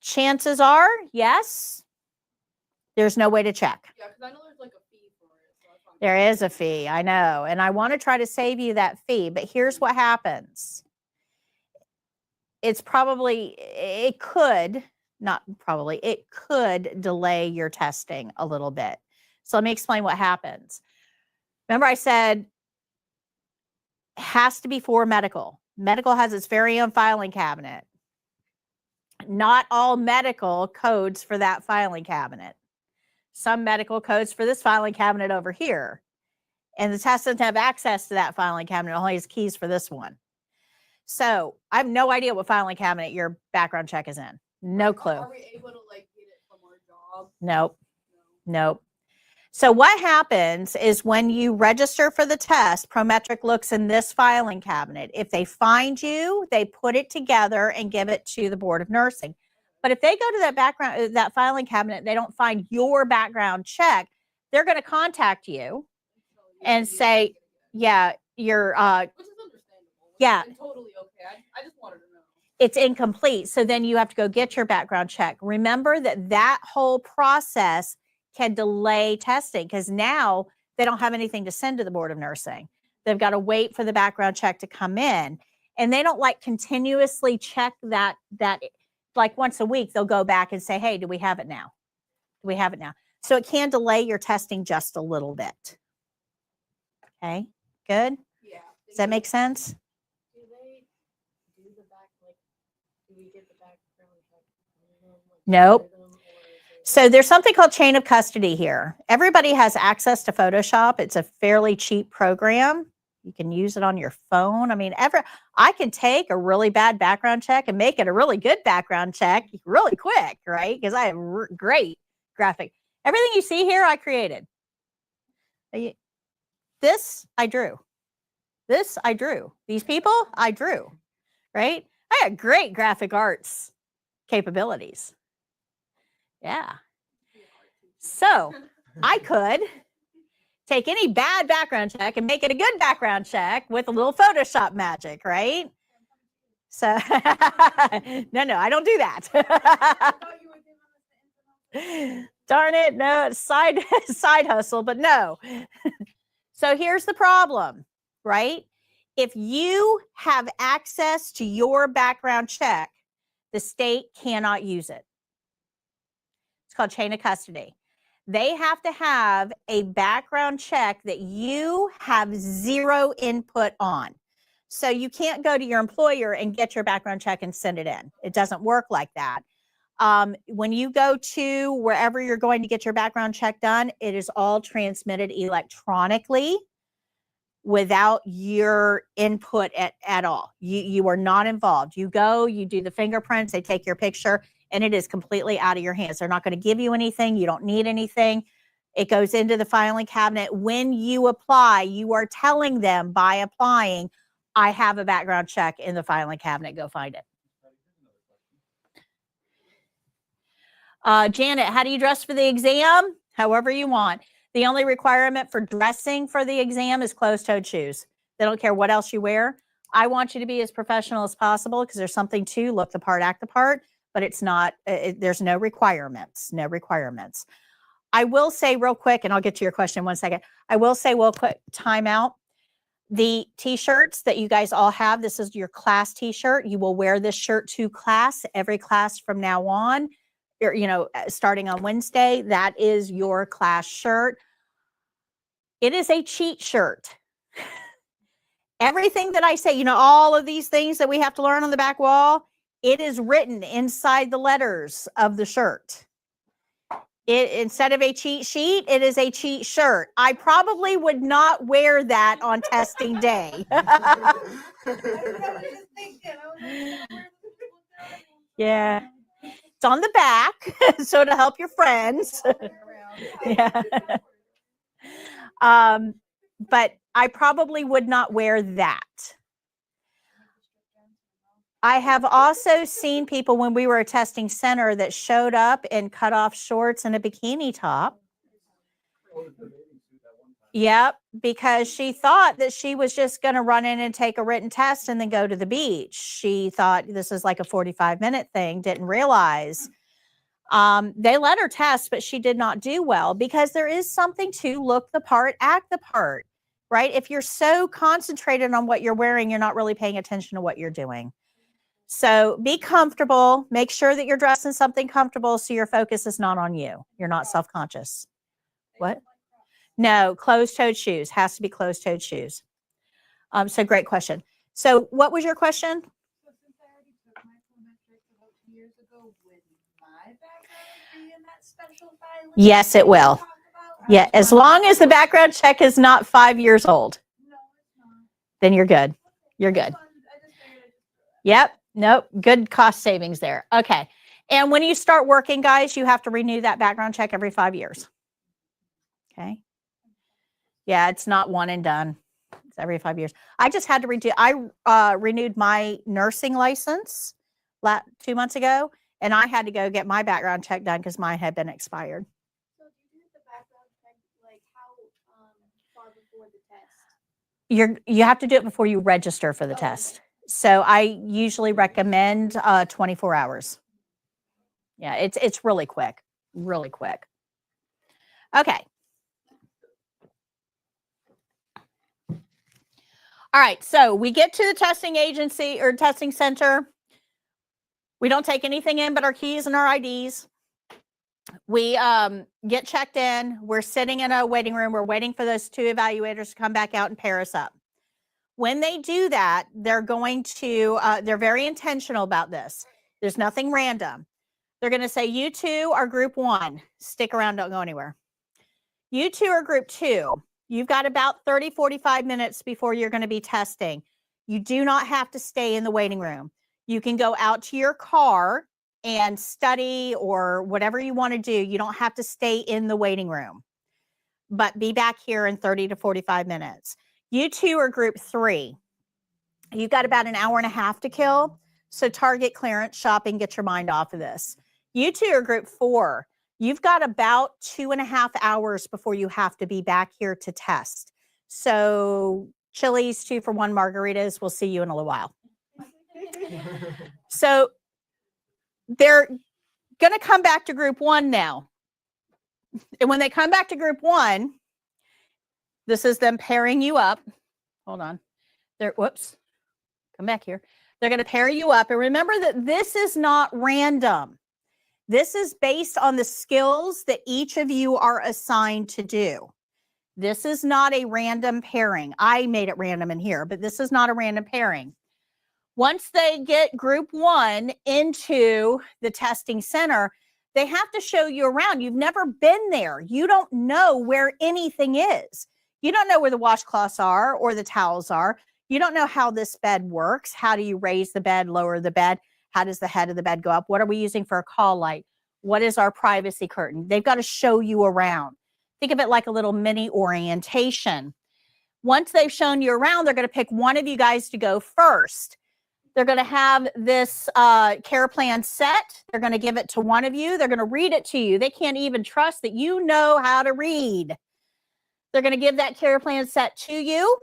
Chances are, yes. There's no way to check. Yeah, because I know there's like a fee for it. So that's why I'm There is a fee, I know, and I want to try to save you that fee, but here's what happens. It's probably, it could, not probably, it could delay your testing a little bit. So let me explain what happens. Remember I said has to be for medical. Medical has its very own filing cabinet. Not all medical codes for that filing cabinet. Some medical codes for this filing cabinet over here. And the test doesn't have access to that filing cabinet, it only has keys for this one. So I have no idea what filing cabinet your background check is in. No clue. Are we able to like get it from our job? Nope. Nope. So what happens is when you register for the test, Prometric looks in this filing cabinet. If they find you, they put it together and give it to the Board of Nursing. But if they go to that filing cabinet, they don't find your background check, they're going to contact you and say, yeah, you're, Which is understandable. yeah. And totally okay. I just wanted to know. It's incomplete. So then you have to go get your background check. Remember that whole process can delay testing because now they don't have anything to send to the Board of Nursing. They've got to wait for the background check to come in. And they don't like continuously check that like once a week, they'll go back and say, hey, do we have it now? Do we have it now? So it can delay your testing just a little bit. Okay, good? Yeah. Does that make sense? Do they do the back, like, do we get the background check? Nope. So there's something called chain of custody here. Everybody has access to Photoshop. It's a fairly cheap program. You can use it on your phone. I mean, I can take a really bad background check and make it a really good background check really quick, right? Because I have great graphic. Everything you see here, I created. This, I drew. This, I drew. These people, I drew, right? I had great graphic arts capabilities. Yeah. So I could take any bad background check and make it a good background check with a little Photoshop magic, right? So no, I don't do that. Darn it, no, it's side hustle, but no. So here's the problem, right? If you have access to your background check, the state cannot use it. It's called chain of custody. They have to have a background check that you have zero input on. So you can't go to your employer and get your background check and send it in. It doesn't work like that. When you go to wherever you're going to get your background check done, it is all transmitted electronically without your input at all. You are not involved. You go, you do the fingerprints, they take your picture, and it is completely out of your hands. They're not going to give you anything. You don't need anything. It goes into the filing cabinet. When you apply, you are telling them by applying, I have a background check in the filing cabinet. Go find it. Janet, how do you dress for the exam? However you want. The only requirement for dressing for the exam is closed-toed shoes. They don't care what else you wear. I want you to be as professional as possible because there's something to look the part, act the part, but it's not, there's no requirements, no requirements. I will say real quick, and I'll get to your question in 1 second. I will say real quick, time out. The t-shirts that you guys all have, this is your class t-shirt. You will wear this shirt to class, every class from now on. Starting on Wednesday, that is your class shirt. It is a cheat shirt. Everything that I say, all of these things that we have to learn on the back wall, it is written inside the letters of the shirt. Instead of a cheat sheet, it is a cheat shirt. I probably would not wear that on testing day. Yeah. It's on the back, so to help your friends. Yeah. But I probably would not wear that. I have also seen people when we were a testing center that showed up in cutoff shorts and a bikini top. Yep, because she thought that she was just going to run in and take a written test and then go to the beach. She thought this is like a 45-minute thing, didn't realize. They let her test, but she did not do well because there is something to look the part, act the part, right? If you're so concentrated on what you're wearing, you're not really paying attention to what you're doing. So be comfortable. Make sure that you're dressed in something comfortable so your focus is not on you. You're not self-conscious. What? No, closed-toed shoes. Has to be closed-toed shoes. So great question. So what was your question? So since I already took my biometrics about 2 years ago, would my background be in that special filing? Yes, it will. Yeah, as long as the background check is not 5 years old, No, it's not. then you're good. You're good. Yep. Nope. Good cost savings there. Okay. And when you start working, guys, you have to renew that background check every 5 years. Okay. Yeah, it's not one and done. It's every 5 years. I just had to redo. I renewed my nursing license 2 months ago, and I had to go get my background check done because mine had been expired. So do you do the background check like how far before the test? You have to do it before you register for the test. Okay. So I usually recommend 24 hours. Yeah, it's really quick, really quick. Okay. All right, so we get to the testing agency or testing center. We don't take anything in but our keys and our IDs. We get checked in. We're sitting in a waiting room. We're waiting for those 2 evaluators to come back out and pair us up. When they do that, they're going to, they're very intentional about this. There's nothing random. They're going to say, you 2 are group 1. Stick around, don't go anywhere. You 2 are group 2. You've got about 30, 45 minutes before you're going to be testing. You do not have to stay in the waiting room. You can go out to your car and study or whatever you want to do. You don't have to stay in the waiting room, but be back here in 30 to 45 minutes. You 2 are group 3. You've got about an hour and a half to kill. So target clearance shopping, get your mind off of this. You 2 are group 4. You've got about 2.5 hours before you have to be back here to test. So Chili's 2 for 1 margaritas. We'll see you in a little while. So they're going to come back to group 1 now. And when they come back to group 1, this is them pairing you up. Hold on. Whoops. Come back here. They're going to pair you up. And remember that this is not random. This is based on the skills that each of you are assigned to do. This is not a random pairing. I made it random in here, but this is not a random pairing. Once they get group 1 into the testing center, they have to show you around. You've never been there. You don't know where anything is. You don't know where the washcloths are or the towels are. You don't know how this bed works. How do you raise the bed, lower the bed? How does the head of the bed go up? What are we using for a call light? What is our privacy curtain? They've got to show you around. Think of it like a little mini orientation. Once they've shown you around, they're going to pick one of you guys to go first. They're going to have this care plan set. They're going to give it to one of you. They're going to read it to you. They can't even trust that you know how to read. They're going to give that care plan set to you.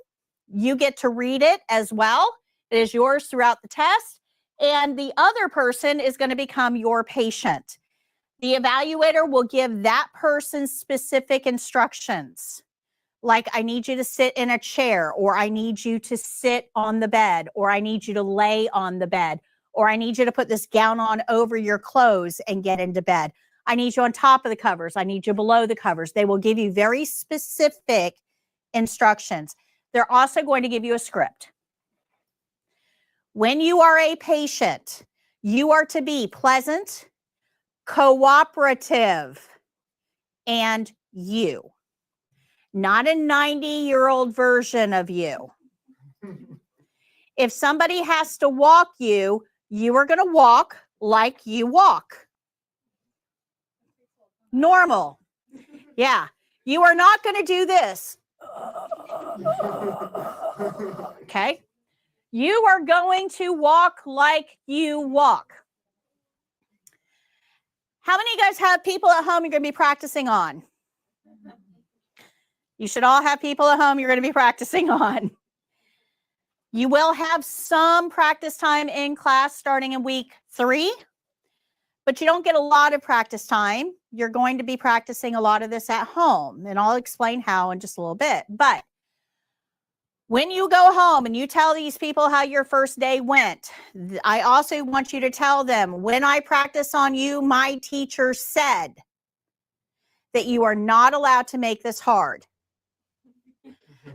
You get to read it as well. It is yours throughout the test. And the other person is going to become your patient. The evaluator will give that person specific instructions. Like, I need you to sit in a chair, or I need you to sit on the bed, or I need you to lay on the bed, or I need you to put this gown on over your clothes and get into bed. I need you on top of the covers. I need you below the covers. They will give you very specific instructions. They're also going to give you a script. When you are a patient, you are to be pleasant, cooperative, and you. Not a 90-year-old version of you. If somebody has to walk you, you are going to walk like you walk. Normal. Yeah. You are not going to do this. Okay? You are going to walk like you walk. How many of you guys have people at home you're going to be practicing on? You should all have people at home you're going to be practicing on. You will have some practice time in class starting in week 3, but you don't get a lot of practice time. You're going to be practicing a lot of this at home, and I'll explain how in just a little bit. But when you go home and you tell these people how your first day went, I also want you to tell them, when I practice on you, my teacher said that you are not allowed to make this hard,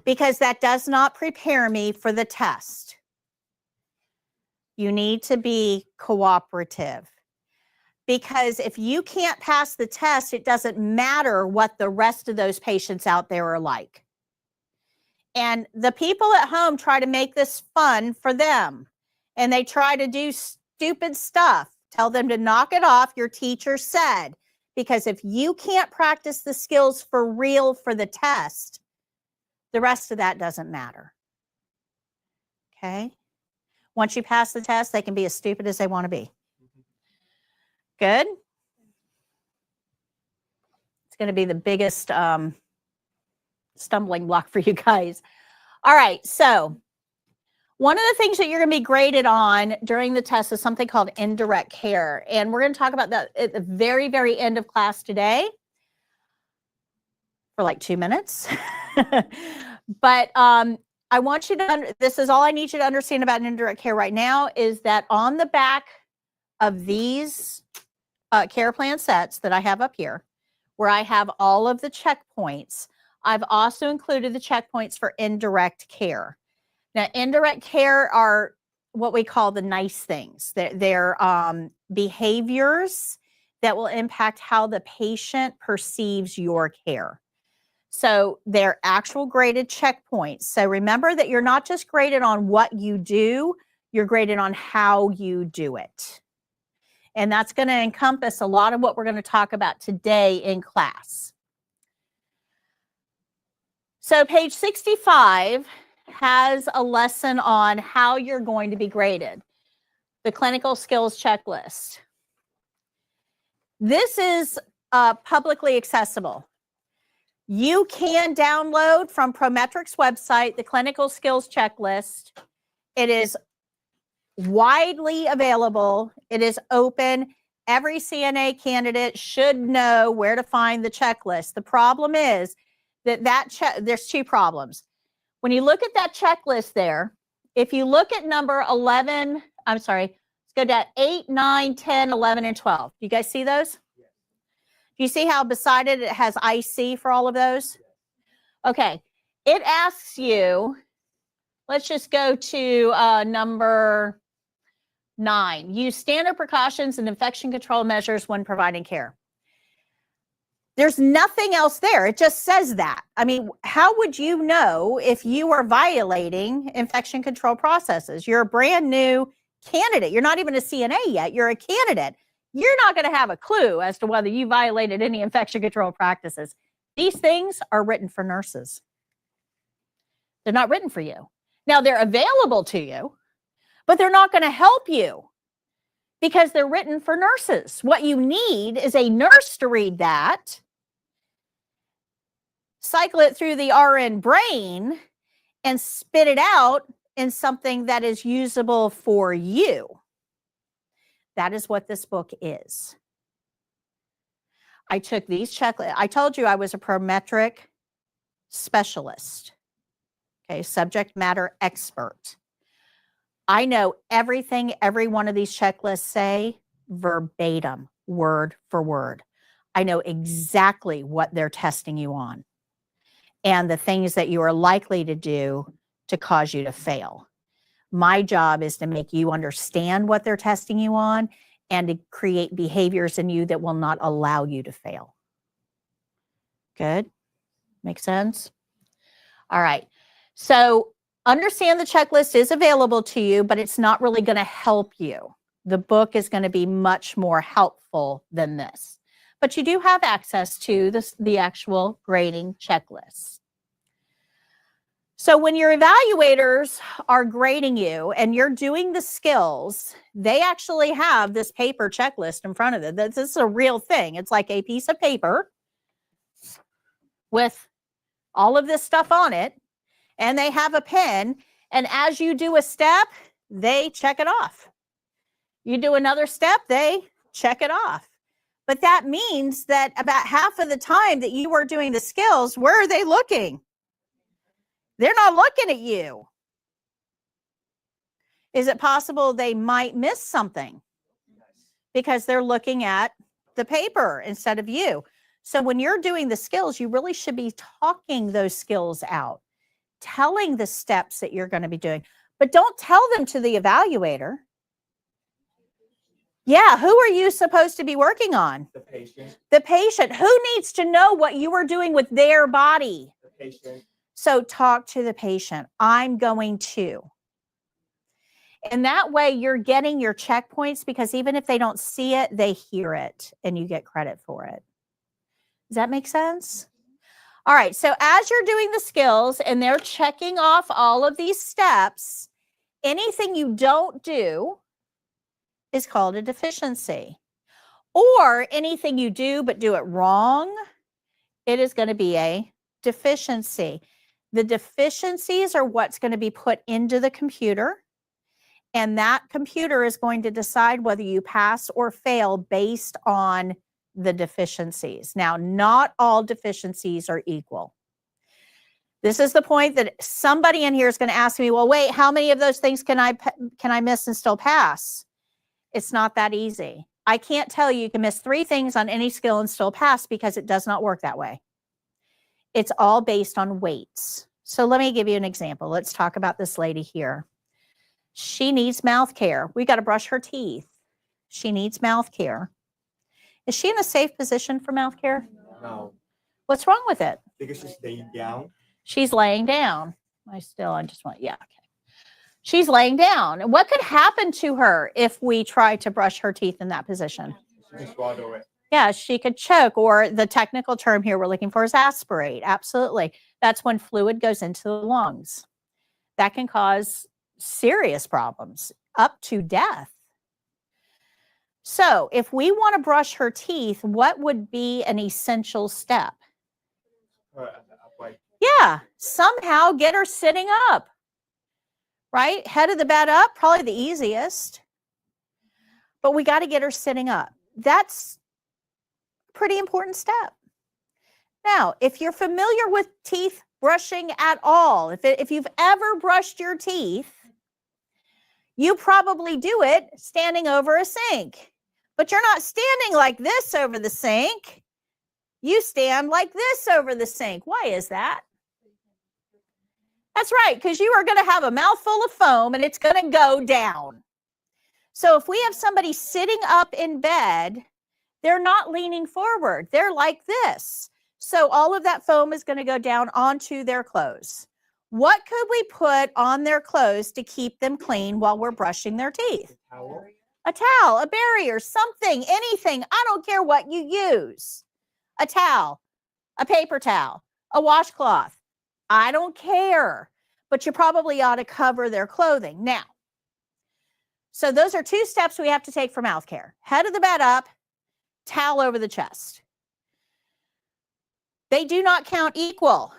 because that does not prepare me for the test. You need to be cooperative, because if you can't pass the test, it doesn't matter what the rest of those patients out there are like. And the people at home try to make this fun for them, and they try to do stupid stuff. Tell them to knock it off. Your teacher said, because if you can't practice the skills for real for the test, the rest of that doesn't matter. Okay? Once you pass the test, they can be as stupid as they want to be. Good? It's going to be the biggest stumbling block for you guys. All right, so one of the things that you're going to be graded on during the test is something called indirect care. And we're going to talk about that at the very, very end of class today for like 2 minutes. But I want you to, this is all I need you to understand about indirect care right now, is that on the back of these care plan sets that I have up here, where I have all of the checkpoints, I've also included the checkpoints for indirect care. Now, indirect care are what we call the nice things. They're behaviors that will impact how the patient perceives your care. So they're actual graded checkpoints. So remember that you're not just graded on what you do, you're graded on how you do it. And that's going to encompass a lot of what we're going to talk about today in class. So page 65 has a lesson on how you're going to be graded. The clinical skills checklist. This is publicly accessible. You can download from Prometric's website the clinical skills checklist. It is widely available. It is open. Every CNA candidate should know where to find the checklist. The problem is that there's 2 problems. When you look at that checklist there, if you look at number 11, I'm sorry, let's go down 8, 9, 10, 11, and 12. Do you guys see those? Do you see how beside it has IC for all of those? Okay. It asks you, let's just go to number 9. Use standard precautions and infection control measures when providing care. There's nothing else there. It just says that. I mean, how would you know if you are violating infection control processes? You're a brand new candidate. You're not even a CNA yet. You're a candidate. You're not going to have a clue as to whether you violated any infection control practices. These things are written for nurses. They're not written for you. Now, they're available to you, but they're not going to help you because they're written for nurses. What you need is a nurse to read that, cycle it through the RN brain, and spit it out in something that is usable for you. That is what this book is. I took these checklists. I told you I was a Prometric specialist, okay, subject matter expert. I know everything every one of these checklists say verbatim, word for word. I know exactly what they're testing you on and the things that you are likely to do to cause you to fail. My job is to make you understand what they're testing you on and to create behaviors in you that will not allow you to fail. Good? Make sense? All right. So understand the checklist is available to you, but it's not really going to help you. The book is going to be much more helpful than this. But you do have access to the actual grading checklist. So when your evaluators are grading you and you're doing the skills, they actually have this paper checklist in front of them. This is a real thing. It's like a piece of paper with all of this stuff on it, and they have a pen. And as you do a step, they check it off. You do another step, they check it off. But that means that about half of the time that you are doing the skills, where are they looking? They're not looking at you. Is it possible they might miss something because they're looking at the paper instead of you? So when you're doing the skills, you really should be talking those skills out, telling the steps that you're going to be doing, but don't tell them to the evaluator. Yeah, who are you supposed to be working on? The patient. The patient. Who needs to know what you are doing with their body? The patient. So talk to the patient. I'm going to. And that way you're getting your checkpoints, because even if they don't see it, they hear it and you get credit for it. Does that make sense? All right. So as you're doing the skills and they're checking off all of these steps, anything you don't do is called a deficiency. Or anything you do but do it wrong, it is going to be a deficiency. The deficiencies are what's going to be put into the computer, and that computer is going to decide whether you pass or fail based on the deficiencies. Now, not all deficiencies are equal. This is the point that somebody in here is going to ask me, well, wait, how many of those things can I miss and still pass? It's not that easy. I can't tell you can miss 3 things on any skill and still pass, because it does not work that way. It's all based on weights. So let me give you an example. Let's talk about this lady here. She needs mouth care. We got to brush her teeth. She needs mouth care. Is she in a safe position for mouth care? No. What's wrong with it? Because she's laying down. She's laying down. I just want, yeah, okay. She's laying down. What could happen to her if we try to brush her teeth in that position? She can swallow it. Yeah, she could choke, or the technical term here we're looking for is aspirate. Absolutely. That's when fluid goes into the lungs. That can cause serious problems, up to death. So if we want to brush her teeth, what would be an essential step? Yeah, somehow get her sitting up, right? Head of the bed up, probably the easiest. But we got to get her sitting up. That's a pretty important step. Now, if you're familiar with teeth brushing at all, if you've ever brushed your teeth, you probably do it standing over a sink. But you're not standing like this over the sink. You stand like this over the sink. Why is that? That's right, because you are going to have a mouthful of foam and it's going to go down. So if we have somebody sitting up in bed, they're not leaning forward. They're like this. So all of that foam is going to go down onto their clothes. What could we put on their clothes to keep them clean while we're brushing their teeth? A towel, a barrier, something, anything. I don't care what you use. A towel, a paper towel, a washcloth. I don't care. But you probably ought to cover their clothing. Now, so those are 2 steps we have to take for mouth care. Head of the bed up, towel over the chest. They do not count equal.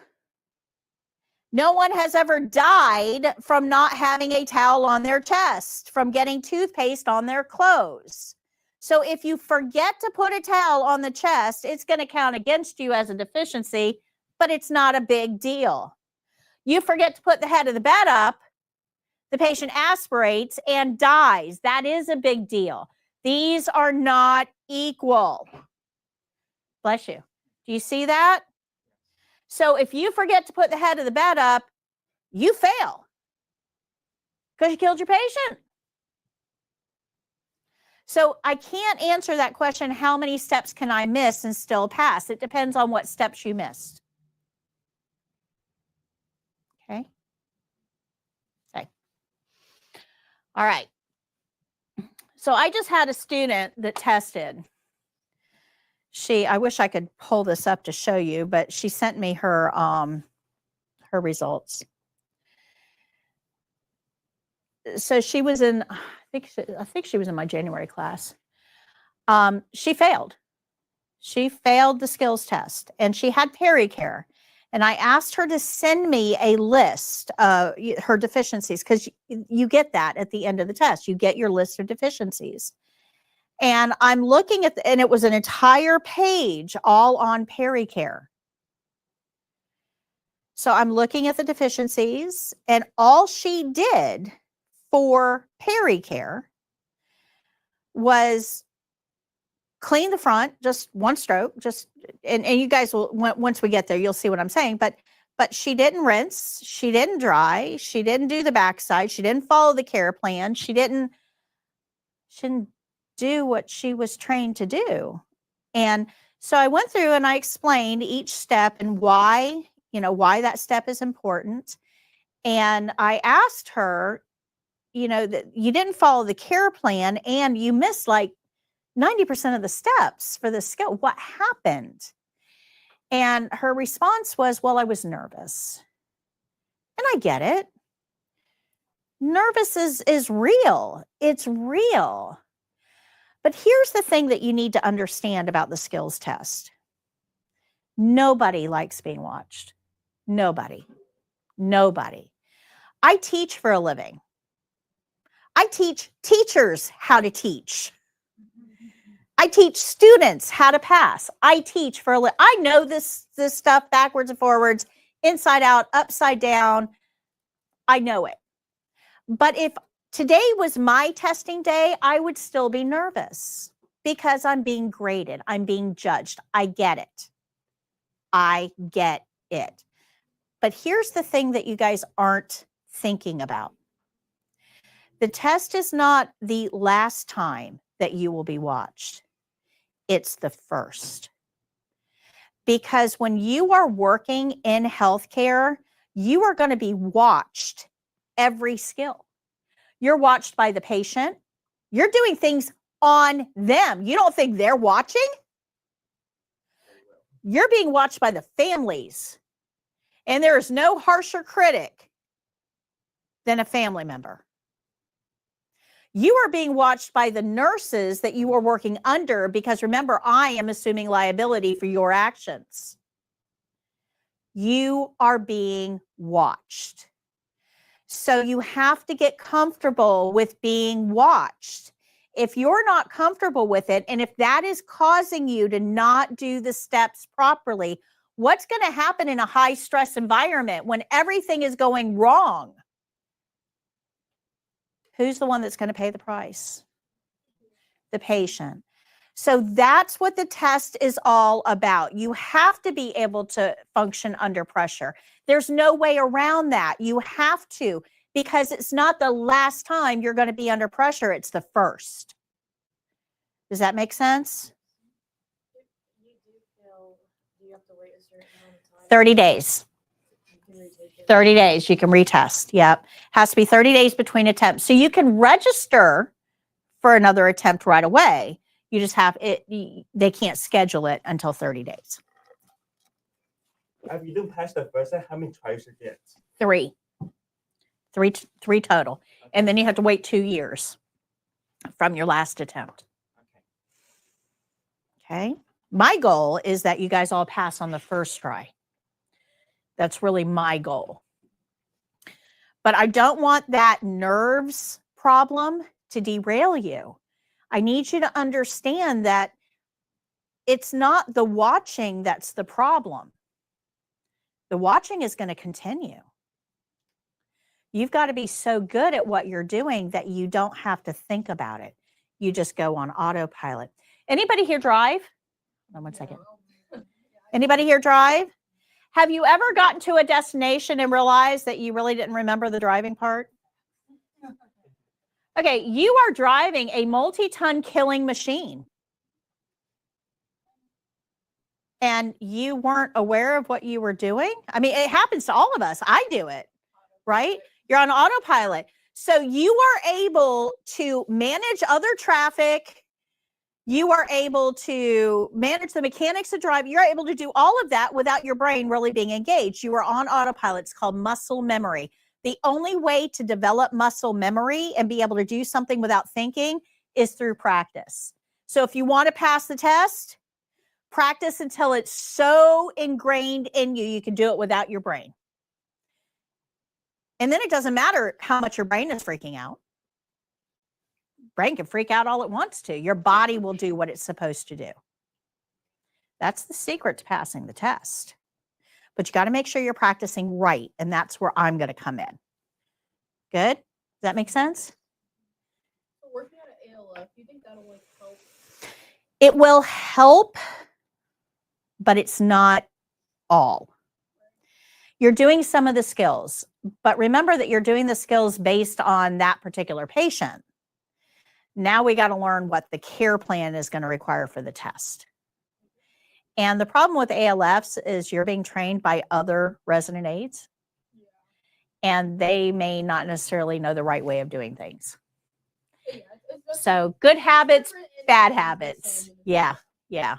No one has ever died from not having a towel on their chest, from getting toothpaste on their clothes. So if you forget to put a towel on the chest, it's going to count against you as a deficiency, but it's not a big deal. You forget to put the head of the bed up, the patient aspirates and dies. That is a big deal. These are not equal. Bless you. Do you see that? So if you forget to put the head of the bed up, you fail because you killed your patient. So I can't answer that question, how many steps can I miss and still pass? It depends on what steps you missed. Okay. Okay. All right. So I just had a student that tested. I wish I could pull this up to show you, but she sent me her results. so she was in, I think she was in my January class. She failed. She failed the skills test and she had pericare. And I asked her to send me a list of her deficiencies because you get that at the end of the test. You get your list of deficiencies. And I'm looking at, and it was an entire page all on pericare. So I'm looking at the deficiencies, and all she did for pericare was clean the front, just one stroke, just, and you guys will, once we get there, you'll see what I'm saying, but she didn't rinse, she didn't dry, she didn't do the backside, she didn't follow the care plan, she didn't do what she was trained to do. And so I went through and I explained each step and why, why that step is important. And I asked her, that you didn't follow the care plan and you missed like 90% of the steps for the skill. What happened? And her response was, well, I was nervous. And I get it. Nervous is real. It's real. But here's the thing that you need to understand about the skills test. Nobody likes being watched. Nobody. I teach for a living. I teach teachers how to teach. I teach students how to pass. I teach for a living. I know this stuff backwards and forwards, inside out, upside down. I know it. But if today was my testing day, I would still be nervous because I'm being graded. I'm being judged. I get it. But here's the thing that you guys aren't thinking about. The test is not the last time that you will be watched. It's the first. Because when you are working in healthcare, you are going to be watched every skill. You're watched by the patient. You're doing things on them. You don't think they're watching? You're being watched by the families. And there is no harsher critic than a family member. You are being watched by the nurses that you are working under because remember, I am assuming liability for your actions. You are being watched. So you have to get comfortable with being watched. If you're not comfortable with it, and if that is causing you to not do the steps properly, what's going to happen in a high stress environment when everything is going wrong? Who's the one that's going to pay the price? The patient. So that's what the test is all about. You have to be able to function under pressure. There's no way around that. You have to, because it's not the last time you're going to be under pressure. It's the first. Does that make sense? You do feel, do you have to wait a certain amount of time? 30 days. 30 days, you can retest. Yep. Has to be 30 days between attempts. So you can register for another attempt right away. You just have it, they can't schedule it until 30 days. If you don't pass the first time, how many tries you get? Three total. And then you have to wait 2 years from your last attempt. Okay. My goal is that you guys all pass on the first try. That's really my goal. But I don't want that nerves problem to derail you. I need you to understand that it's not the watching that's the problem. The watching is going to continue. You've got to be so good at what you're doing that you don't have to think about it. You just go on autopilot. Anybody here drive? Hold on one second. Anybody here drive? Have you ever gotten to a destination and realized that you really didn't remember the driving part? Okay, you are driving a multi-ton killing machine. And you weren't aware of what you were doing? I mean, it happens to all of us. I do it, right? You're on autopilot. So you are able to manage other traffic. You are able to manage the mechanics of driving. You're able to do all of that without your brain really being engaged. You are on autopilot. It's called muscle memory. The only way to develop muscle memory and be able to do something without thinking is through practice. So if you want to pass the test, practice until it's so ingrained in you, you can do it without your brain. And then it doesn't matter how much your brain is freaking out. Brain can freak out all it wants to. Your body will do what it's supposed to do. That's the secret to passing the test. But you got to make sure you're practicing right, and that's where I'm going to come in. Good? Does that make sense? So working at an ALF, do you think that'll like help? It will help, but it's not all. You're doing some of the skills, but remember that you're doing the skills based on that particular patient. Now we got to learn what the care plan is going to require for the test. And the problem with ALFs is you're being trained by other resident aides, and they may not necessarily know the right way of doing things. So good habits, bad habits. Yeah, yeah.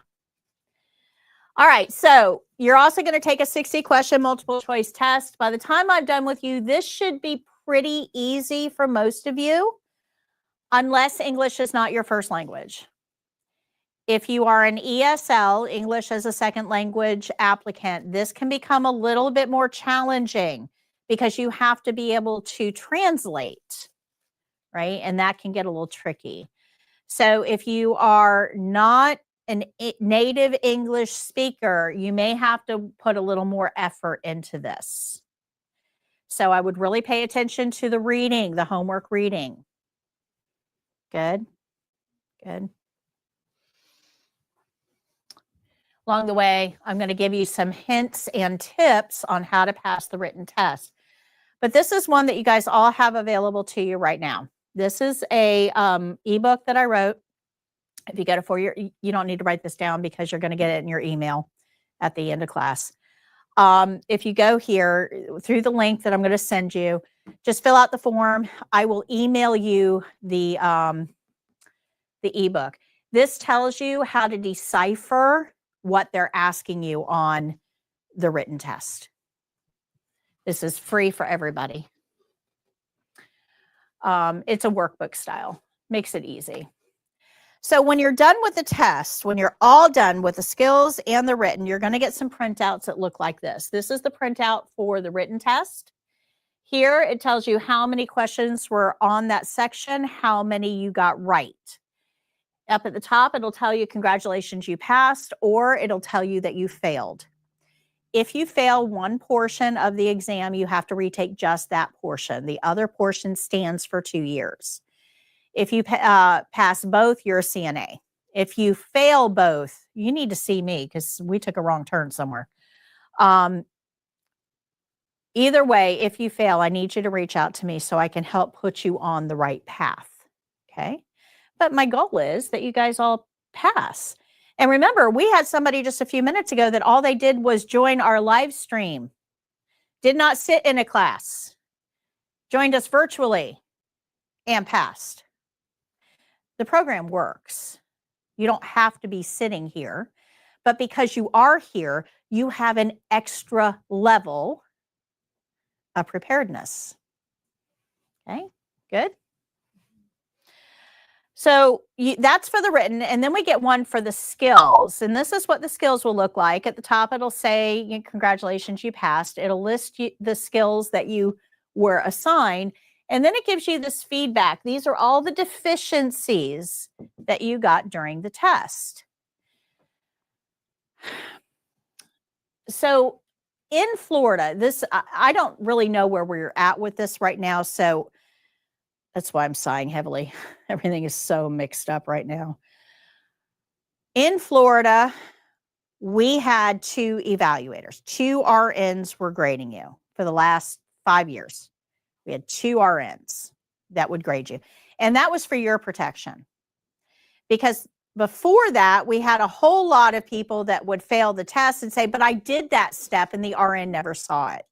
All right, so you're also going to take a 60-question multiple choice test. By the time I'm done with you, this should be pretty easy for most of you, unless English is not your first language. If you are an ESL, English as a second language applicant, this can become a little bit more challenging because you have to be able to translate, right? And that can get a little tricky. So if you are not a native English speaker, you may have to put a little more effort into this. So I would really pay attention to the reading, the homework reading. Good, good. Along the way, I'm going to give you some hints and tips on how to pass the written test. But this is one that you guys all have available to you right now. This is a ebook that I wrote. If you go to 4YourCNA, you don't need to write this down because you're going to get it in your email at the end of class. If you go here through the link that I'm going to send you, just fill out the form. I will email you the ebook. This tells you how to decipher what they're asking you on the written test. This is free for everybody. It's a workbook style, makes it easy. So when you're done with the test, when you're all done with the skills and the written, you're going to get some printouts that look like this. This is the printout for the written test. Here it tells you how many questions were on that section, how many you got right. Up at the top, it'll tell you, congratulations, you passed, or it'll tell you that you failed. If you fail one portion of the exam, you have to retake just that portion. The other portion stands for 2 years. If you pass both, you're a CNA. If you fail both, you need to see me because we took a wrong turn somewhere. Either way, if you fail, I need you to reach out to me so I can help put you on the right path. Okay? But my goal is that you guys all pass. And remember, we had somebody just a few minutes ago that all they did was join our live stream, did not sit in a class, joined us virtually, and passed. The program works. You don't have to be sitting here, but because you are here, you have an extra level of preparedness. Okay, good. So that's for the written, and then we get one for the skills. And this is what the skills will look like. At the top, it'll say, congratulations, you passed. It'll list the skills that you were assigned. And then it gives you this feedback. These are all the deficiencies that you got during the test. So in Florida, I don't really know where we're at with this right now. So that's why I'm sighing heavily. Everything is so mixed up right now. In Florida, we had 2 evaluators. 2 RNs were grading you for the last 5 years. We had 2 RNs that would grade you. And that was for your protection. Because before that, we had a whole lot of people that would fail the test and say, but I did that step and the RN never saw it.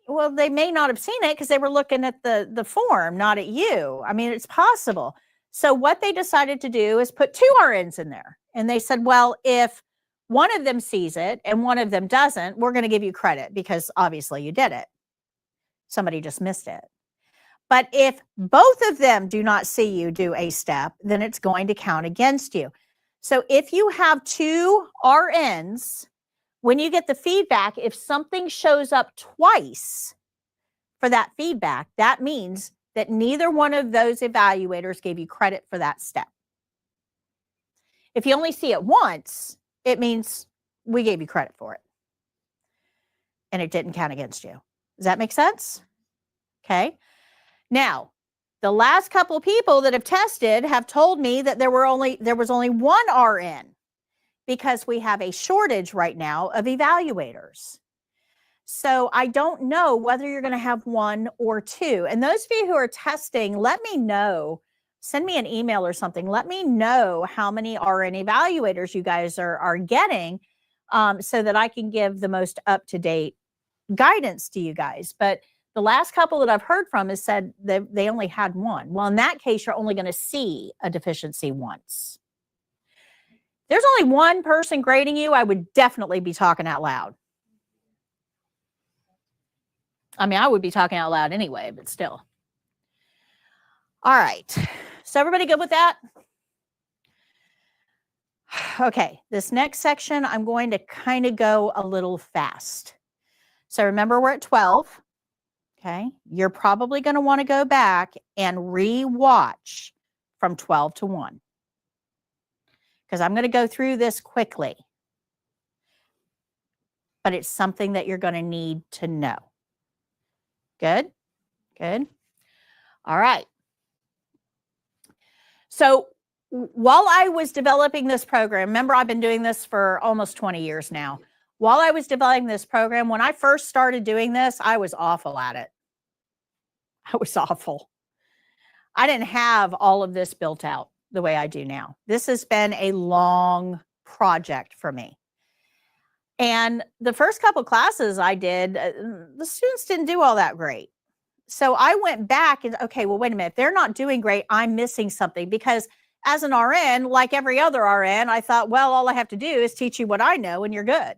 Well, they may not have seen it because they were looking at the form, not at you. I mean, it's possible. So what they decided to do is put 2 RNs in there. And they said, well, if one of them sees it and one of them doesn't, we're going to give you credit because obviously you did it. Somebody just missed it. But if both of them do not see you do a step, then it's going to count against you. So if you have 2 RNs, when you get the feedback, if something shows up twice for that feedback, that means that neither one of those evaluators gave you credit for that step. If you only see it once, it means we gave you credit for it and it didn't count against you. Does that make sense? Okay. Now, the last couple of people that have tested have told me that there was only 1 RN because we have a shortage right now of evaluators. So I don't know whether you're going to have 1 or 2. And those of you who are testing, let me know. Send me an email or something. Let me know how many RN evaluators you guys are getting so that I can give the most up-to-date guidance to you guys. But the last couple that I've heard from has said that they only had 1. Well, in that case, you're only going to see a deficiency once. If there's only 1 person grading you, I would definitely be talking out loud. I mean, I would be talking out loud anyway, but still. All right. So everybody good with that? Okay. This next section, I'm going to kind of go a little fast. So remember, we're at 12. Okay. You're probably going to want to go back and re-watch from 12 to 1. Because I'm going to go through this quickly. But it's something that you're going to need to know. Good? Good. All right. So while I was developing this program, remember I've been doing this for almost 20 years now. While I was developing this program, when I first started doing this, I was awful at it. I was awful. I didn't have all of this built out the way I do now. This has been a long project for me. And the first couple classes I did, the students didn't do all that great. So I went back and, okay, well, wait a minute. If they're not doing great, I'm missing something. Because as an RN, like every other RN, I thought, well, all I have to do is teach you what I know and you're good.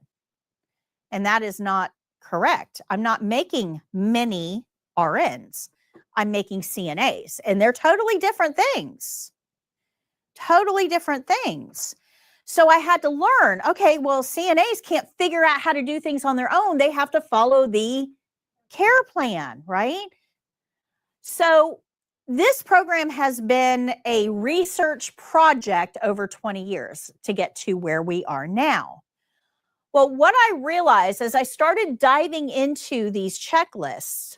And that is not correct. I'm not making many RNs. I'm making CNAs. And they're totally different things. Totally different things. So I had to learn, okay, well, CNAs can't figure out how to do things on their own. They have to follow the care plan, right? So this program has been a research project over 20 years to get to where we are now. Well, what I realized as I started diving into these checklists,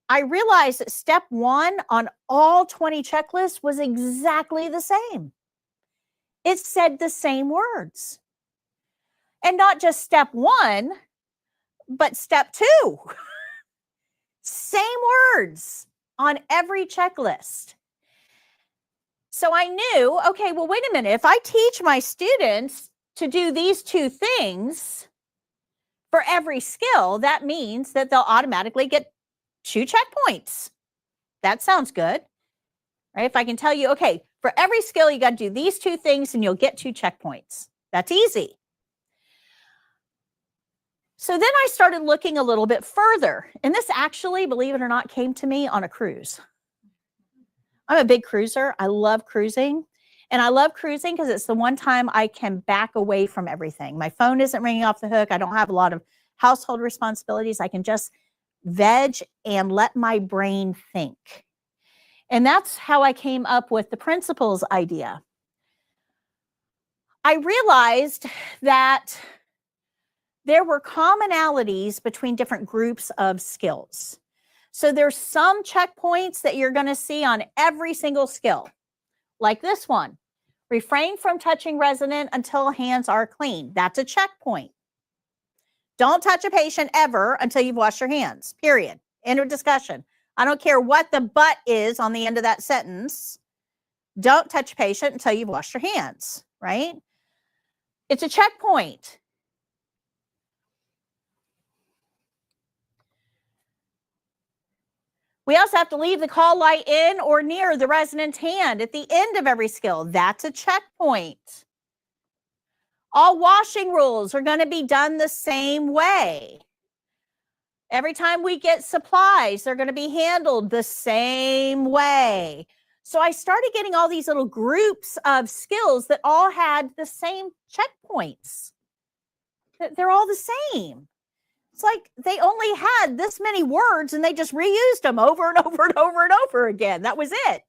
I realized that step 1 on all 20 checklists was exactly the same. It said the same words. And not just step 1, but step 2. Same words on every checklist. So I knew, okay, well, wait a minute. If I teach my students to do these 2 things for every skill, that means that they'll automatically get 2 checkpoints. That sounds good, right? If I can tell you, okay, for every skill, you got to do these 2 things and you'll get 2 checkpoints. That's easy. So then I started looking a little bit further. And this actually, believe it or not, came to me on a cruise. I'm a big cruiser. I love cruising. And I love cruising because it's the one time I can back away from everything. My phone isn't ringing off the hook. I don't have a lot of household responsibilities. I can just veg and let my brain think. And that's how I came up with the principles idea. I realized that there were commonalities between different groups of skills. So there's some checkpoints that you're going to see on every single skill, like this one. Refrain from touching resident until hands are clean. That's a checkpoint. Don't touch a patient ever until you've washed your hands, period. End of discussion. I don't care what the but is on the end of that sentence. Don't touch a patient until you've washed your hands, right? It's a checkpoint. We also have to leave the call light in or near the resident's hand at the end of every skill. That's a checkpoint. All washing rules are going to be done the same way. Every time we get supplies, they're going to be handled the same way. So I started getting all these little groups of skills that all had the same checkpoints. They're all the same. It's like they only had this many words and they just reused them over and over and over and over again. That was it.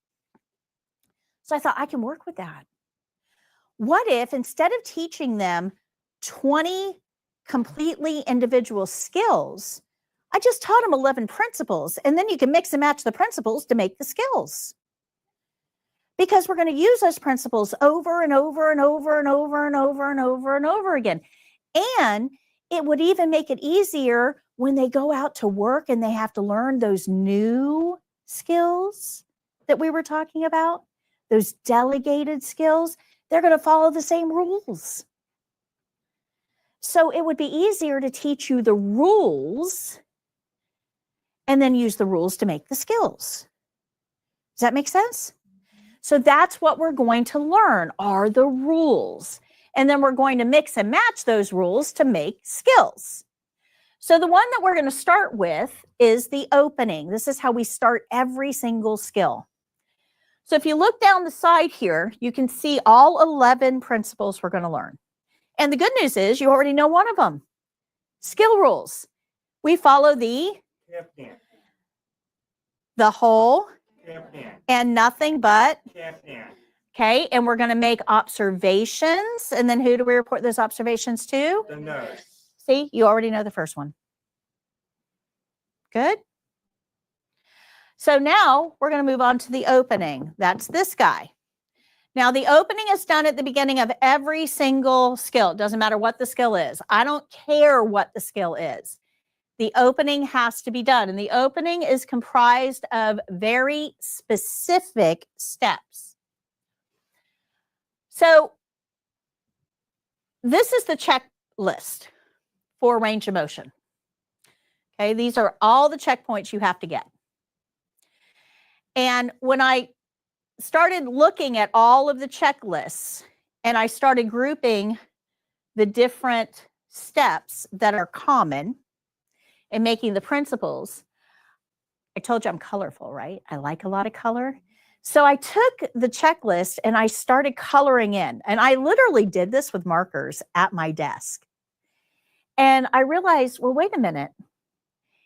So I thought I can work with that. What if instead of teaching them 20 completely individual skills, I just taught them 11 principles, and then you can mix and match the principles to make the skills. Because we're going to use those principles over and over and over and over and over and over and over again. And it would even make it easier when they go out to work and they have to learn those new skills that we were talking about, those delegated skills. They're going to follow the same rules. So it would be easier to teach you the rules and then use the rules to make the skills. Does that make sense? So that's what we're going to learn are the rules. And then we're going to mix and match those rules to make skills. So the one that we're going to start with is the opening. This is how we start every single skill. So if you look down the side here, you can see all 11 principles we're going to learn. And the good news is you already know one of them. Skill rules. We follow the whole and nothing but. Okay, and we're going to make observations. And then who do we report those observations to? The nurse. See, you already know the first one. Good. So now we're going to move on to the opening. That's this guy. Now, the opening is done at the beginning of every single skill. It doesn't matter what the skill is. I don't care what the skill is. The opening has to be done. And the opening is comprised of very specific steps. So this is the checklist for range of motion. Okay, these are all the checkpoints you have to get. And when I started looking at all of the checklists and I started grouping the different steps that are common and making the principles, I told you I'm colorful, right? I like a lot of color. So I took the checklist and I started coloring in. And I literally did this with markers at my desk. And I realized, well, wait a minute.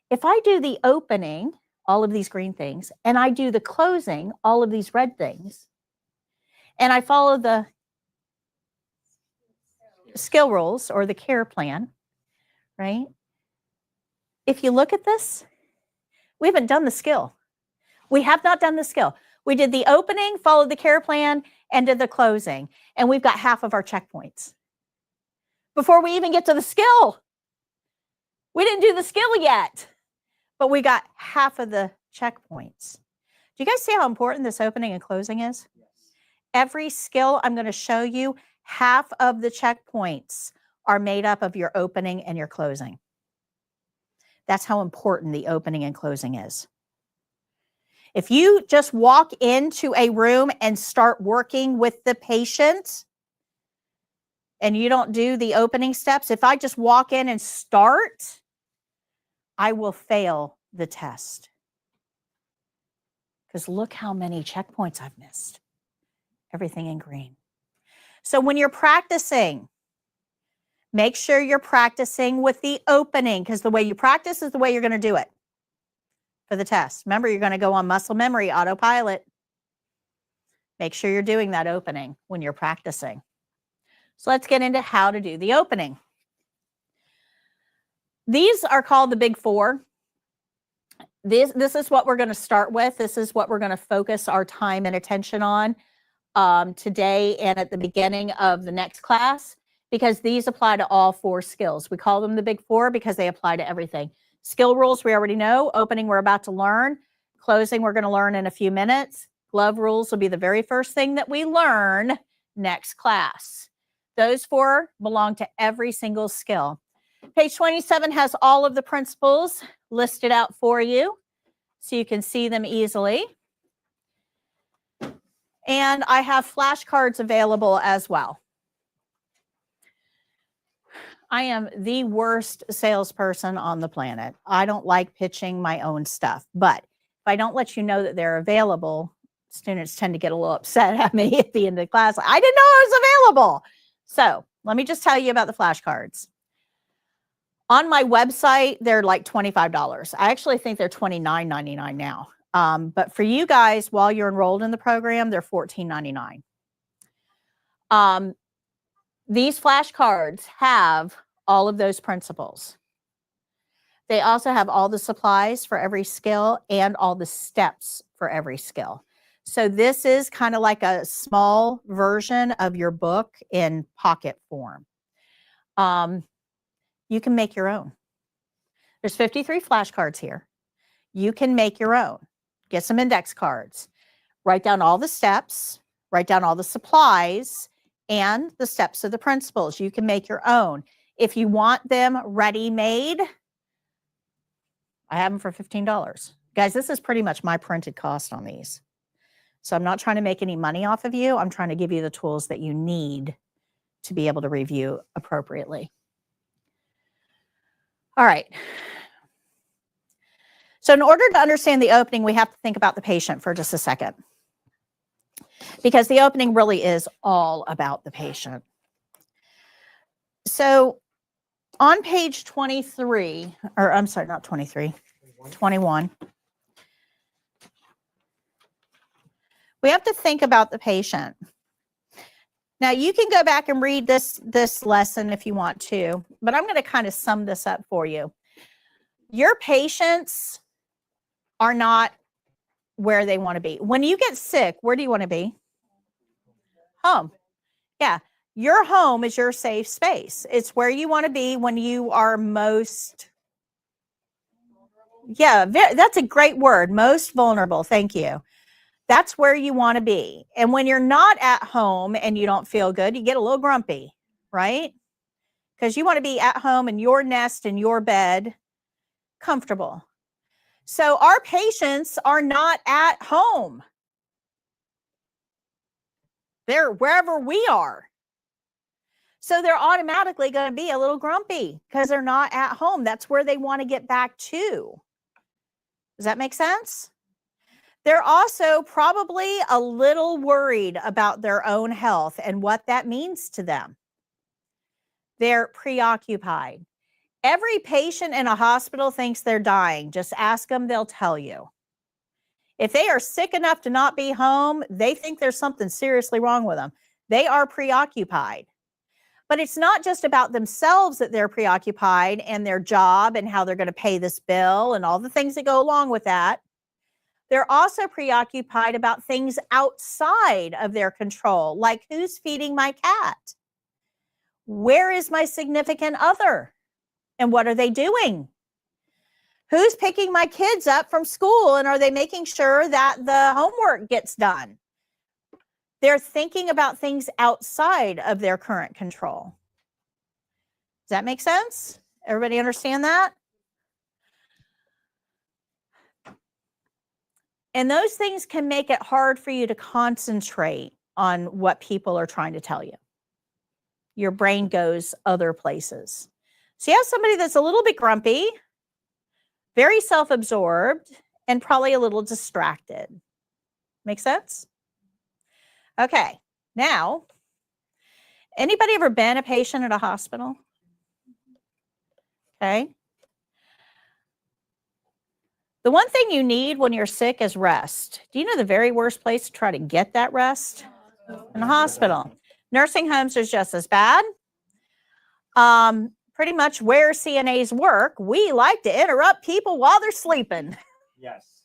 If I do the opening, all of these green things, and I do the closing, all of these red things, and I follow the skill rules or the care plan, right? If you look at this, we haven't done the skill. We have not done the skill. We did the opening, followed the care plan, and did the closing. And we've got half of our checkpoints before we even get to the skill. We didn't do the skill yet, but we got half of the checkpoints. Do you guys see how important this opening and closing is? Yes. Every skill I'm going to show you, half of the checkpoints are made up of your opening and your closing. That's how important the opening and closing is. If you just walk into a room and start working with the patient and you don't do the opening steps, if I just walk in and start, I will fail the test. Because look how many checkpoints I've missed. Everything in green. So when you're practicing, make sure you're practicing with the opening, because the way you practice is the way you're going to do it for the test. Remember, you're going to go on muscle memory, autopilot. Make sure you're doing that opening when you're practicing. So let's get into how to do the opening. These are called the big four. This is what we're going to start with. This is what we're going to focus our time and attention on today and at the beginning of the next class, because these apply to all 4 skills. We call them the big 4 because they apply to everything. Skill rules, we already know. Opening, we're about to learn. Closing, we're going to learn in a few minutes. Glove rules will be the very first thing that we learn next class. Those 4 belong to every single skill. Page 27 has all of the principles listed out for you, so you can see them easily. And I have flashcards available as well. I am the worst salesperson on the planet. I don't like pitching my own stuff, but if I don't let you know that they're available, students tend to get a little upset at me at the end of the class. I didn't know it was available. So let me just tell you about the flashcards. On my website, they're like $25. I actually think they're $29.99 now. But for you guys, while you're enrolled in the program, they're $14.99. These flashcards have all of those principles. They also have all the supplies for every skill and all the steps for every skill. So this is kind of like a small version of your book in pocket form. You can make your own. There's 53 flashcards here. You can make your own. Get some index cards. Write down all the steps. Write down all the supplies and the steps of the principles. You can make your own. If you want them ready-made, I have them for $15. Guys, this is pretty much my printed cost on these. So I'm not trying to make any money off of you. I'm trying to give you the tools that you need to be able to review appropriately. All right. So in order to understand the opening, we have to think about the patient for just a second, because the opening really is all about the patient. So on page 23, or I'm sorry, not 23, 21, we have to think about the patient. Now you can go back and read this lesson if you want to, but I'm going to kind of sum this up for you. Your patients are not where they want to be. When you get sick, where do you want to be? Home. Yeah. Your home is your safe space. It's where you want to be when you are most, that's a great word, most vulnerable. Thank you. That's where you want to be. And when you're not at home and you don't feel good, you get a little grumpy, right? Because you want to be at home in your nest, in your bed, comfortable. So our patients are not at home. They're wherever we are. So they're automatically going to be a little grumpy because they're not at home. That's where they want to get back to. Does that make sense? They're also probably a little worried about their own health and what that means to them. They're preoccupied. Every patient in a hospital thinks they're dying. Just ask them, they'll tell you. If they are sick enough to not be home, they think there's something seriously wrong with them. They are preoccupied. But it's not just about themselves that they're preoccupied and their job and how they're going to pay this bill and all the things that go along with that. They're also preoccupied about things outside of their control, like who's feeding my cat? Where is my significant other? And what are they doing? Who's picking my kids up from school, and are they making sure that the homework gets done? They're thinking about things outside of their current control. Does that make sense? Everybody understand that? And those things can make it hard for you to concentrate on what people are trying to tell you. Your brain goes other places. So you have somebody that's a little bit grumpy, very self-absorbed, and probably a little distracted. Make sense? Okay, now, anybody ever been a patient at a hospital? Okay. The one thing you need when you're sick is rest. Do you know the very worst place to try to get that rest? In a hospital. Nursing homes is just as bad. Pretty much where CNAs work, we like to interrupt people while they're sleeping. Yes.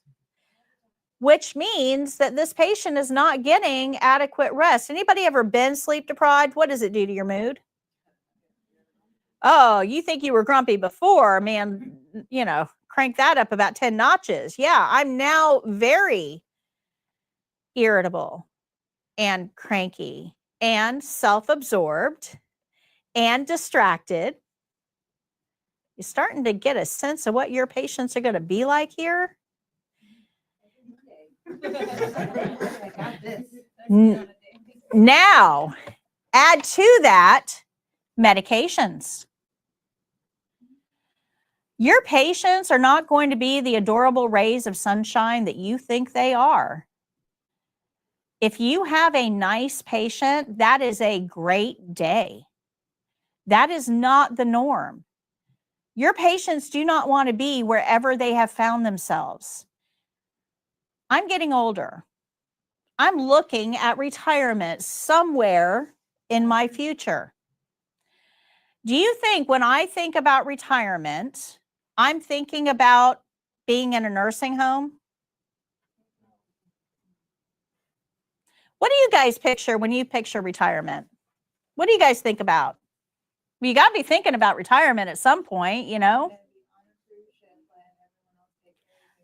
Which means that this patient is not getting adequate rest. Anybody ever been sleep deprived? What does it do to your mood? Oh, you think you were grumpy before, man, you know, crank that up about 10 notches. Yeah, I'm now very irritable and cranky and self-absorbed and distracted. You're starting to get a sense of what your patients are going to be like here. Now, add to that medications. Your patients are not going to be the adorable rays of sunshine that you think they are. If you have a nice patient, that is a great day. That is not the norm. Your patients do not want to be wherever they have found themselves. I'm getting older. I'm looking at retirement somewhere in my future. Do you think when I think about retirement, I'm thinking about being in a nursing home? What do you guys picture when you picture retirement? What do you guys think about? Well, you got to be thinking about retirement at some point, you know?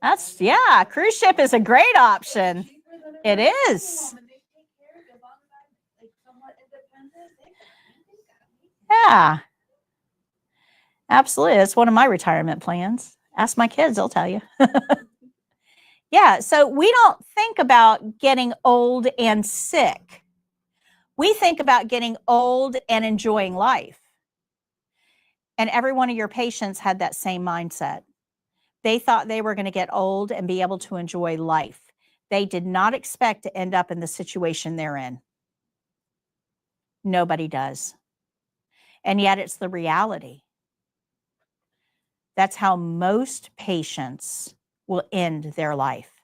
That's, yeah, cruise ship is a great option. It is. Yeah. Absolutely. It's one of my retirement plans. Ask my kids, they'll tell you. Yeah, so we don't think about getting old and sick. We think about getting old and enjoying life. And every one of your patients had that same mindset. They thought they were going to get old and be able to enjoy life. They did not expect to end up in the situation they're in. Nobody does. And yet it's the reality. That's how most patients will end their life.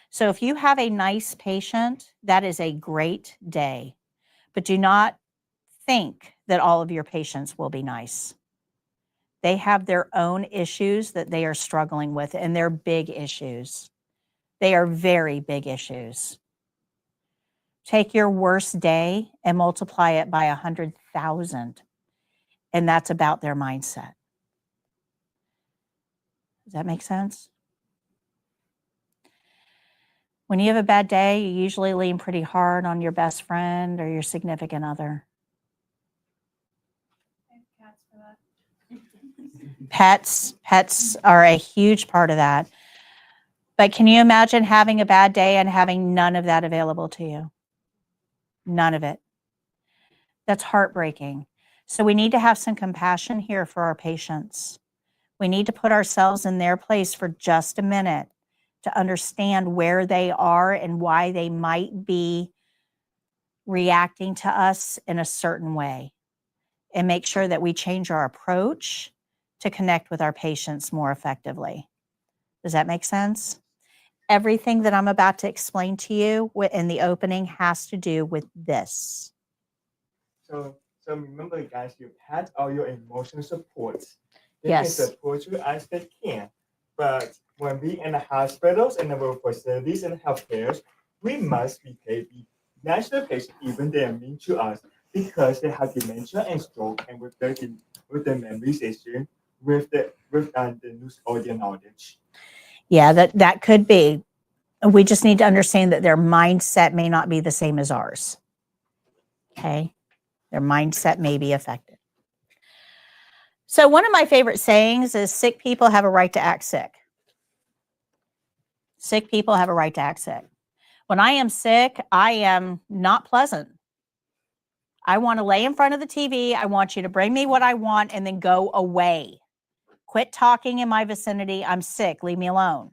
So if you have a nice patient, that is a great day. But do not think that all of your patients will be nice. They have their own issues that they are struggling with, and they're big issues. They are very big issues. Take your worst day and multiply it by 100,000, and that's about their mindset. Does that make sense? When you have a bad day, you usually lean pretty hard on your best friend or your significant other. Pets are a huge part of that. But can you imagine having a bad day and having none of that available to you? None of it. That's heartbreaking. So we need to have some compassion here for our patients. We need to put ourselves in their place for just a minute to understand where they are and why they might be reacting to us in a certain way, and make sure that we change our approach to connect with our patients more effectively. Does that make sense? Everything that I'm about to explain to you in the opening has to do with this. So remember, guys, your pets are your emotional supports. They Yes. can support you as they can. But when we in the hospitals and our facilities and healthcare, we must behave natural patients, even they are mean to us, because they have dementia and stroke, and with their memories issue, with the lose all their knowledge. Yeah, that could be. We just need to understand that their mindset may not be the same as ours. Okay? Their mindset may be affected. So one of my favorite sayings is sick people have a right to act sick. Sick people have a right to act sick. When I am sick, I am not pleasant. I want to lay in front of the TV. I want you to bring me what I want and then go away. Quit talking in my vicinity. I'm sick. Leave me alone.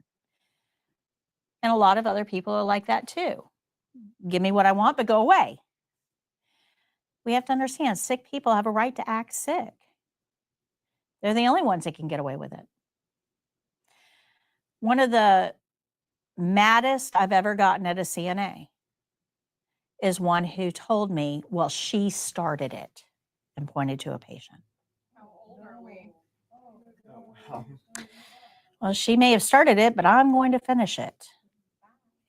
And a lot of other people are like that too. Give me what I want, but go away. We have to understand sick people have a right to act sick. They're the only ones that can get away with it. One of the maddest I've ever gotten at a CNA is one who told me, well, she started it, and pointed to a patient. How old are we? Well, she may have started it, but I'm going to finish it.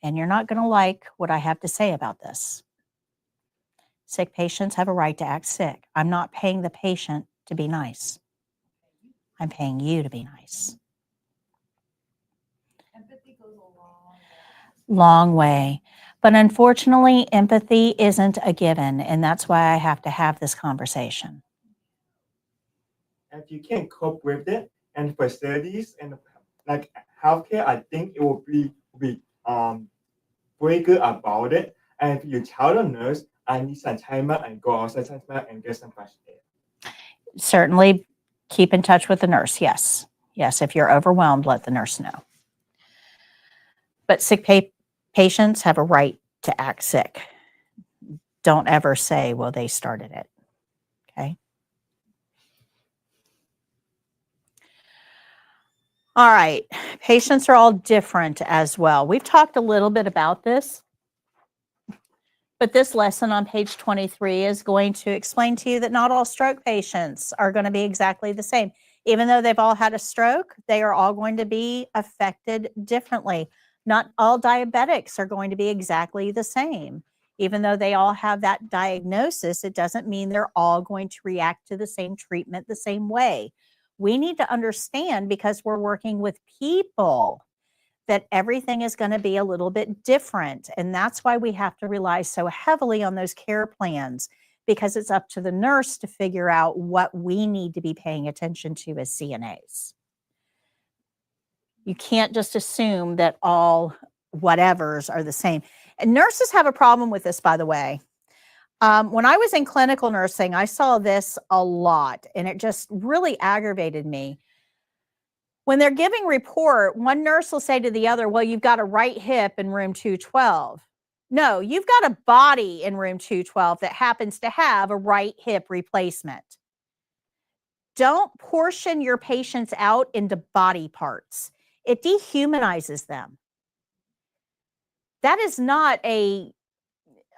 And you're not going to like what I have to say about this. Sick patients have a right to act sick. I'm not paying the patient to be nice. I'm paying you to be nice. Empathy goes a long way. Long way. But unfortunately, empathy isn't a given, and that's why I have to have this conversation. If you can cope with it, and facilities and like healthcare, I think it will be very good about it. And if you tell the nurse, I need some time out and go outside some time and get some fresh air. Certainly Keep in touch with the nurse. Yes. Yes. If you're overwhelmed, let the nurse know. But sick patients have a right to act sick. Don't ever say, well, they started it. Okay. All right. Patients are all different as well. We've talked a little bit about this, but this lesson on page 23 is going to explain to you that not all stroke patients are going to be exactly the same. Even though they've all had a stroke, they are all going to be affected differently. Not all diabetics are going to be exactly the same. Even though they all have that diagnosis, it doesn't mean they're all going to react to the same treatment the same way. We need to understand, because we're working with people, that everything is going to be a little bit different. And that's why we have to rely so heavily on those care plans, because it's up to the nurse to figure out what we need to be paying attention to as CNAs. You can't just assume that all whatevers are the same. And nurses have a problem with this, by the way. When I was in clinical nursing, I saw this a lot, and it just really aggravated me. When they're giving report, one nurse will say to the other, well, you've got a right hip in room 212. No, you've got a body in room 212 that happens to have a right hip replacement. Don't portion your patients out into body parts. It dehumanizes them. That is not a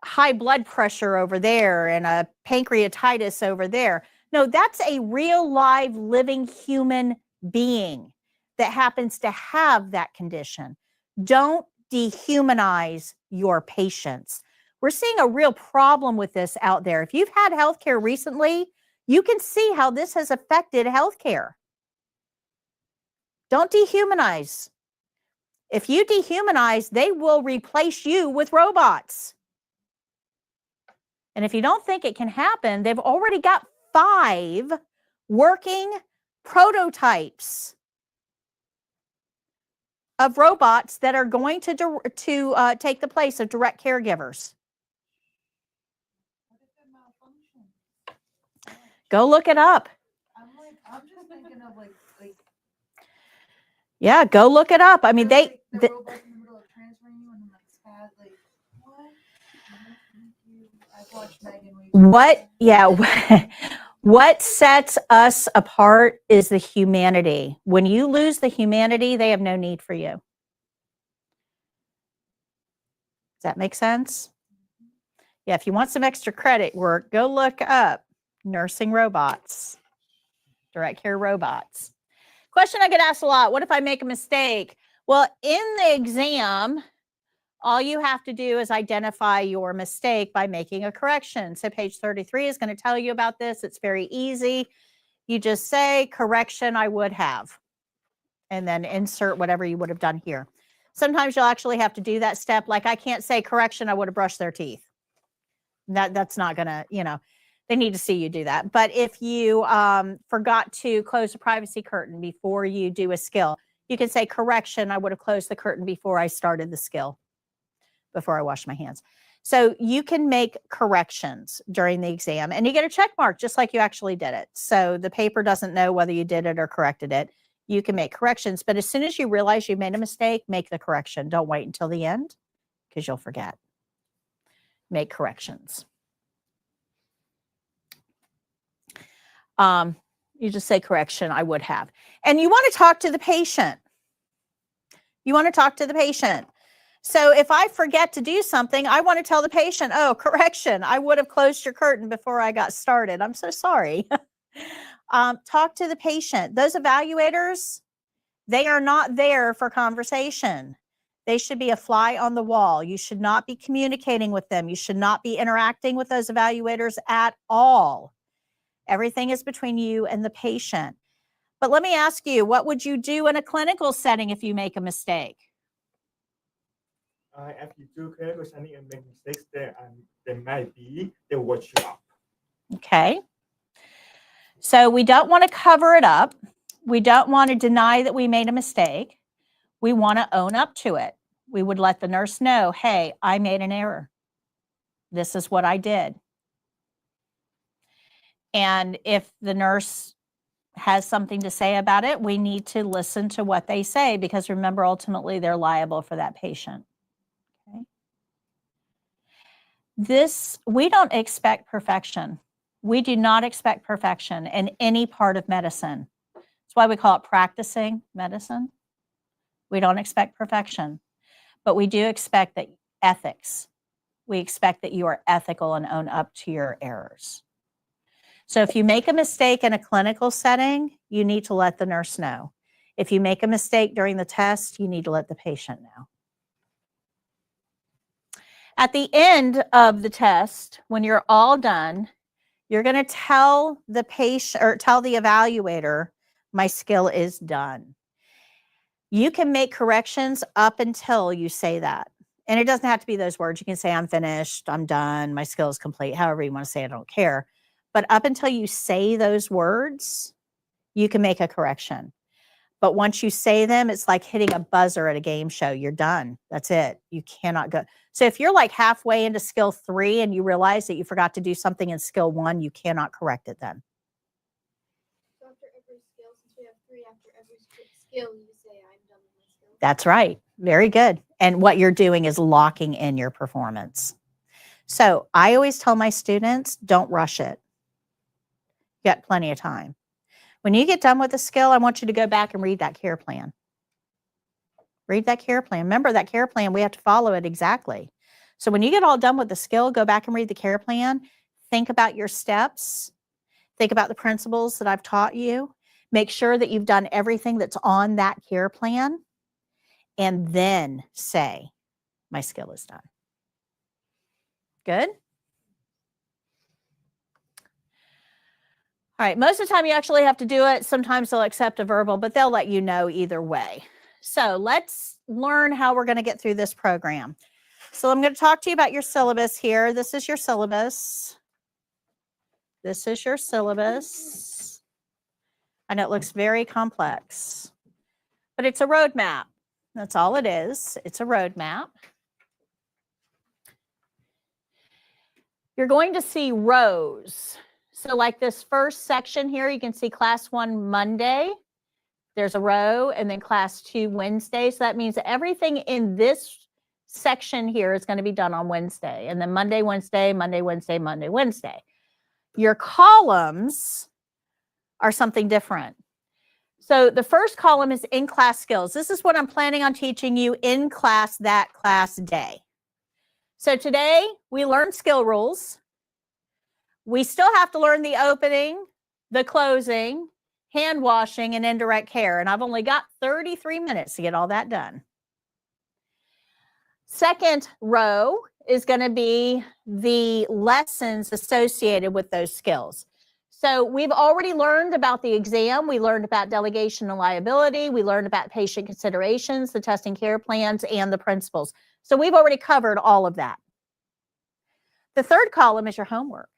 high blood pressure over there and a pancreatitis over there. No, that's a real, live, living human being that happens to have that condition. Don't dehumanize your patients. We're seeing a real problem with this out there. If you've had healthcare recently, you can see how this has affected healthcare. Don't dehumanize. If you dehumanize, they will replace you with robots. And if you don't think it can happen, they've already got 5 working prototypes of robots that are going to take the place of direct caregivers. Go look it up. I'm just thinking of like yeah, go look it up. I mean, the robots in the middle of transferring you and then like spaz, like what? I've watched Megan. What? Yeah. What sets us apart is the humanity. When you lose the humanity, they have no need for you. Does that make sense? Yeah, if you want some extra credit work, go look up nursing robots, direct care robots. Question I get asked a lot, what if I make a mistake? Well, in the exam, all you have to do is identify your mistake by making a correction. So page 33 is going to tell you about this. It's very easy. You just say, correction, I would have, and then insert whatever you would have done here. Sometimes you'll actually have to do that step. Like I can't say, correction, I would have brushed their teeth. That's not going to, they need to see you do that. But if you forgot to close the privacy curtain before you do a skill, you can say, correction, I would have closed the curtain before I started the skill, before I washed my hands. So you can make corrections during the exam and you get a check mark just like you actually did it. So the paper doesn't know whether you did it or corrected it. You can make corrections, but as soon as you realize you made a mistake, make the correction. Don't wait until the end because you'll forget. Make corrections. You just say, correction, I would have. And you want to talk to the patient. You want to talk to the patient. So if I forget to do something, I want to tell the patient, oh, correction, I would have closed your curtain before I got started. I'm so sorry. Talk to the patient. Those evaluators, they are not there for conversation. They should be a fly on the wall. You should not be communicating with them. You should not be interacting with those evaluators at all. Everything is between you and the patient. But let me ask you, what would you do in a clinical setting if you make a mistake? If you do clinical setting and make mistakes, there might be, they'll watch you up. Okay. So we don't want to cover it up. We don't want to deny that we made a mistake. We want to own up to it. We would let the nurse know, hey, I made an error. This is what I did. And if the nurse has something to say about it, we need to listen to what they say because remember, ultimately, they're liable for that patient. Okay. We don't expect perfection. We do not expect perfection in any part of medicine. That's why we call it practicing medicine. We don't expect perfection, but we do expect that ethics. We expect that you are ethical and own up to your errors. So if you make a mistake in a clinical setting, you need to let the nurse know. If you make a mistake during the test, you need to let the patient know. At the end of the test, when you're all done, you're going to tell the patient or tell the evaluator, my skill is done. You can make corrections up until you say that. And it doesn't have to be those words. You can say, I'm finished, I'm done, my skill is complete, however you want to say it, I don't care. But up until you say those words, you can make a correction. But once you say them, it's like hitting a buzzer at a game show. You're done. That's it. You cannot go. So if you're like halfway into skill 3 and you realize that you forgot to do something in skill 1, you cannot correct it then. So after every skill, since we have 3 after every skill, you say, I'm done with my skill. That's right. Very good. And what you're doing is locking in your performance. So I always tell my students, don't rush it. You got plenty of time. When you get done with the skill, I want you to go back and read that care plan. Read that care plan. Remember that care plan, we have to follow it exactly. So when you get all done with the skill, go back and read the care plan. Think about your steps. Think about the principles that I've taught you. Make sure that you've done everything that's on that care plan. And then say, my skill is done. Good? All right, most of the time you actually have to do it. Sometimes they'll accept a verbal, but they'll let you know either way. So let's learn how we're going to get through this program. So I'm going to talk to you about your syllabus here. This is your syllabus. This is your syllabus. I know it looks very complex, but it's a roadmap. That's all it is. It's a roadmap. You're going to see rows. So like this first section here, you can see class 1 Monday. There's a row, and then class 2 Wednesday. So that means that everything in this section here is going to be done on Wednesday. And then Monday, Wednesday, Monday, Wednesday, Monday, Wednesday. Your columns are something different. So the first column is in-class skills. This is what I'm planning on teaching you in class that class day. So today we learned skill rules. We still have to learn the opening, the closing, hand washing, and indirect care. And I've only got 33 minutes to get all that done. Second row is going to be the lessons associated with those skills. So we've already learned about the exam. We learned about delegation and liability. We learned about patient considerations, the testing care plans, and the principles. So we've already covered all of that. The third column is your homework.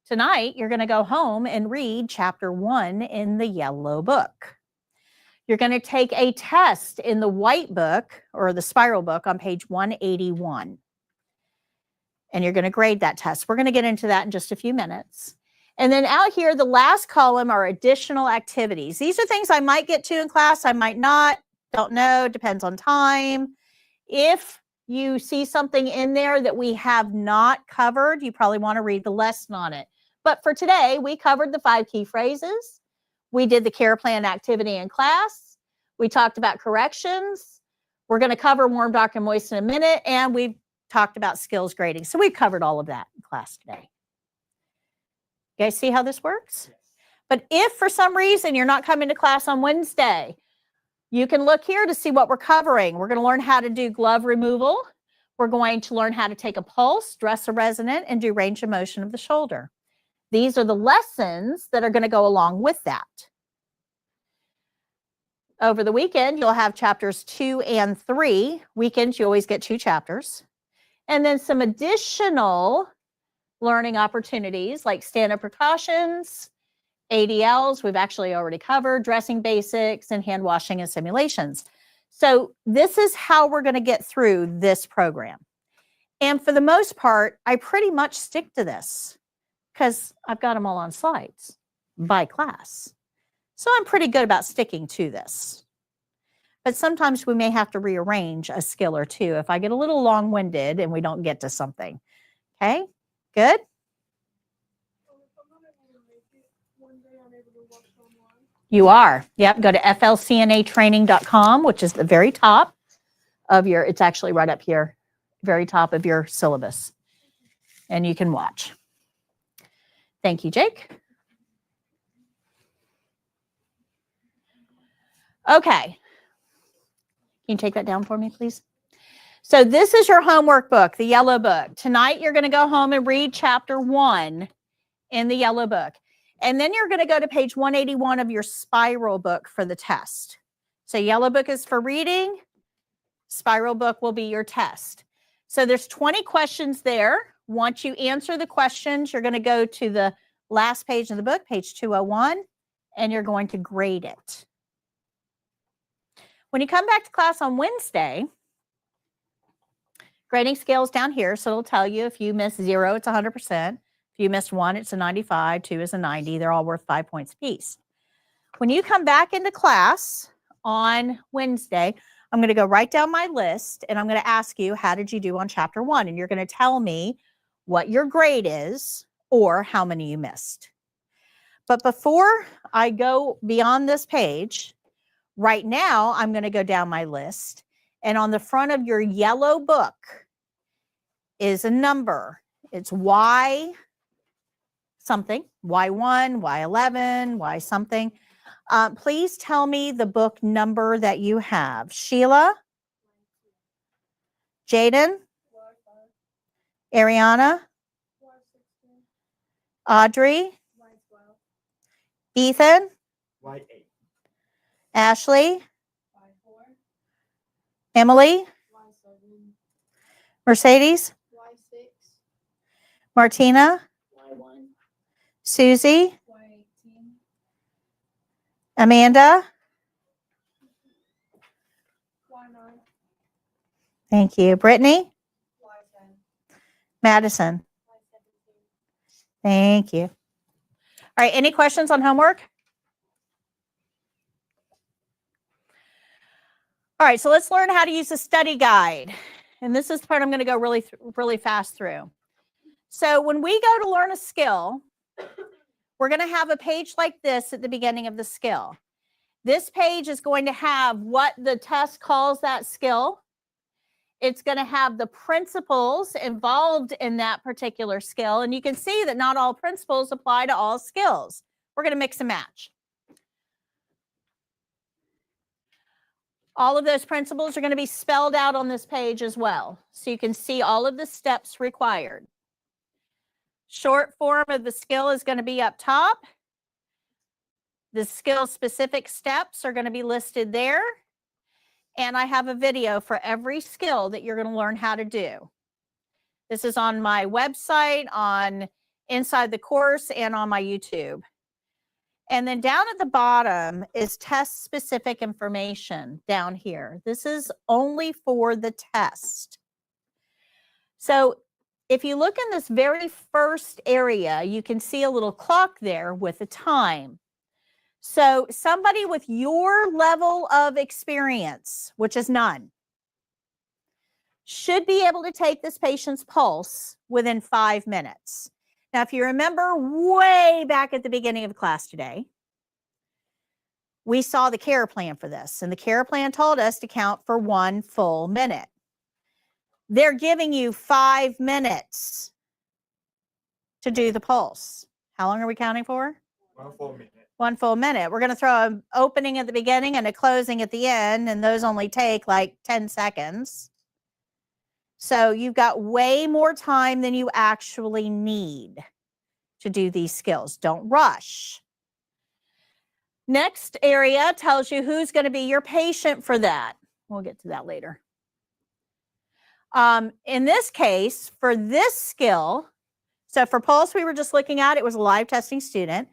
Tonight, you're going to go home and read chapter 1 in the yellow book. You're going to take a test in the white book or the spiral book on page 181. And you're going to grade that test. We're going to get into that in just a few minutes. And then out here, the last column are additional activities. These are things I might get to in class. I might not. Don't know. Depends on time. If you see something in there that we have not covered, you probably want to read the lesson on it. But for today, we covered the 5 key phrases. We did the care plan activity in class. We talked about corrections. We're going to cover warm, dark, and moist in a minute. And we've talked about skills grading. So we've covered all of that in class today. You guys see how this works? But if for some reason you're not coming to class on Wednesday, you can look here to see what we're covering. We're going to learn how to do glove removal. We're going to learn how to take a pulse, dress a resonant, and do range of motion of the shoulder. These are the lessons that are going to go along with that. Over the weekend, you'll have chapters 2 and 3. Weekends, you always get 2 chapters. And then some additional learning opportunities like stand-up precautions, ADLs, we've actually already covered, dressing basics, and hand washing and simulations. So this is how we're going to get through this program. And for the most part, I pretty much stick to this because I've got them all on slides. by class. So I'm pretty good about sticking to this. But sometimes we may have to rearrange a skill or two if I get a little long-winded and we don't get to something. Okay, good? You are. Yep, go to flcnatraining.com, which is the very top of your, it's actually right up here, very top of your syllabus. And you can watch. Thank you, Jake. Okay. Can you take that down for me, please? So this is your homework book, the yellow book. Tonight, you're going to go home and read chapter 1 in the yellow book. And then you're going to go to page 181 of your spiral book for the test. So yellow book is for reading. Spiral book will be your test. So there's 20 questions there. Once you answer the questions, you're going to go to the last page of the book, page 201, and you're going to grade it. When you come back to class on Wednesday, grading scale is down here, so it'll tell you if you miss 0, it's 100%. If you missed 1, it's a 95, 2 is a 90. They're all worth 5 points apiece. When you come back into class on Wednesday, I'm going to go write down my list, and I'm going to ask you, how did you do on chapter 1? And you're going to tell me what your grade is or how many you missed. But before I go beyond this page, right now I'm going to go down my list, and on the front of your yellow book is a number. It's Y something, Y1, Y11, Y something. Please tell me the book number that you have. Sheila? Jaden? Ariana? Audrey? Ethan? Y8. Ashley? Emily? Mercedes? Martina? Susie? Amanda? Thank you. Brittany? Madison? Thank you. All right, any questions on homework? All right, so let's learn how to use a study guide. And this is the part I'm going to go really fast through. So when we go to learn a skill, we're going to have a page like this at the beginning of the skill. This page is going to have what the test calls that skill. It's going to have the principles involved in that particular skill. And you can see that not all principles apply to all skills. We're going to mix and match. All of those principles are going to be spelled out on this page as well. So you can see all of the steps required. Short form of the skill is going to be up top. The skill specific steps are going to be listed there. And I have a video for every skill that you're going to learn how to do. This is on my website, on Inside the Course, and on my YouTube. And then down at the bottom is test specific information down here. This is only for the test. So if you look in this very first area, you can see a little clock there with a time. So somebody with your level of experience, which is none, should be able to take this patient's pulse within 5 minutes. Now, if you remember way back at the beginning of class today, we saw the care plan for this, and the care plan told us to count for 1 full minute. They're giving you 5 minutes to do the pulse. How long are we counting for? 1 full minute. 1 full minute. We're going to throw an opening at the beginning and a closing at the end, and those only take like 10 seconds. So you've got way more time than you actually need to do these skills. Don't rush. Next area tells you who's going to be your patient for that. We'll get to that later. In this case, for this skill, so for pulse we were just looking at, it was a live testing student.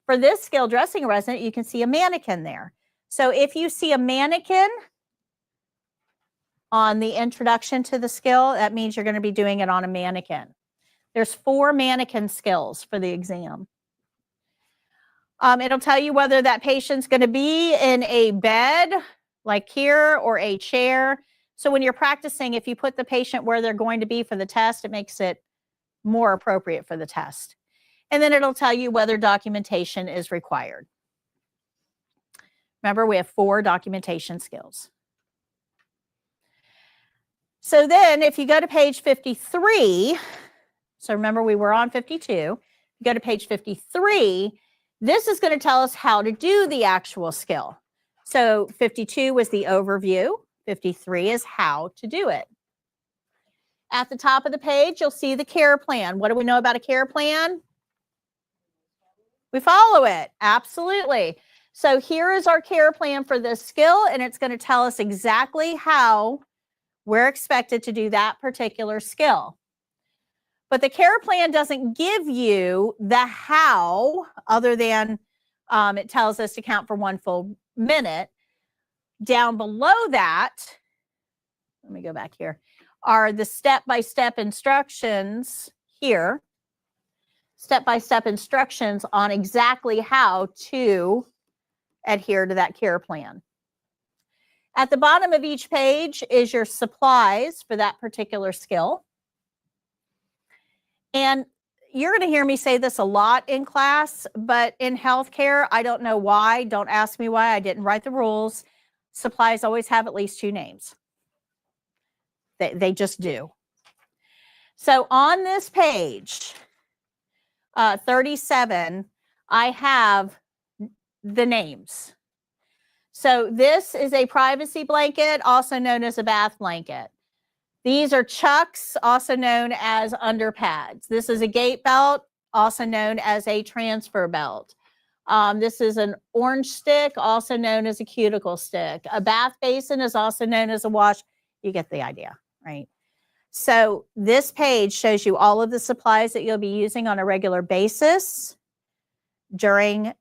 For this skill, dressing a resident, you can see a mannequin there. So if you see a mannequin on the introduction to the skill, that means you're going to be doing it on a mannequin. There's 4 mannequin skills for the exam. It'll tell you whether that patient's going to be in a bed like here or a chair. So when you're practicing, if you put the patient where they're going to be for the test, it makes it more appropriate for the test. And then it'll tell you whether documentation is required. Remember, we have 4 documentation skills. So then if you go to page 53, so remember we were on 52, you go to page 53, this is going to tell us how to do the actual skill. So 52 was the overview, 53 is how to do it. At the top of the page, you'll see the care plan. What do we know about a care plan? We follow it, absolutely. So here is our care plan for this skill, and it's going to tell us exactly how we're expected to do that particular skill. But the care plan doesn't give you the how, other than it tells us to count for 1 full minute. Down below that, let me go back here, are the step-by-step instructions here. Step-by-step instructions on exactly how to adhere to that care plan. At the bottom of each page is your supplies for that particular skill. And you're going to hear me say this a lot in class, but in healthcare, I don't know why. Don't ask me why. I didn't write the rules. Supplies always have at least 2 names. They just do. So on this page, 37, I have the names. So this is a privacy blanket, also known as a bath blanket. These are chucks, also known as underpads. This is a gait belt, also known as a transfer belt. This is an orange stick, also known as a cuticle stick. A bath basin is also known as a wash. You get the idea, right? So this page shows you all of the supplies that you'll be using on a regular basis during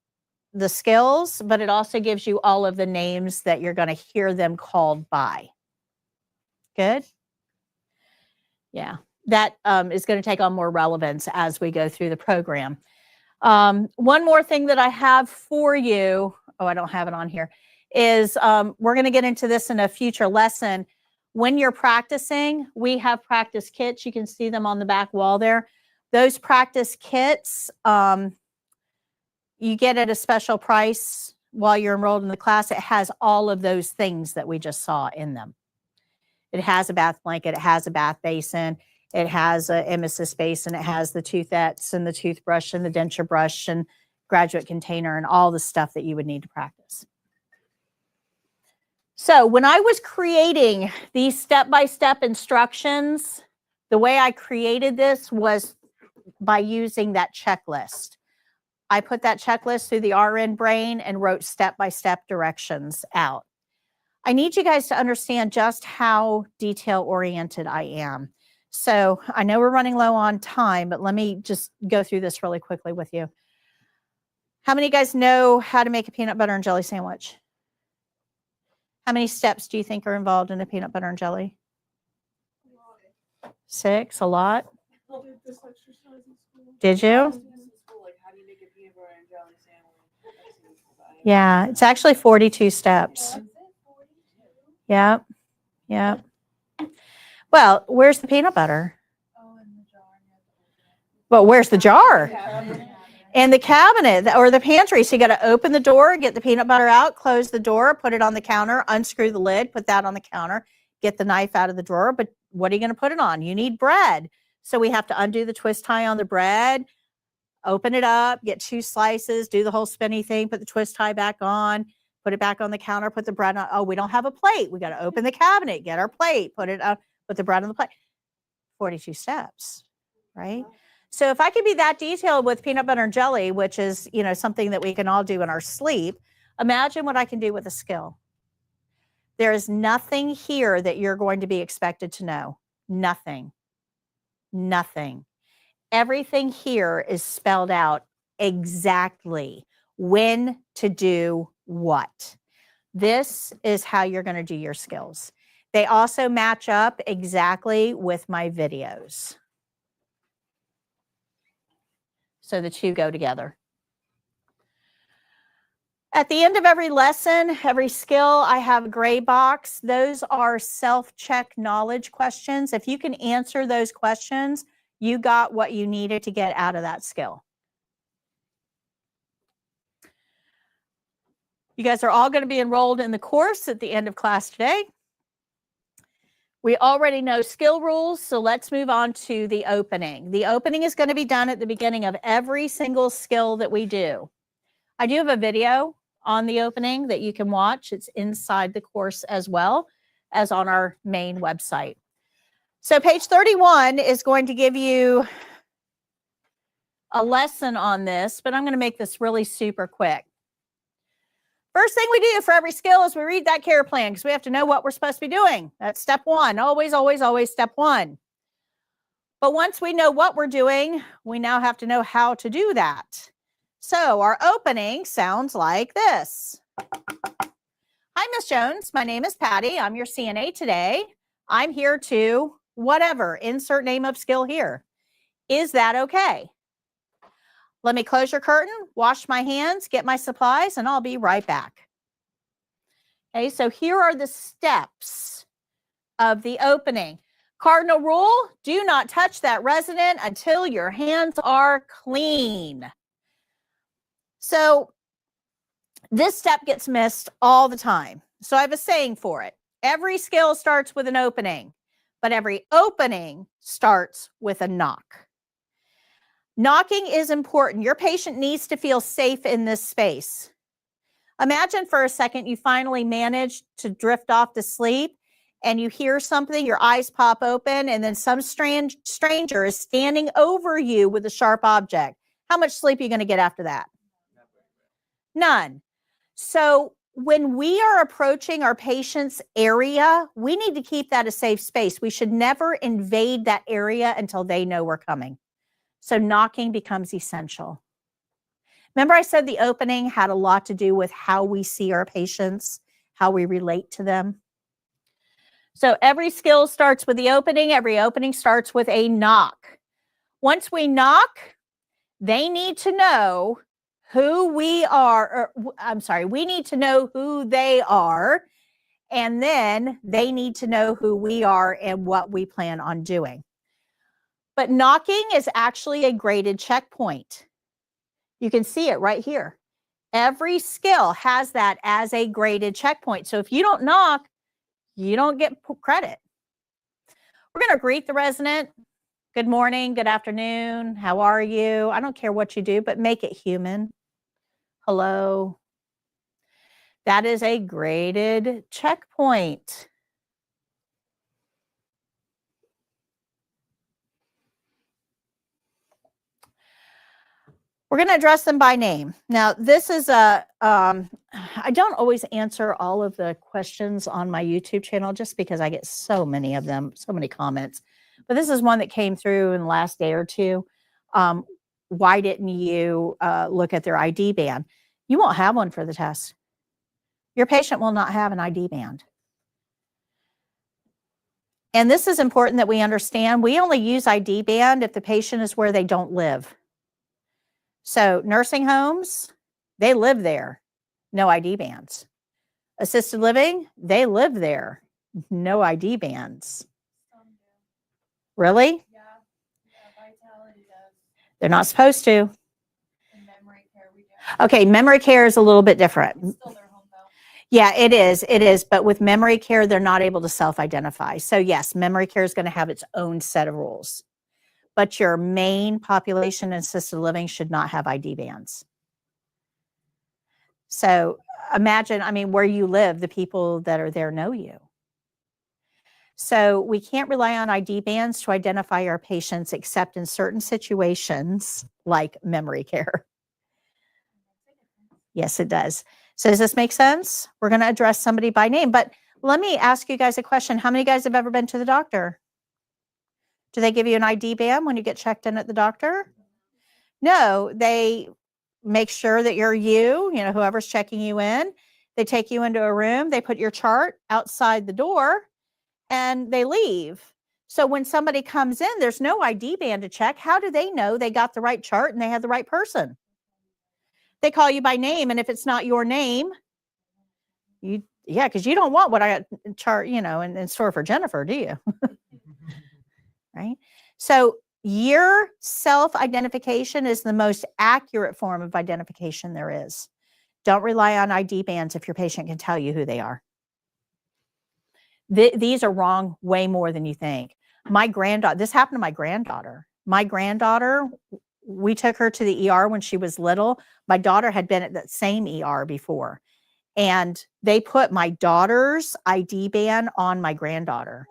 the skills, but it also gives you all of the names that you're going to hear them called by. Good? Yeah, that is going to take on more relevance as we go through the program. One more thing that I have for you, oh, I don't have it on here, is we're going to get into this in a future lesson. When you're practicing, we have practice kits. You can see them on the back wall there. Those practice kits, you get at a special price while you're enrolled in the class. It has all of those things that we just saw in them. It has a bath blanket. It has a bath basin. It has an emesis basin. It has the toothettes and the toothbrush and the denture brush and graduate container and all the stuff that you would need to practice. So when I was creating these step-by-step instructions, the way I created this was by using that checklist. I put that checklist through the RN brain and wrote step-by-step directions out. I need you guys to understand just how detail-oriented I am. So I know we're running low on time, but let me just go through this really quickly with you. How many of you guys know how to make a peanut butter and jelly sandwich? How many steps do you think are involved in a peanut butter and jelly? 6, a lot. Did you? Yeah, it's actually 42 steps. Yep, yep. Well, where's the peanut butter? Well, where's the jar? In the cabinet or the pantry. So you got to open the door, get the peanut butter out, close the door, put it on the counter, unscrew the lid, put that on the counter, get the knife out of the drawer. But what are you going to put it on? You need bread. So we have to undo the twist tie on the bread, open it up, get 2 slices, do the whole spinny thing, put the twist tie back on, put it back on the counter, put the bread on. Oh, we don't have a plate. We got to open the cabinet, get our plate, put it up, put the bread on the plate. 42 steps, right? So if I could be that detailed with peanut butter and jelly, which is, you know, something that we can all do in our sleep, imagine what I can do with a skill. There is nothing here that you're going to be expected to know. Nothing. Nothing. Everything here is spelled out exactly when to do what. This is how you're going to do your skills. They also match up exactly with my videos. So the 2 go together. At the end of every lesson, every skill, I have a gray box. Those are self-check knowledge questions. If you can answer those questions, you got what you needed to get out of that skill. You guys are all going to be enrolled in the course at the end of class today. We already know skill rules, so let's move on to the opening. The opening is going to be done at the beginning of every single skill that we do. I do have a video on the opening that you can watch. It's inside the course as well as on our main website. So page 31 is going to give you a lesson on this, but I'm going to make this really super quick. First thing we do for every skill is we read that care plan because we have to know what we're supposed to be doing. That's step one. Always, always, always step one. But once we know what we're doing, we now have to know how to do that. So our opening sounds like this. Hi, Miss Jones. My name is Patty. I'm your CNA today. I'm here to whatever, insert name of skill here. Is that okay? Let me close your curtain, wash my hands, get my supplies, and I'll be right back. Okay, so here are the steps of the opening. Cardinal rule, do not touch that resident until your hands are clean. So this step gets missed all the time. So I have a saying for it. Every skill starts with an opening, but every opening starts with a knock. Knocking is important. Your patient needs to feel safe in this space. Imagine for a second you finally manage to drift off to sleep and you hear something, your eyes pop open, and then some stranger is standing over you with a sharp object. How much sleep are you going to get after that? None. So when we are approaching our patient's area, we need to keep that a safe space. We should never invade that area until they know we're coming. So knocking becomes essential. Remember I said the opening had a lot to do with how we see our patients, how we relate to them. So every skill starts with the opening. Every opening starts with a knock. Once we knock, they need to know who we are, we need to know who they are, and then they need to know who we are and what we plan on doing. But knocking is actually a graded checkpoint. You can see it right here. Every skill has that as a graded checkpoint. So if you don't knock, you don't get credit. We're going to greet the resident. Good morning, good afternoon, how are you? I don't care what you do, but make it human. Hello. That is a graded checkpoint. We're going to address them by name. Now, this is I don't always answer all of the questions on my YouTube channel just because I get so many of them, so many comments. But this is one that came through in the last day or two. Why didn't you look at their ID band? You won't have one for the test. Your patient will not have an ID band. And this is important that we understand. We only use ID band if the patient is where they don't live. So nursing homes, they live there, no ID bands. Assisted living, they live there, no ID bands. Really? Yeah, Vitality does. They're not supposed to. In memory care, we do. Okay, memory care is a little bit different. It's still their home though. Yeah, it is. But with memory care, they're not able to self-identify. So yes, memory care is going to have its own set of rules. But your main population in assisted living should not have ID bands. So imagine, where you live, the people that are there know you. So we can't rely on ID bands to identify our patients except in certain situations like memory care. Yes, it does. So does this make sense? We're going to address somebody by name, but let me ask you guys a question. How many guys have ever been to the doctor? Do they give you an ID band when you get checked in at the doctor? No, they make sure that you're whoever's checking you in. They take you into a room, they put your chart outside the door, and they leave. So when somebody comes in, there's no ID band to check. How do they know they got the right chart and they had the right person? They call you by name, and if it's not your name, because you don't want what I got in chart, in store for Jennifer, do you? Right? So your self-identification is the most accurate form of identification there is. Don't rely on ID bands if your patient can tell you who they are. These are wrong way more than you think. My granddaughter, this happened to my granddaughter. My granddaughter, we took her to the ER when she was little. My daughter had been at that same ER before. And they put my daughter's ID band on my granddaughter.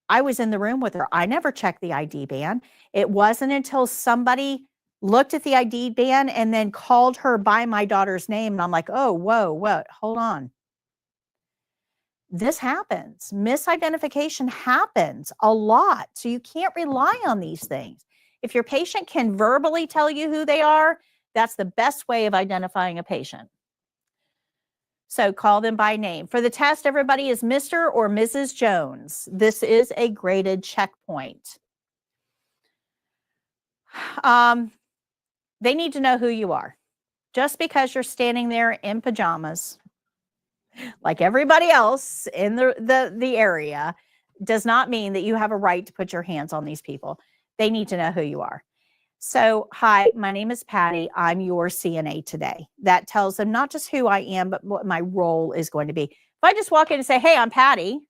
I was in the room with her. I never checked the ID band. It wasn't until somebody looked at the ID band and then called her by my daughter's name. And I'm like, oh, whoa, hold on. This happens. Misidentification happens a lot. So you can't rely on these things. If your patient can verbally tell you who they are, that's the best way of identifying a patient. So call them by name. For the test, everybody is Mr. or Mrs. Jones. This is a graded checkpoint. They need to know who you are. Just because you're standing there in pajamas, like everybody else in the area, does not mean that you have a right to put your hands on these people. They need to know who you are. So, hi, my name is Patty. I'm your CNA today. That tells them not just who I am, but what my role is going to be. If I just walk in and say, hey, I'm Patty.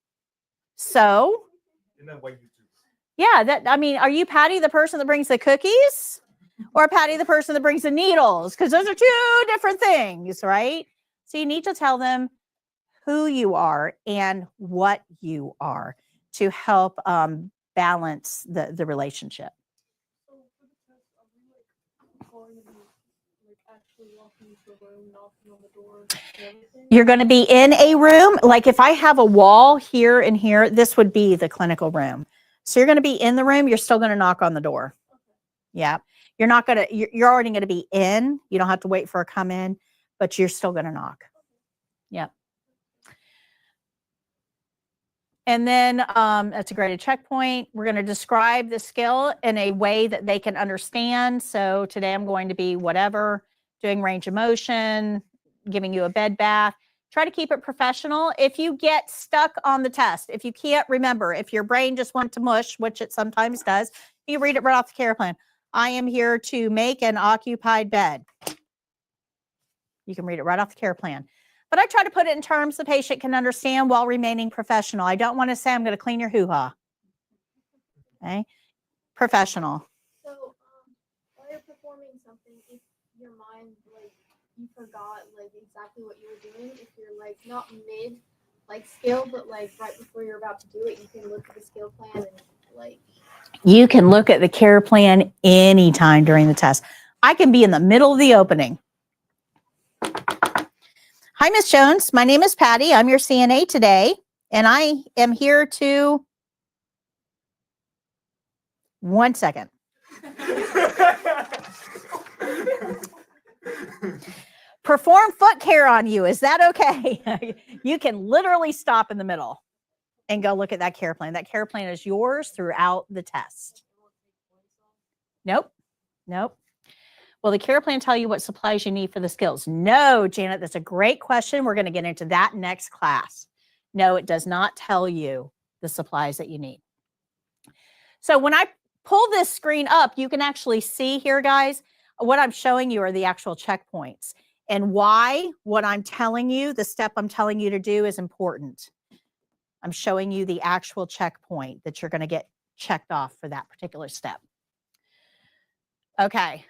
So, yeah, are you Patty, the person that brings the cookies? Or Patty, the person that brings the needles? Because those are two different things, right? So you need to tell them who you are and what you are to help balance the relationship. You're going to be in a room. Like if I have a wall here and here, this would be the clinical room. So you're going to be in the room. You're still going to knock on the door. Yeah. You're not going to, you're already going to be in. You don't have to wait for a come in, but you're still going to knock. Yeah. And then that's a graded checkpoint. We're going to describe the skill in a way that they can understand. So today I'm going to be whatever, doing range of motion, giving you a bed bath. Try to keep it professional. If you get stuck on the test, if you can't remember, if your brain just went to mush, which it sometimes does, you read it right off the care plan. I am here to make an occupied bed. You can read it right off the care plan. But I try to put it in terms the patient can understand while remaining professional. I don't want to say I'm going to clean your hoo-ha. Okay? Professional. So, while you're performing something, if your mind, you forgot, exactly what you were doing, if you're, not mid, skill, but, right before you're about to do it, you can look at the skill plan and, You can look at the care plan anytime during the test. I can be in the middle of the opening. Hi, Ms. Jones. My name is Patty. I'm your CNA today, and I am here to... One second. Perform foot care on you. Is that okay? You can literally stop in the middle and go look at that care plan. That care plan is yours throughout the test. Nope. Will the care plan tell you what supplies you need for the skills? No, Janet, that's a great question. We're going to get into that next class. No, it does not tell you the supplies that you need. So when I pull this screen up, you can actually see here, guys, what I'm showing you are the actual checkpoints and why what I'm telling you, the step I'm telling you to do is important. I'm showing you the actual checkpoint that you're going to get checked off for that particular step. Okay.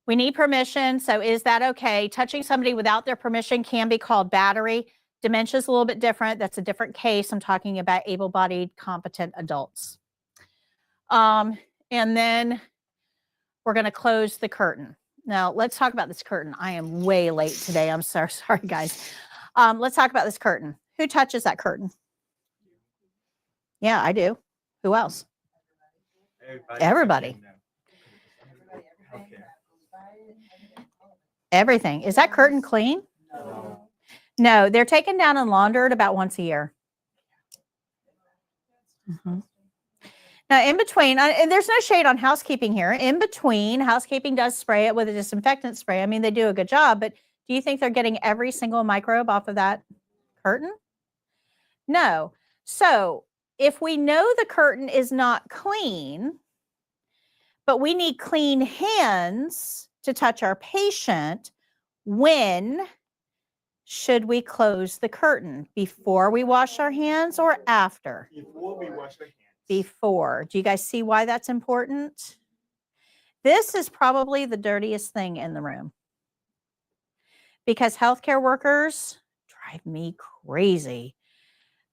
We need permission. So is that okay? Touching somebody without their permission can be called battery. Dementia is a little bit different. That's a different case. I'm talking about able-bodied, competent adults. And then we're going to close the curtain. Now, let's talk about this curtain. I am way late today. I'm so sorry, guys. Let's talk about this curtain. Who touches that curtain? Yeah, I do. Who else? Everybody. Everything. Is that curtain clean? No, they're taken down and laundered about once a year. Now, in between, and there's no shade on housekeeping here. In between, housekeeping does spray it with a disinfectant spray. I mean, they do a good job, but do you think they're getting every single microbe off of that curtain? No. So if we know the curtain is not clean, but we need clean hands to touch our patient, when should we close the curtain? Before we wash our hands or after? Before we wash our hands. Before. Do you guys see why that's important? This is probably the dirtiest thing in the room because healthcare workers drive me crazy.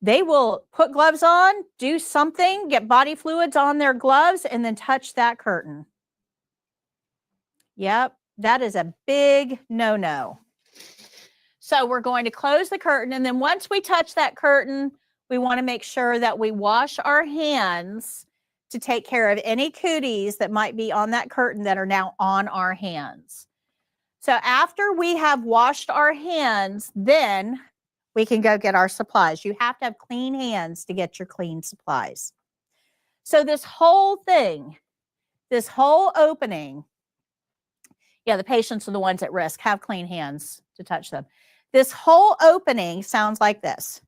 They will put gloves on, do something, get body fluids on their gloves, and then touch that curtain. Yep, that is a big no-no. So we're going to close the curtain, and then once we touch that curtain, we want to make sure that we wash our hands to take care of any cooties that might be on that curtain that are now on our hands. So after we have washed our hands, then we can go get our supplies. You have to have clean hands to get your clean supplies. So this whole thing, this whole opening, yeah, the patients are the ones at risk. Have clean hands to touch them. This whole opening sounds like this.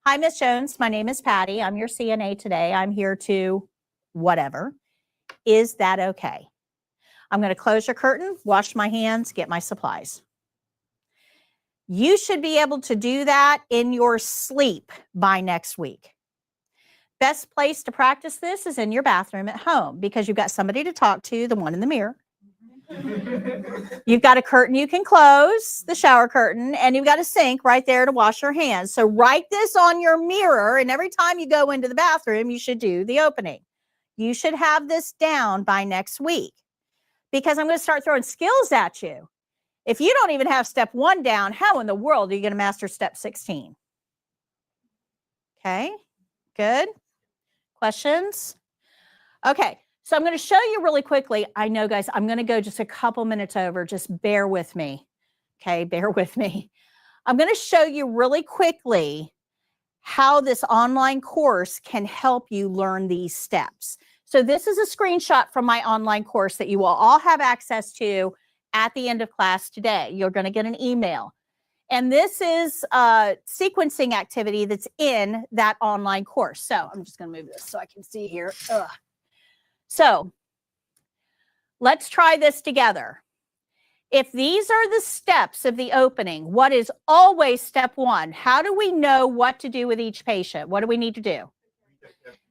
Hi, Miss Jones. My name is Patty. I'm your CNA today. I'm here to whatever. Is that okay? I'm going to close your curtain, wash my hands, get my supplies. You should be able to do that in your sleep by next week. Best place to practice this is in your bathroom at home because you've got somebody to talk to, the one in the mirror. You've got a curtain you can close, the shower curtain, and you've got a sink right there to wash your hands. So write this on your mirror, and every time you go into the bathroom, you should do the opening. You should have this down by next week because I'm going to start throwing skills at you. If you don't even have step 1 down, how in the world are you going to master step 16? Okay, good. Questions? Okay. So I'm going to show you really quickly. I know, guys, I'm going to go just a couple minutes over. Just bear with me. Okay, bear with me. I'm going to show you really quickly how this online course can help you learn these steps. So this is a screenshot from my online course that you will all have access to at the end of class today. You're going to get an email. And this is a sequencing activity that's in that online course. So I'm just going to move this so I can see here. Ugh. So let's try this together. If these are the steps of the opening, what is always step 1? How do we know what to do with each patient? What do we need to do?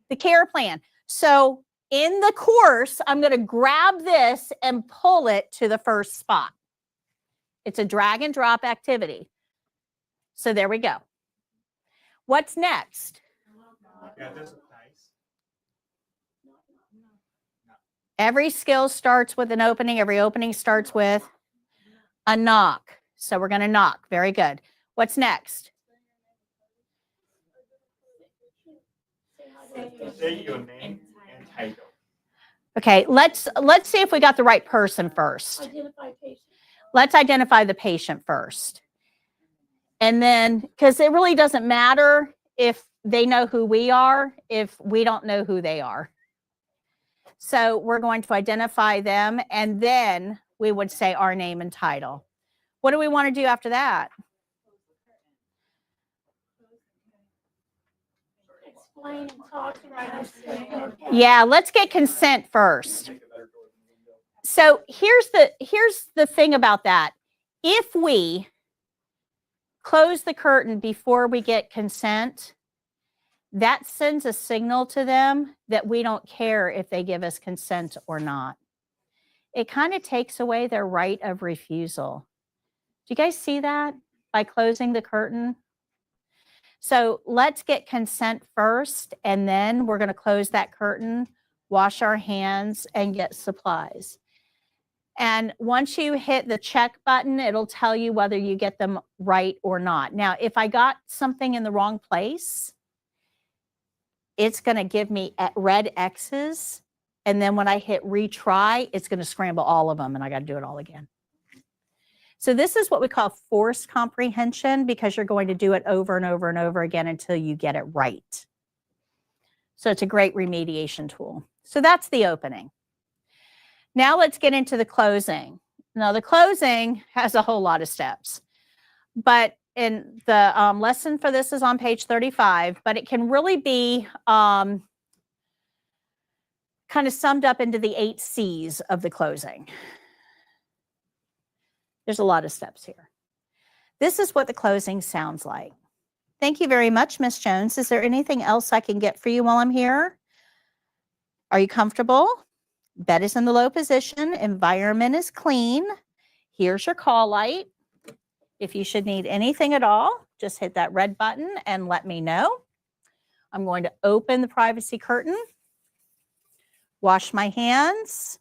The care plan. So in the course, I'm going to grab this and pull it to the first spot. It's a drag and drop activity. So there we go. What's next? Every skill starts with an opening. Every opening starts with a knock. So we're going to knock. Very good. What's next? Say your name and title. Okay, let's see if we got the right person first. Let's identify the patient first. And then, because it really doesn't matter if they know who we are, if we don't know who they are. So we're going to identify them, and then we would say our name and title. What do we want to do after that? Explain and talk and understand. Yeah, let's get consent first. So here's the thing about that. If we close the curtain before we get consent, that sends a signal to them that we don't care if they give us consent or not. It kind of takes away their right of refusal. Do you guys see that by closing the curtain? So let's get consent first, and then we're going to close that curtain, wash our hands, and get supplies. And once you hit the check button, it'll tell you whether you get them right or not. Now, if I got something in the wrong place, it's going to give me red X's. And then when I hit retry, it's going to scramble all of them, and I got to do it all again. So this is what we call forced comprehension, because you're going to do it over and over and over again until you get it right. So it's a great remediation tool. So that's the opening. Now let's get into the closing. Now the closing has a whole lot of steps, but in the lesson for this is on page 35, but it can really be kind of summed up into the 8 C's of the closing. There's a lot of steps here. This is what the closing sounds like. Thank you very much, Miss Jones. Is there anything else I can get for you while I'm here? Are you comfortable? Bed is in the low position. Environment is clean. Here's your call light. If you should need anything at all, just hit that red button and let me know. I'm going to open the privacy curtain, wash my hands.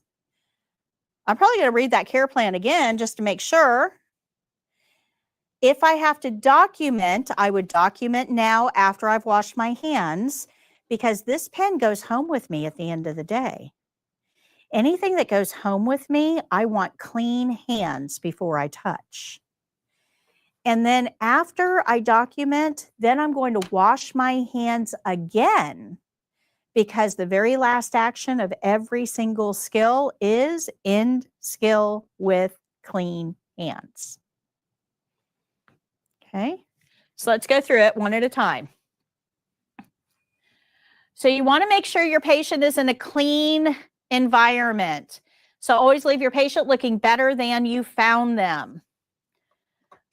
I'm probably going to read that care plan again just to make sure. If I have to document, I would document now after I've washed my hands, because this pen goes home with me at the end of the day. Anything that goes home with me, I want clean hands before I touch. And then after I document, then I'm going to wash my hands again, because the very last action of every single skill is end skill with clean hands. Okay, so let's go through it one at a time. So you want to make sure your patient is in a clean environment. So always leave your patient looking better than you found them.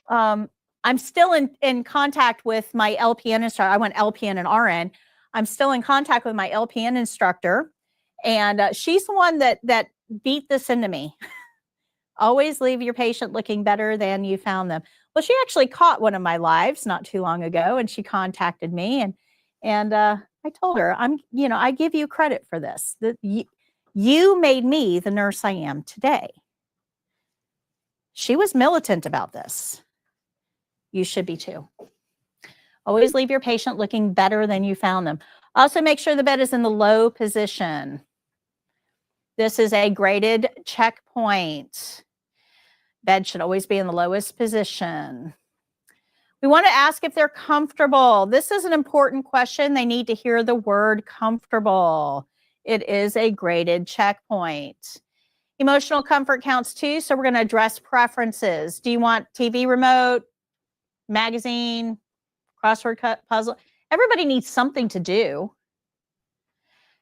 I'm still in contact with my LPN instructor. I went LPN and RN. I'm still in contact with my LPN instructor, and she's the one that beat this into me. Always leave your patient looking better than you found them. Well, she actually caught one of my lives not too long ago, and she contacted me, and I told her, I give you credit for this. That you made me the nurse I am today. She was militant about this. You should be too. Always leave your patient looking better than you found them. Also, make sure the bed is in the low position. This is a graded checkpoint. Bed should always be in the lowest position. We want to ask if they're comfortable. This is an important question. They need to hear the word comfortable. It is a graded checkpoint. Emotional comfort counts too, so we're going to address preferences. Do you want TV remote, magazine, crossword puzzle? Everybody needs something to do.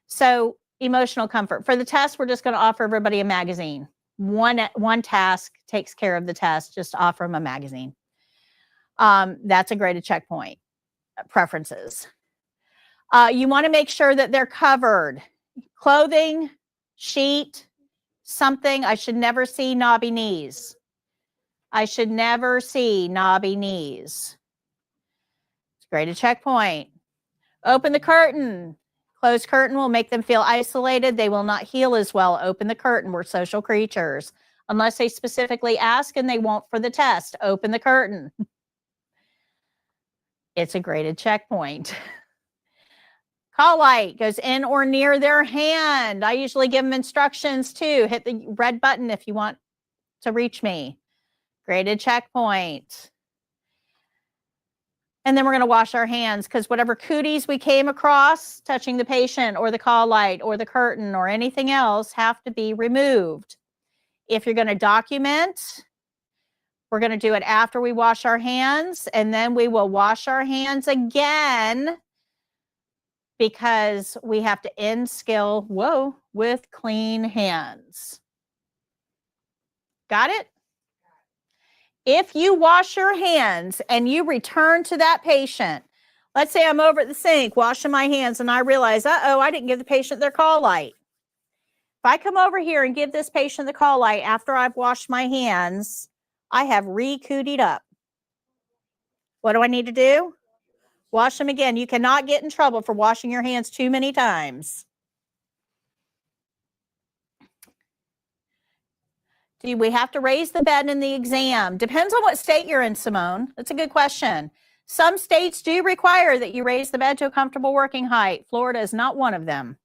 So emotional comfort. For the test, we're just going to offer everybody a magazine. One task takes care of the test. Just offer them a magazine. That's a graded checkpoint. Preferences. You want to make sure that they're covered. Clothing, sheet, something. I should never see knobby knees. I should never see knobby knees. It's a graded checkpoint. Open the curtain. Closed curtain will make them feel isolated. They will not heal as well. Open the curtain. We're social creatures. Unless they specifically ask, and they won't for the test. Open the curtain. It's a graded checkpoint. Call light goes in or near their hand. I usually give them instructions too. Hit the red button if you want to reach me. Graded checkpoint. And then we're going to wash our hands, because whatever cooties we came across touching the patient or the call light or the curtain or anything else have to be removed. If you're going to document, we're going to do it after we wash our hands, and then we will wash our hands again, because we have to end skill, with clean hands. Got it? If you wash your hands and you return to that patient, let's say I'm over at the sink washing my hands and I realize, I didn't give the patient their call light. If I come over here and give this patient the call light after I've washed my hands, I have re-cootied up. What do I need to do? Wash them again. You cannot get in trouble for washing your hands too many times. Do we have to raise the bed in the exam? Depends on what state you're in, Simone. That's a good question. Some states do require that you raise the bed to a comfortable working height. Florida is not one of them.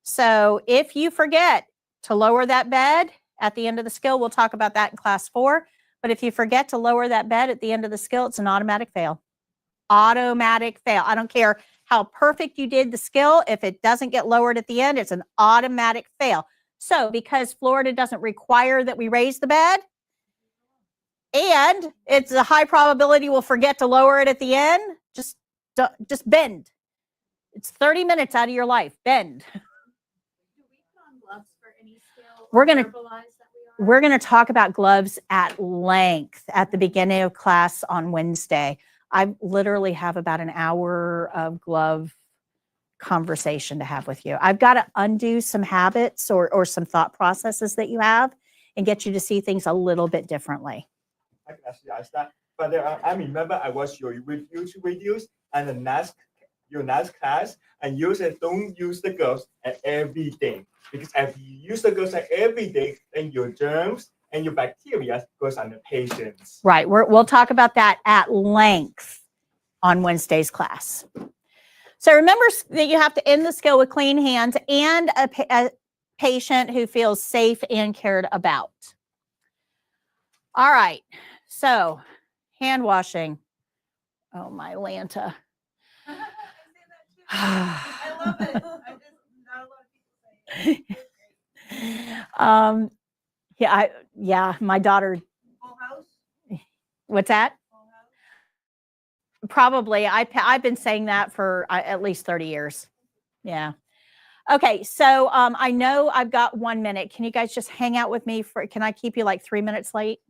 So if you forget to lower that bed at the end of the skill, we'll talk about that in class 4. But if you forget to lower that bed at the end of the skill, it's an automatic fail. automatic fail. I don't care how perfect you did the skill. If it doesn't get lowered at the end, it's an automatic fail. So because Florida doesn't require that we raise the bed, and it's a high probability we'll forget to lower it at the end, just bend. It's 30 minutes out of your life. Bend. Do we put on gloves for any skill? We're going to talk about gloves at length at the beginning of class on Wednesday. I literally have about an hour of glove conversation to have with you. I've got to undo some habits or some thought processes that you have and get you to see things a little bit differently. I can actually ask that. But I remember I watched your YouTube videos and your last class, and you said don't use the gloves at everything, because if you use the gloves at everything, then your germs and your bacteria goes on the patients. Right. We'll talk about that at length on Wednesday's class. So remember that you have to end the skill with clean hands and a patient who feels safe and cared about. All right. So hand washing. Oh, my Lanta. I love it. I just not a lot of people say it. Yeah, my daughter. Full house? What's that? Full house? Probably. I've been saying that for at least 30 years. Yeah. Okay. So I know I've got 1 minute. Can you guys just hang out with me can I keep you like 3 minutes late?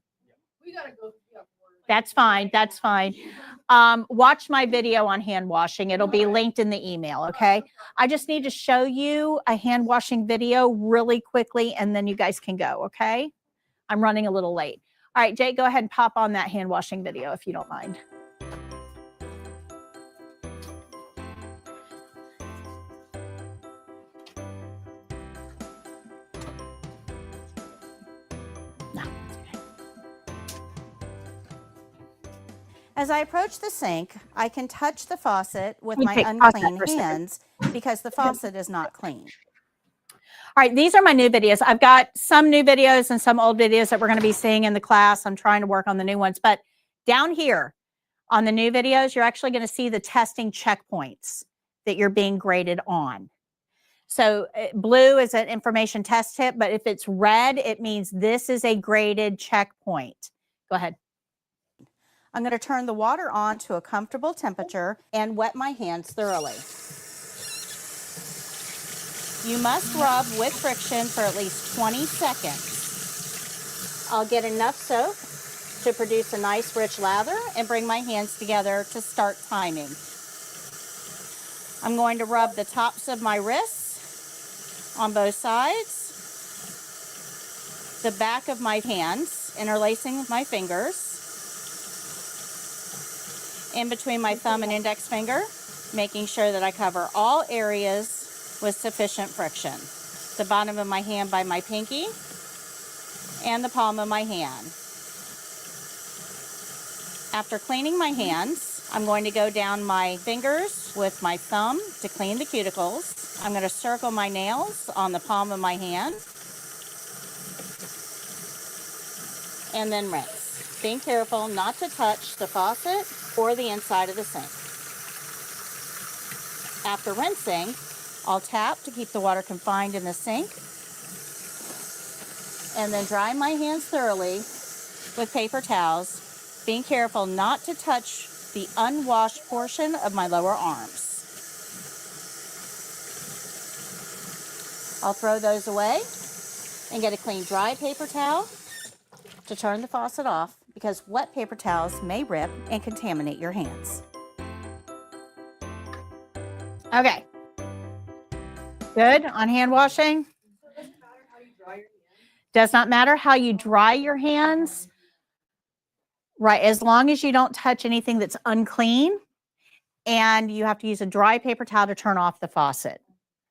We gotta go. That's fine. That's fine. Watch my video on hand washing. It'll be linked in the email. Okay. I just need to show you a hand washing video really quickly, and then you guys can go. Okay. I'm running a little late. All right, Jake, go ahead and pop on that hand washing video if you don't mind. As I approach the sink, I can touch the faucet with my unclean hands because the faucet is not clean. All right, these are my new videos. I've got some new videos and some old videos that we're going to be seeing in the class. I'm trying to work on the new ones. But down here on the new videos, you're actually going to see the testing checkpoints that you're being graded on. So blue is an information test tip, but if it's red, it means this is a graded checkpoint. Go ahead. I'm going to turn the water on to a comfortable temperature and wet my hands thoroughly. You must rub with friction for at least 20 seconds. I'll get enough soap to produce a nice rich lather and bring my hands together to start timing. I'm going to rub the tops of my wrists on both sides, the back of my hands, interlacing with my fingers, in between my thumb and index finger, making sure that I cover all areas with sufficient friction. The bottom of my hand by my pinky and the palm of my hand. After cleaning my hands, I'm going to go down my fingers with my thumb to clean the cuticles. I'm going to circle my nails on the palm of my hand and then rinse. Being careful not to touch the faucet or the inside of the sink. After rinsing, I'll tap to keep the water confined in the sink and then dry my hands thoroughly with paper towels, being careful not to touch the unwashed portion of my lower arms. I'll throw those away and get a clean dry paper towel to turn the faucet off, because wet paper towels may rip and contaminate your hands. Okay. Good on hand washing? Does not matter how you dry your hands. Right, as long as you don't touch anything that's unclean, and you have to use a dry paper towel to turn off the faucet.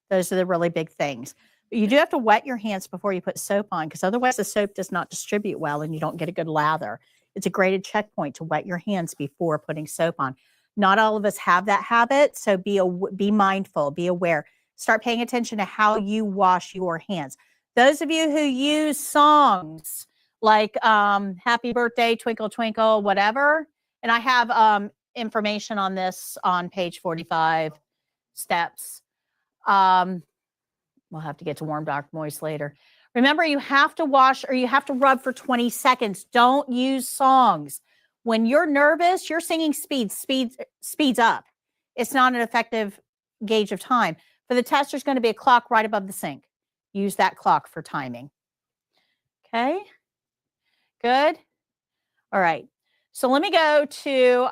Those are the really big things. You do have to wet your hands before you put soap on, because otherwise the soap does not distribute well and you don't get a good lather. It's a graded checkpoint to wet your hands before putting soap on. Not all of us have that habit, so be mindful, be aware. Start paying attention to how you wash your hands. Those of you who use songs like Happy Birthday, Twinkle Twinkle, whatever, and I have information on this on page 45 steps. We'll have to get to warm, dark, moist later. Remember, you have to wash or you have to rub for 20 seconds. Don't use songs. When you're nervous, your singing speeds up. It's not an effective gauge of time. For the test, there's going to be a clock right above the sink. Use that clock for timing. Okay, good. All right. So let me go to,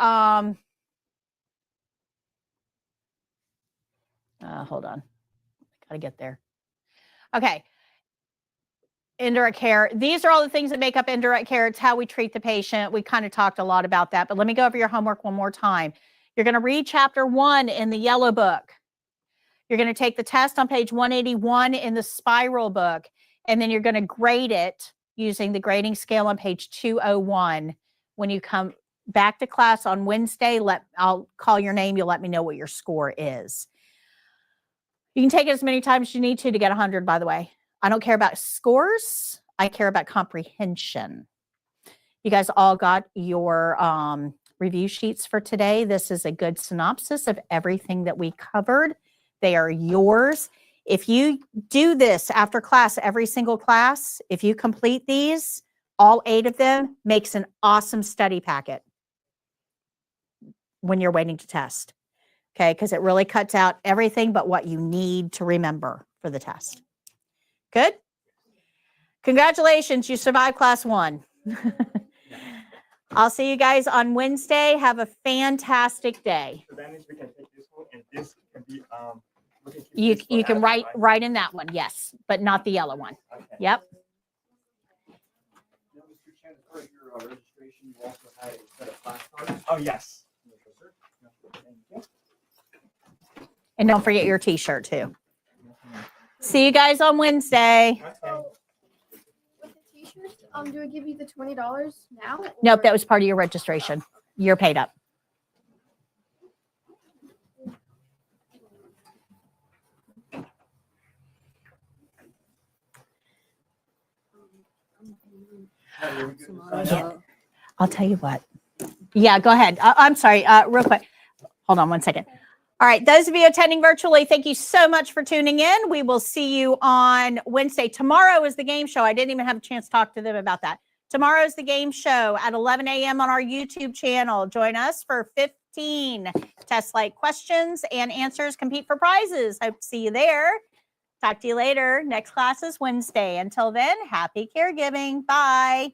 hold on. Got to get there. Okay. Indirect care. These are all the things that make up indirect care. It's how we treat the patient. We kind of talked a lot about that, but let me go over your homework one more time. You're going to read chapter 1 in the yellow book. You're going to take the test on page 181 in the spiral book, and then you're going to grade it using the grading scale on page 201. When you come back to class on Wednesday, I'll call your name. You'll let me know what your score is. You can take it as many times as you need to get 100, by the way. I don't care about scores. I care about comprehension. You guys all got your review sheets for today. This is a good synopsis of everything that we covered. They are yours. If you do this after class, every single class, if you complete these, all 8 of them, makes an awesome study packet when you're waiting to test. Okay, because it really cuts out everything but what you need to remember for the test. Good? Congratulations, you survived class 1. I'll see you guys on Wednesday. Have a fantastic day. So that means we can take this one and this can be we can keep You this one can out, write right? in that one, yes, but not the yellow one. Okay. Yep. Now, Mr. Chen, as part of your registration, you also had a set of flashcards. Oh yes. Yes, sir. Thank you. And don't forget your t-shirt too. See you guys on Wednesday. Okay. With the t-shirts, do I give you the $20 now? Nope, or- that was part of your registration. You're paid up. Yeah. I'll tell you what. Yeah, go ahead. I'm sorry, real quick. Hold on one second. All right, those of you attending virtually, thank you so much for tuning in. We will see you on Wednesday. Tomorrow is the game show. I didn't even have a chance to talk to them about that. Tomorrow is the game show at 11 a.m. on our YouTube channel. Join us for 15 test-like questions and answers. Compete for prizes. Hope to see you there. Talk to you later. Next class is Wednesday. Until then, happy caregiving. Bye.